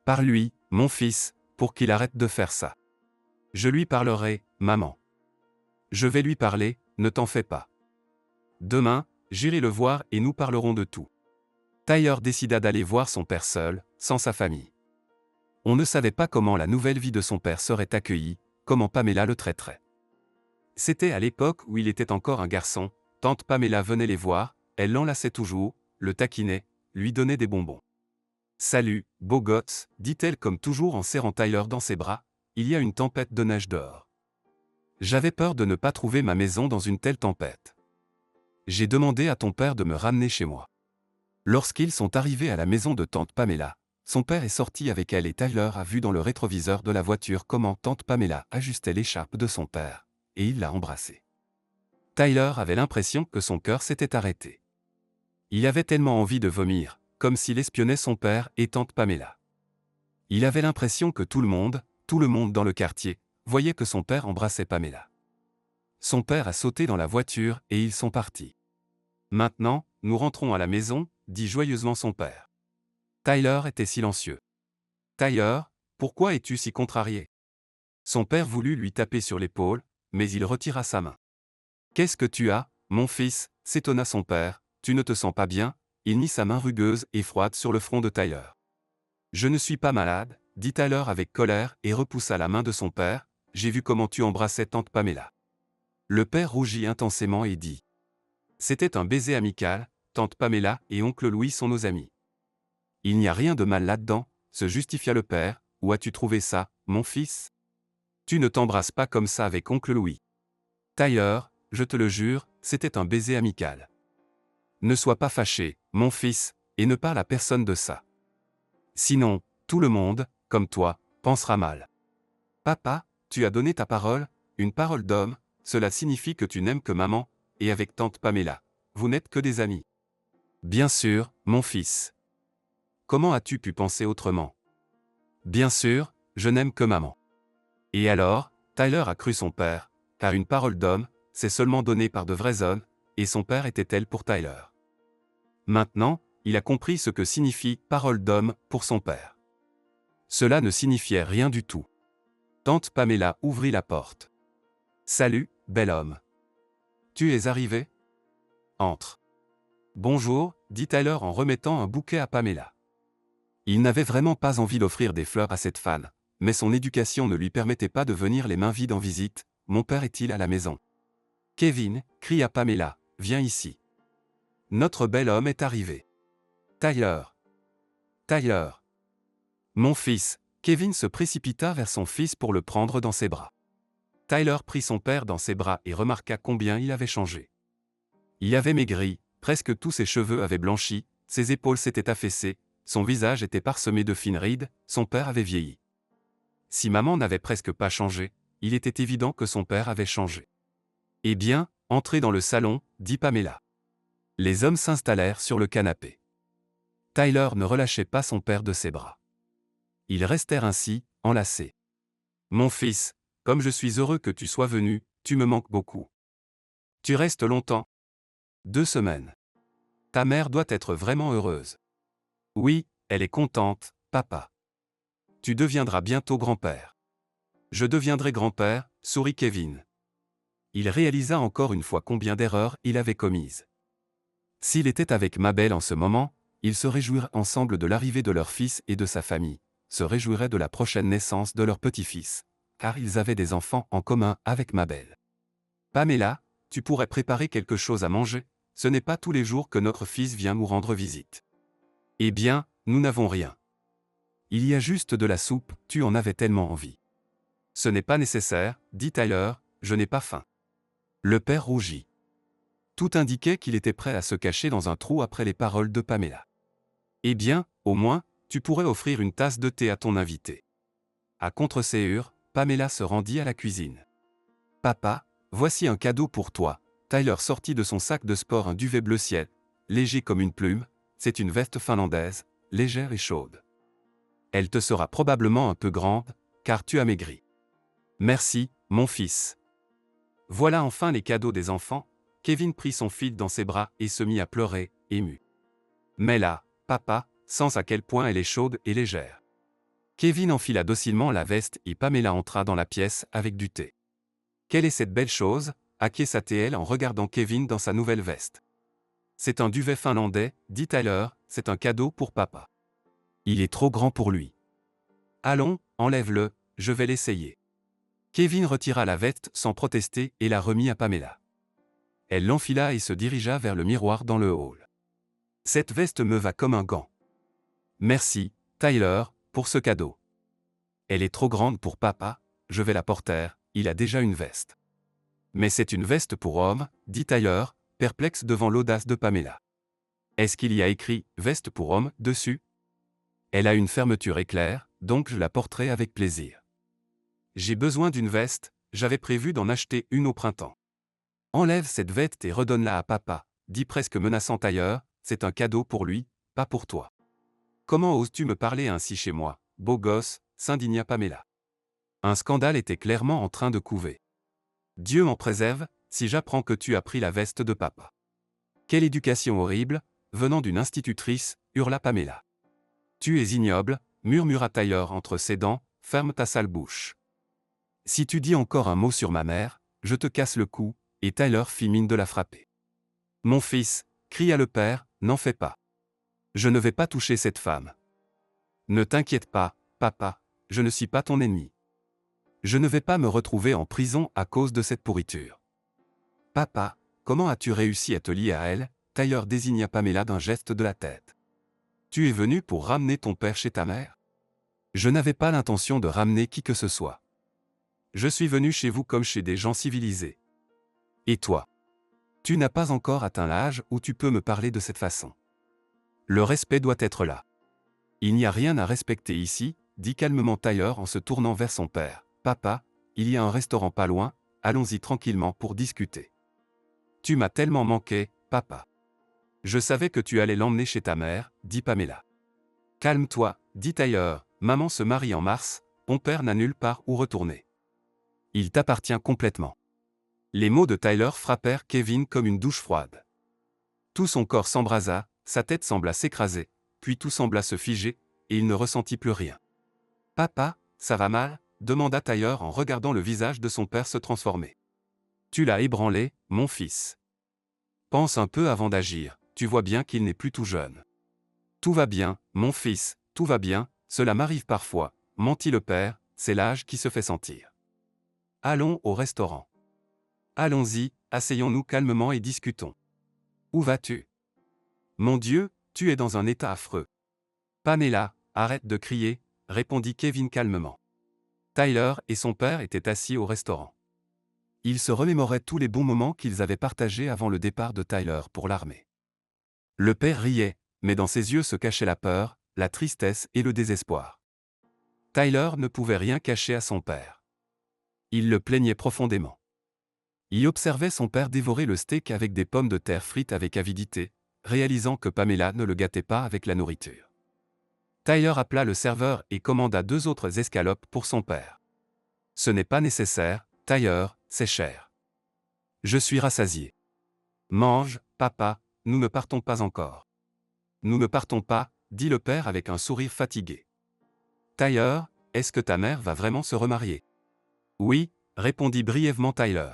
Parle-lui, mon fils, pour qu'il arrête de faire ça. Je lui parlerai, maman. Je vais lui parler, ne t'en fais pas. Demain, j'irai le voir et nous parlerons de tout. Tyler décida d'aller voir son père seul, sans sa famille. On ne savait pas comment la nouvelle vie de son père serait accueillie, comment Pamela le traiterait. C'était à l'époque où il était encore un garçon, tante Pamela venait les voir, elle l'enlaçait toujours, le taquinait, lui donnait des bonbons. « Salut, beau gosse », dit-elle comme toujours en serrant Tyler dans ses bras, « il y a une tempête de neige dehors. J'avais peur de ne pas trouver ma maison dans une telle tempête. J'ai demandé à ton père de me ramener chez moi. » Lorsqu'ils sont arrivés à la maison de tante Pamela, son père est sorti avec elle et Tyler a vu dans le rétroviseur de la voiture comment tante Pamela ajustait l'écharpe de son père, et il l'a embrassée. Tyler avait l'impression que son cœur s'était arrêté. Il avait tellement envie de vomir, comme s'il espionnait son père et tante Pamela. Il avait l'impression que tout le monde dans le quartier, voyait que son père embrassait Pamela. Son père a sauté dans la voiture et ils sont partis. « Maintenant, nous rentrons à la maison », dit joyeusement son père. Tyler était silencieux. « Tyler, pourquoi es-tu si contrarié ?» Son père voulut lui taper sur l'épaule, mais il retira sa main. « Qu'est-ce que tu as, mon fils ?» s'étonna son père. « Tu ne te sens pas bien ?» Il mit sa main rugueuse et froide sur le front de Tyler. « Je ne suis pas malade, » dit Tyler avec colère et repoussa la main de son père. « J'ai vu comment tu embrassais tante Pamela. » Le père rougit intensément et dit. C'était un baiser amical, tante Pamela et oncle Louis sont nos amis. Il n'y a rien de mal là-dedans, se justifia le père. Où as-tu trouvé ça, mon fils? Tu ne t'embrasses pas comme ça avec oncle Louis. Tyler, je te le jure, c'était un baiser amical. Ne sois pas fâché, mon fils, et ne parle à personne de ça. Sinon, tout le monde, comme toi, pensera mal. Papa, tu as donné ta parole, une parole d'homme, cela signifie que tu n'aimes que maman, et avec tante Pamela, vous n'êtes que des amis. Bien sûr, mon fils. Comment as-tu pu penser autrement? Bien sûr, je n'aime que maman. Et alors, Tyler a cru son père, car une parole d'homme, c'est seulement donnée par de vrais hommes, et son père était tel pour Tyler. Maintenant, il a compris ce que signifie « parole d'homme » pour son père. Cela ne signifiait rien du tout. Tante Pamela ouvrit la porte. « Salut, bel homme. Tu es arrivé? Entre. »« Bonjour, » dit Tyler en remettant un bouquet à Pamela. Il n'avait vraiment pas envie d'offrir des fleurs à cette femme, mais son éducation ne lui permettait pas de venir les mains vides en visite. « Mon père est-il à la maison? » Kevin, cria Pamela, viens ici. Notre bel homme est arrivé. Tyler. Tyler. Mon fils. Kevin se précipita vers son fils pour le prendre dans ses bras. Tyler prit son père dans ses bras et remarqua combien il avait changé. Il avait maigri, presque tous ses cheveux avaient blanchi, ses épaules s'étaient affaissées, son visage était parsemé de fines rides, son père avait vieilli. Si maman n'avait presque pas changé, il était évident que son père avait changé. Eh bien, entrez dans le salon, dit Pamela. Les hommes s'installèrent sur le canapé. Tyler ne relâchait pas son père de ses bras. Ils restèrent ainsi, enlacés. Mon fils, comme je suis heureux que tu sois venu, tu me manques beaucoup. Tu restes longtemps? 2 semaines. Ta mère doit être vraiment heureuse. Oui, elle est contente, papa. Tu deviendras bientôt grand-père. Je deviendrai grand-père, sourit Kevin. Il réalisa encore une fois combien d'erreurs il avait commises. S'il était avec Mabel en ce moment, ils se réjouiraient ensemble de l'arrivée de leur fils et de sa famille, se réjouiraient de la prochaine naissance de leur petit-fils, car ils avaient des enfants en commun avec Mabel. Pamela, tu pourrais préparer quelque chose à manger, ce n'est pas tous les jours que notre fils vient nous rendre visite. Eh bien, nous n'avons rien. Il y a juste de la soupe, tu en avais tellement envie. Ce n'est pas nécessaire, dit Tyler, je n'ai pas faim. Le père rougit. Tout indiquait qu'il était prêt à se cacher dans un trou après les paroles de Pamela. Eh bien, au moins, tu pourrais offrir une tasse de thé à ton invité. À contre-séance, Pamela se rendit à la cuisine. Papa, voici un cadeau pour toi. Tyler sortit de son sac de sport un duvet bleu ciel, léger comme une plume, c'est une veste finlandaise, légère et chaude. Elle te sera probablement un peu grande, car tu as maigri. Merci, mon fils. Voilà enfin les cadeaux des enfants. Kevin prit son fils dans ses bras et se mit à pleurer, ému. Mais là, papa, sens à quel point elle est chaude et légère. Kevin enfila docilement la veste et Pamela entra dans la pièce avec du thé. Quelle est cette belle chose, acquiesça-t-elle en regardant Kevin dans sa nouvelle veste. C'est un duvet finlandais, dit Tyler, c'est un cadeau pour papa. Il est trop grand pour lui. Allons, enlève-le, je vais l'essayer. Kevin retira la veste sans protester et la remit à Pamela. Elle l'enfila et se dirigea vers le miroir dans le hall. Cette veste me va comme un gant. Merci, Tyler, pour ce cadeau. Elle est trop grande pour papa, je vais la porter, il a déjà une veste. Mais c'est une veste pour homme, dit Tyler, perplexe devant l'audace de Pamela. Est-ce qu'il y a écrit « veste pour homme » dessus? Elle a une fermeture éclair, donc je la porterai avec plaisir. J'ai besoin d'une veste, j'avais prévu d'en acheter une au printemps. Enlève cette veste et redonne-la à papa, dit presque menaçant Tyler, c'est un cadeau pour lui, pas pour toi. Comment oses-tu me parler ainsi chez moi, beau gosse, s'indigna Pamela. Un scandale était clairement en train de couver. Dieu m'en préserve, si j'apprends que tu as pris la veste de papa. Quelle éducation horrible, venant d'une institutrice, hurla Pamela. Tu es ignoble, murmura Tyler entre ses dents, ferme ta sale bouche. Si tu dis encore un mot sur ma mère, je te casse le cou, et Tyler fit mine de la frapper. Mon fils, cria le père, n'en fais pas. Je ne vais pas toucher cette femme. Ne t'inquiète pas, papa, je ne suis pas ton ennemi. Je ne vais pas me retrouver en prison à cause de cette pourriture. Papa, comment as-tu réussi à te lier à elle? Tyler désigna Pamela d'un geste de la tête. Tu es venu pour ramener ton père chez ta mère? Je n'avais pas l'intention de ramener qui que ce soit. Je suis venu chez vous comme chez des gens civilisés. Et toi? Tu n'as pas encore atteint l'âge où tu peux me parler de cette façon. Le respect doit être là. Il n'y a rien à respecter ici, dit calmement Tyler en se tournant vers son père. Papa, il y a un restaurant pas loin, allons-y tranquillement pour discuter. Tu m'as tellement manqué, papa. Je savais que tu allais l'emmener chez ta mère, dit Pamela. Calme-toi, dit Tyler, maman se marie en mars, ton père n'a nulle part où retourner. Il t'appartient complètement. Les mots de Tyler frappèrent Kevin comme une douche froide. Tout son corps s'embrasa, sa tête sembla s'écraser, puis tout sembla se figer, et il ne ressentit plus rien. Papa, ça va mal? Demanda Tyler en regardant le visage de son père se transformer. Tu l'as ébranlé, mon fils. Pense un peu avant d'agir, tu vois bien qu'il n'est plus tout jeune. Tout va bien, mon fils, tout va bien, cela m'arrive parfois, mentit le père, c'est l'âge qui se fait sentir. Allons au restaurant. Allons-y, asseyons-nous calmement et discutons. Où vas-tu? Mon Dieu, tu es dans un état affreux. Pamela, arrête de crier, répondit Kevin calmement. Tyler et son père étaient assis au restaurant. Ils se remémoraient tous les bons moments qu'ils avaient partagés avant le départ de Tyler pour l'armée. Le père riait, mais dans ses yeux se cachait la peur, la tristesse et le désespoir. Tyler ne pouvait rien cacher à son père. Il le plaignait profondément. Il observait son père dévorer le steak avec des pommes de terre frites avec avidité, réalisant que Pamela ne le gâtait pas avec la nourriture. Tyler appela le serveur et commanda 2 autres escalopes pour son père. Ce n'est pas nécessaire, Tyler, c'est cher. Je suis rassasié. Mange, papa, nous ne partons pas encore. Nous ne partons pas, dit le père avec un sourire fatigué. Tyler, est-ce que ta mère va vraiment se remarier? Oui, répondit brièvement Tyler.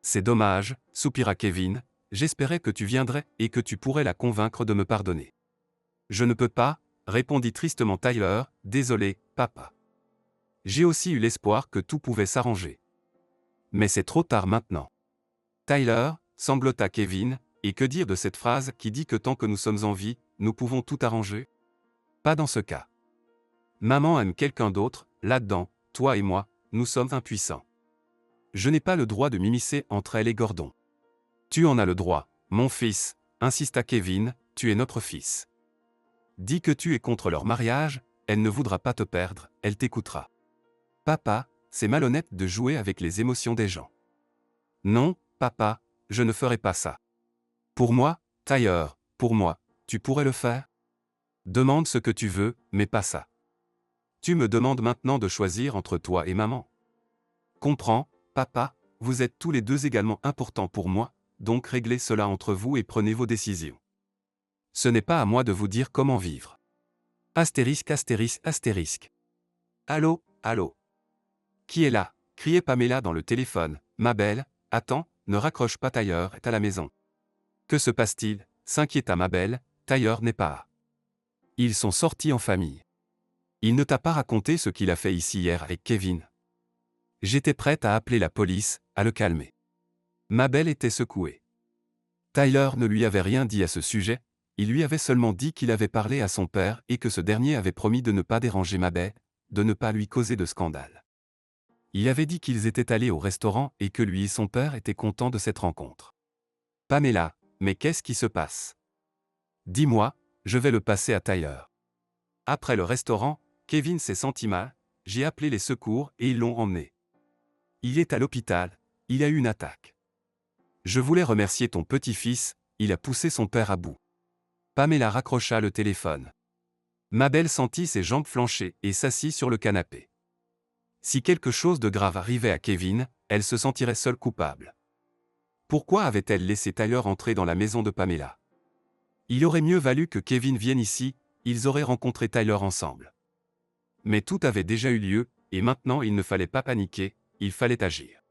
C'est dommage, soupira Kevin, j'espérais que tu viendrais et que tu pourrais la convaincre de me pardonner. Je ne peux pas, répondit tristement Tyler, désolé, papa. J'ai aussi eu l'espoir que tout pouvait s'arranger. Mais c'est trop tard maintenant. Tyler, sanglota Kevin, et que dire de cette phrase qui dit que tant que nous sommes en vie, nous pouvons tout arranger? Pas dans ce cas. Maman aime quelqu'un d'autre, là-dedans, toi et moi, nous sommes impuissants. Je n'ai pas le droit de m'immiscer entre elle et Gordon. Tu en as le droit, mon fils, insista Kevin, tu es notre fils. Dis que tu es contre leur mariage, elle ne voudra pas te perdre, elle t'écoutera. Papa, c'est malhonnête de jouer avec les émotions des gens. Non, papa, je ne ferai pas ça. Pour moi, Tyler, pour moi, tu pourrais le faire? Demande ce que tu veux, mais pas ça. Tu me demandes maintenant de choisir entre toi et maman. Comprends, papa, vous êtes tous les deux également importants pour moi, donc réglez cela entre vous et prenez vos décisions. Ce n'est pas à moi de vous dire comment vivre. Astérisque, astérisque, astérisque. Allô, allô. Qui est là? Criait Pamela dans le téléphone. Ma belle, attends, ne raccroche pas, Tailleur est à la maison. Que se passe-t-il? S'inquiéta ma belle, Tailleur n'est pas là. Ils sont sortis en famille. Il ne t'a pas raconté ce qu'il a fait ici hier avec Kevin. J'étais prête à appeler la police, à le calmer. Ma belle était secouée. Tyler ne lui avait rien dit à ce sujet, il lui avait seulement dit qu'il avait parlé à son père et que ce dernier avait promis de ne pas déranger ma belle, de ne pas lui causer de scandale. Il avait dit qu'ils étaient allés au restaurant et que lui et son père étaient contents de cette rencontre. Pamela, mais qu'est-ce qui se passe? Dis-moi, je vais le passer à Tyler. Après le restaurant, Kevin s'est senti mal, j'ai appelé les secours et ils l'ont emmené. Il est à l'hôpital, il a eu une attaque. Je voulais remercier ton petit-fils, il a poussé son père à bout. Pamela raccrocha le téléphone. Ma belle sentit ses jambes flancher et s'assit sur le canapé. Si quelque chose de grave arrivait à Kevin, elle se sentirait seule coupable. Pourquoi avait-elle laissé Tyler entrer dans la maison de Pamela? Il aurait mieux valu que Kevin vienne ici, ils auraient rencontré Tyler ensemble. Mais tout avait déjà eu lieu, et maintenant il ne fallait pas paniquer, il fallait agir.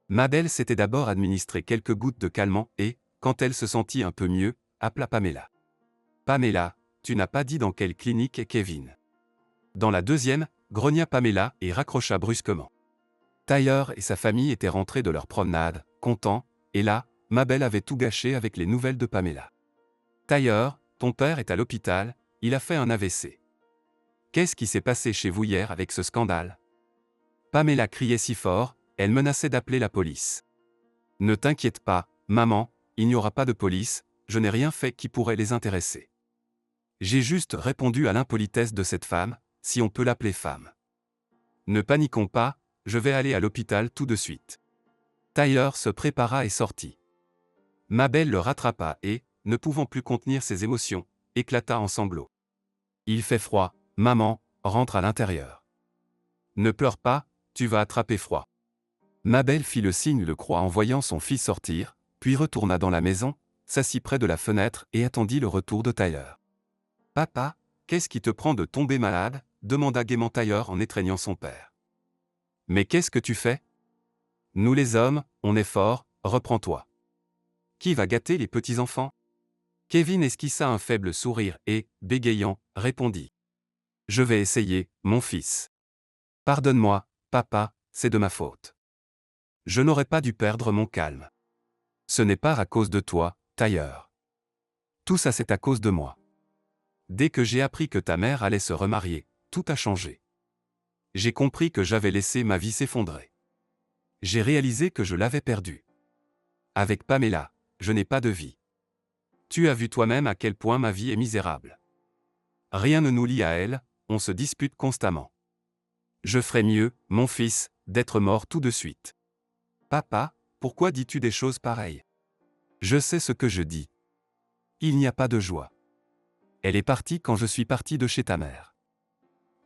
Mabel s'était d'abord administré quelques gouttes de calmant et, quand elle se sentit un peu mieux, appela Pamela. Pamela, tu n'as pas dit dans quelle clinique est Kevin? Dans la deuxième, grogna Pamela et raccrocha brusquement. Tyler et sa famille étaient rentrés de leur promenade, contents, et là, Mabel avait tout gâché avec les nouvelles de Pamela. Tyler, ton père est à l'hôpital, il a fait un AVC. Qu'est-ce qui s'est passé chez vous hier avec ce scandale? Pamela criait si fort, elle menaçait d'appeler la police. Ne t'inquiète pas, maman, il n'y aura pas de police, je n'ai rien fait qui pourrait les intéresser. J'ai juste répondu à l'impolitesse de cette femme, si on peut l'appeler femme. Ne paniquons pas, je vais aller à l'hôpital tout de suite. Tyler se prépara et sortit. Mabel le rattrapa et, ne pouvant plus contenir ses émotions, éclata en sanglots. Il fait froid, maman, rentre à l'intérieur. Ne pleure pas, tu vas attraper froid. Mabel fit le signe de croix en voyant son fils sortir, puis retourna dans la maison, s'assit près de la fenêtre et attendit le retour de Tyler. Papa, qu'est-ce qui te prend de tomber malade? Demanda gaiement Tyler en étreignant son père. Mais qu'est-ce que tu fais? Nous les hommes, on est forts, reprends-toi. Qui va gâter les petits-enfants? Kevin esquissa un faible sourire et, bégayant, répondit. Je vais essayer, mon fils. Pardonne-moi, papa, c'est de ma faute. Je n'aurais pas dû perdre mon calme. Ce n'est pas à cause de toi, Tyler. Tout ça c'est à cause de moi. Dès que j'ai appris que ta mère allait se remarier, tout a changé. J'ai compris que j'avais laissé ma vie s'effondrer. J'ai réalisé que je l'avais perdue. Avec Pamela, je n'ai pas de vie. Tu as vu toi-même à quel point ma vie est misérable. Rien ne nous lie à elle, on se dispute constamment. Je ferais mieux, mon fils, d'être mort tout de suite. Papa, pourquoi dis-tu des choses pareilles? Je sais ce que je dis. Il n'y a pas de joie. Elle est partie quand je suis parti de chez ta mère.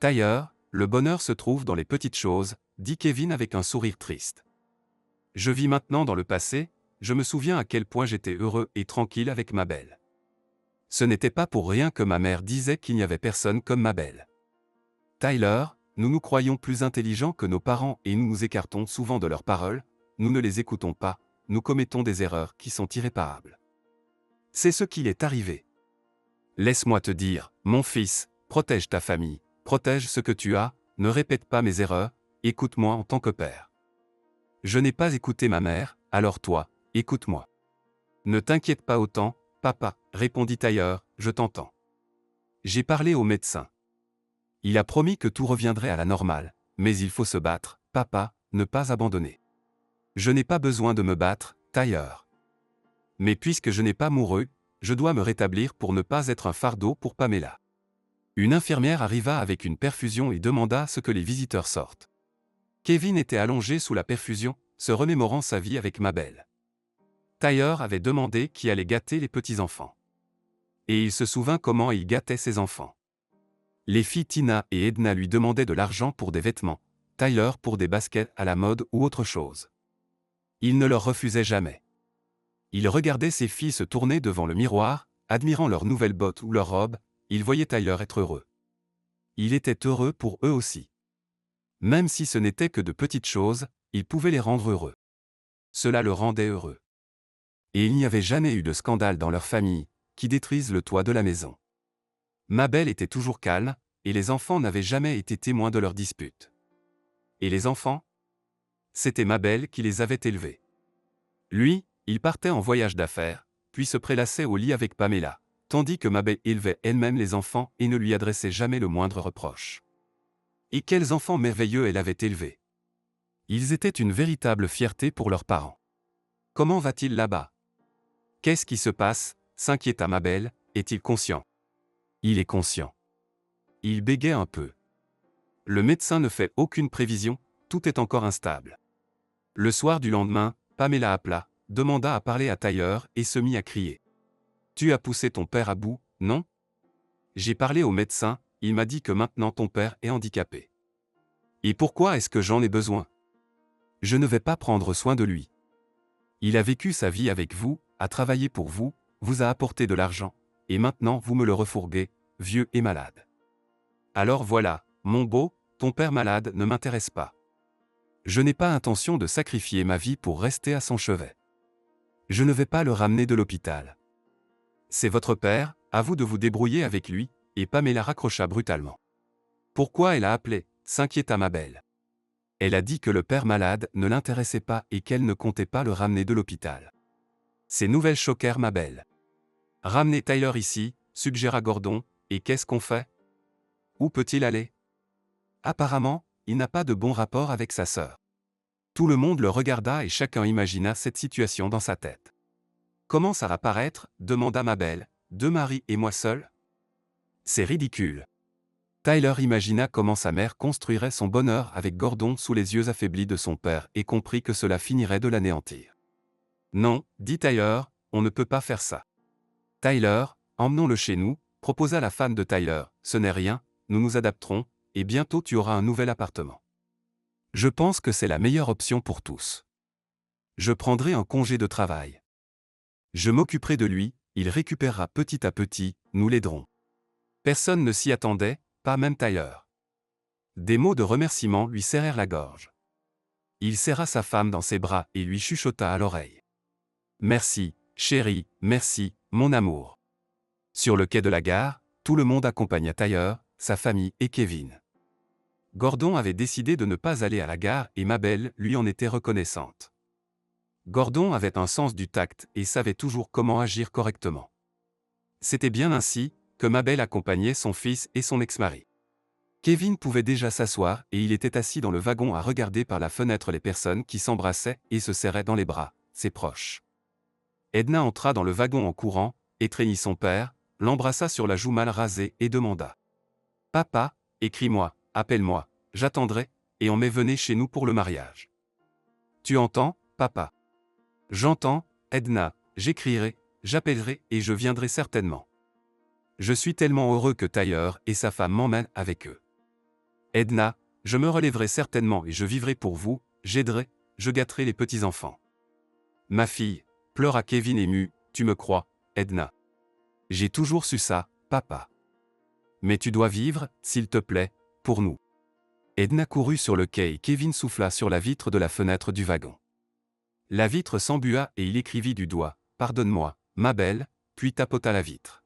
Tyler, le bonheur se trouve dans les petites choses, dit Kevin avec un sourire triste. Je vis maintenant dans le passé, je me souviens à quel point j'étais heureux et tranquille avec ma belle. Ce n'était pas pour rien que ma mère disait qu'il n'y avait personne comme ma belle. Tyler, nous nous croyons plus intelligents que nos parents et nous nous écartons souvent de leurs paroles, nous ne les écoutons pas, nous commettons des erreurs qui sont irréparables. C'est ce qu'il est arrivé. Laisse-moi te dire, mon fils, protège ta famille, protège ce que tu as, ne répète pas mes erreurs, écoute-moi en tant que père. Je n'ai pas écouté ma mère, alors toi, écoute-moi. Ne t'inquiète pas autant, papa, répondit Tyler, je t'entends. J'ai parlé au médecin. Il a promis que tout reviendrait à la normale, mais il faut se battre, papa, ne pas abandonner. Je n'ai pas besoin de me battre, Tyler. Mais puisque je n'ai pas mouru, je dois me rétablir pour ne pas être un fardeau pour Pamela. Une infirmière arriva avec une perfusion et demanda à ce que les visiteurs sortent. Kevin était allongé sous la perfusion, se remémorant sa vie avec Mabel. Tyler avait demandé qui allait gâter les petits-enfants. Et il se souvint comment il gâtait ses enfants. Les filles Tina et Edna lui demandaient de l'argent pour des vêtements, Tyler pour des baskets à la mode ou autre chose. Il ne leur refusait jamais. Il regardait ses filles se tourner devant le miroir, admirant leurs nouvelles bottes ou leurs robes, il voyait Tyler être heureux. Il était heureux pour eux aussi. Même si ce n'était que de petites choses, il pouvait les rendre heureux. Cela le rendait heureux. Et il n'y avait jamais eu de scandale dans leur famille, qui détruisent le toit de la maison. Mabel était toujours calme, et les enfants n'avaient jamais été témoins de leurs disputes. Et les enfants? C'était Mabel qui les avait élevés. Lui, il partait en voyage d'affaires, puis se prélassait au lit avec Pamela, tandis que Mabel élevait elle-même les enfants et ne lui adressait jamais le moindre reproche. Et quels enfants merveilleux elle avait élevés! Ils étaient une véritable fierté pour leurs parents. Comment va-t-il là-bas? Qu'est-ce qui se passe? S'inquiéta Mabel, est-il conscient? Il est conscient. Il bégait un peu. Le médecin ne fait aucune prévision, tout est encore instable. Le soir du lendemain, Pamela appela, demanda à parler à Tyler et se mit à crier. Tu as poussé ton père à bout, non? J'ai parlé au médecin, il m'a dit que maintenant ton père est handicapé. Et pourquoi est-ce que j'en ai besoin? Je ne vais pas prendre soin de lui. Il a vécu sa vie avec vous, a travaillé pour vous, vous a apporté de l'argent, et maintenant vous me le refourguez, vieux et malade. Alors voilà, mon beau, ton père malade ne m'intéresse pas. Je n'ai pas intention de sacrifier ma vie pour rester à son chevet. Je ne vais pas le ramener de l'hôpital. C'est votre père, à vous de vous débrouiller avec lui, et Pamela raccrocha brutalement. Pourquoi elle a appelé? S'inquiéta Mabel. Elle a dit que le père malade ne l'intéressait pas et qu'elle ne comptait pas le ramener de l'hôpital. Ces nouvelles choquèrent Mabel. Ramenez Tyler ici, suggéra Gordon, et qu'est-ce qu'on fait? Où peut-il aller? Apparemment, il n'a pas de bon rapport avec sa sœur. Tout le monde le regarda et chacun imagina cette situation dans sa tête. Comment ça va paraître? Demanda Mabel, deux maris et moi seul? C'est ridicule. Tyler imagina comment sa mère construirait son bonheur avec Gordon sous les yeux affaiblis de son père et comprit que cela finirait de l'anéantir. Non, dit Tyler, on ne peut pas faire ça. Tyler, emmenons-le chez nous, proposa la femme de Tyler, ce n'est rien, nous nous adapterons, et bientôt tu auras un nouvel appartement. Je pense que c'est la meilleure option pour tous. Je prendrai un congé de travail. Je m'occuperai de lui, il récupérera petit à petit, nous l'aiderons. Personne ne s'y attendait, pas même Tyler. Des mots de remerciement lui serrèrent la gorge. Il serra sa femme dans ses bras et lui chuchota à l'oreille. Merci, chérie, merci, mon amour. Sur le quai de la gare, tout le monde accompagna Tyler, sa famille et Kevin. Gordon avait décidé de ne pas aller à la gare et Mabel lui en était reconnaissante. Gordon avait un sens du tact et savait toujours comment agir correctement. C'était bien ainsi que Mabel accompagnait son fils et son ex-mari. Kevin pouvait déjà s'asseoir et il était assis dans le wagon à regarder par la fenêtre les personnes qui s'embrassaient et se serraient dans les bras, ses proches. Edna entra dans le wagon en courant, étreignit son père, l'embrassa sur la joue mal rasée et demanda. « Papa, écris-moi, appelle-moi, j'attendrai, et on m'est venu chez nous pour le mariage. » Tu entends, papa? J'entends, Edna, j'écrirai, j'appellerai et je viendrai certainement. Je suis tellement heureux que Tyler et sa femme m'emmènent avec eux. Edna, je me relèverai certainement et je vivrai pour vous, j'aiderai, je gâterai les petits-enfants. Ma fille, pleura Kevin ému, tu me crois, Edna? J'ai toujours su ça, papa. Mais tu dois vivre, s'il te plaît, pour nous. Edna courut sur le quai et Kevin souffla sur la vitre de la fenêtre du wagon. La vitre s'embua et il écrivit du doigt, pardonne-moi, Mabel, puis tapota la vitre.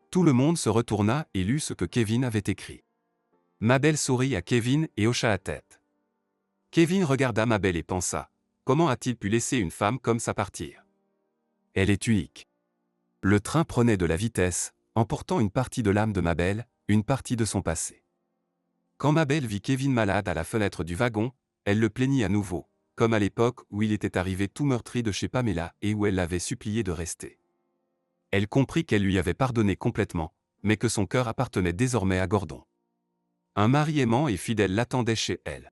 Tout le monde se retourna et lut ce que Kevin avait écrit. Mabel sourit à Kevin et hocha la tête. Kevin regarda Mabel et pensa, comment a-t-il pu laisser une femme comme ça partir? Elle est unique. Le train prenait de la vitesse, emportant une partie de l'âme de Mabel, une partie de son passé. Quand Mabel vit Kevin malade à la fenêtre du wagon, elle le plaignit à nouveau, comme à l'époque où il était arrivé tout meurtri de chez Pamela et où elle l'avait supplié de rester. Elle comprit qu'elle lui avait pardonné complètement, mais que son cœur appartenait désormais à Gordon. Un mari aimant et fidèle l'attendait chez elle.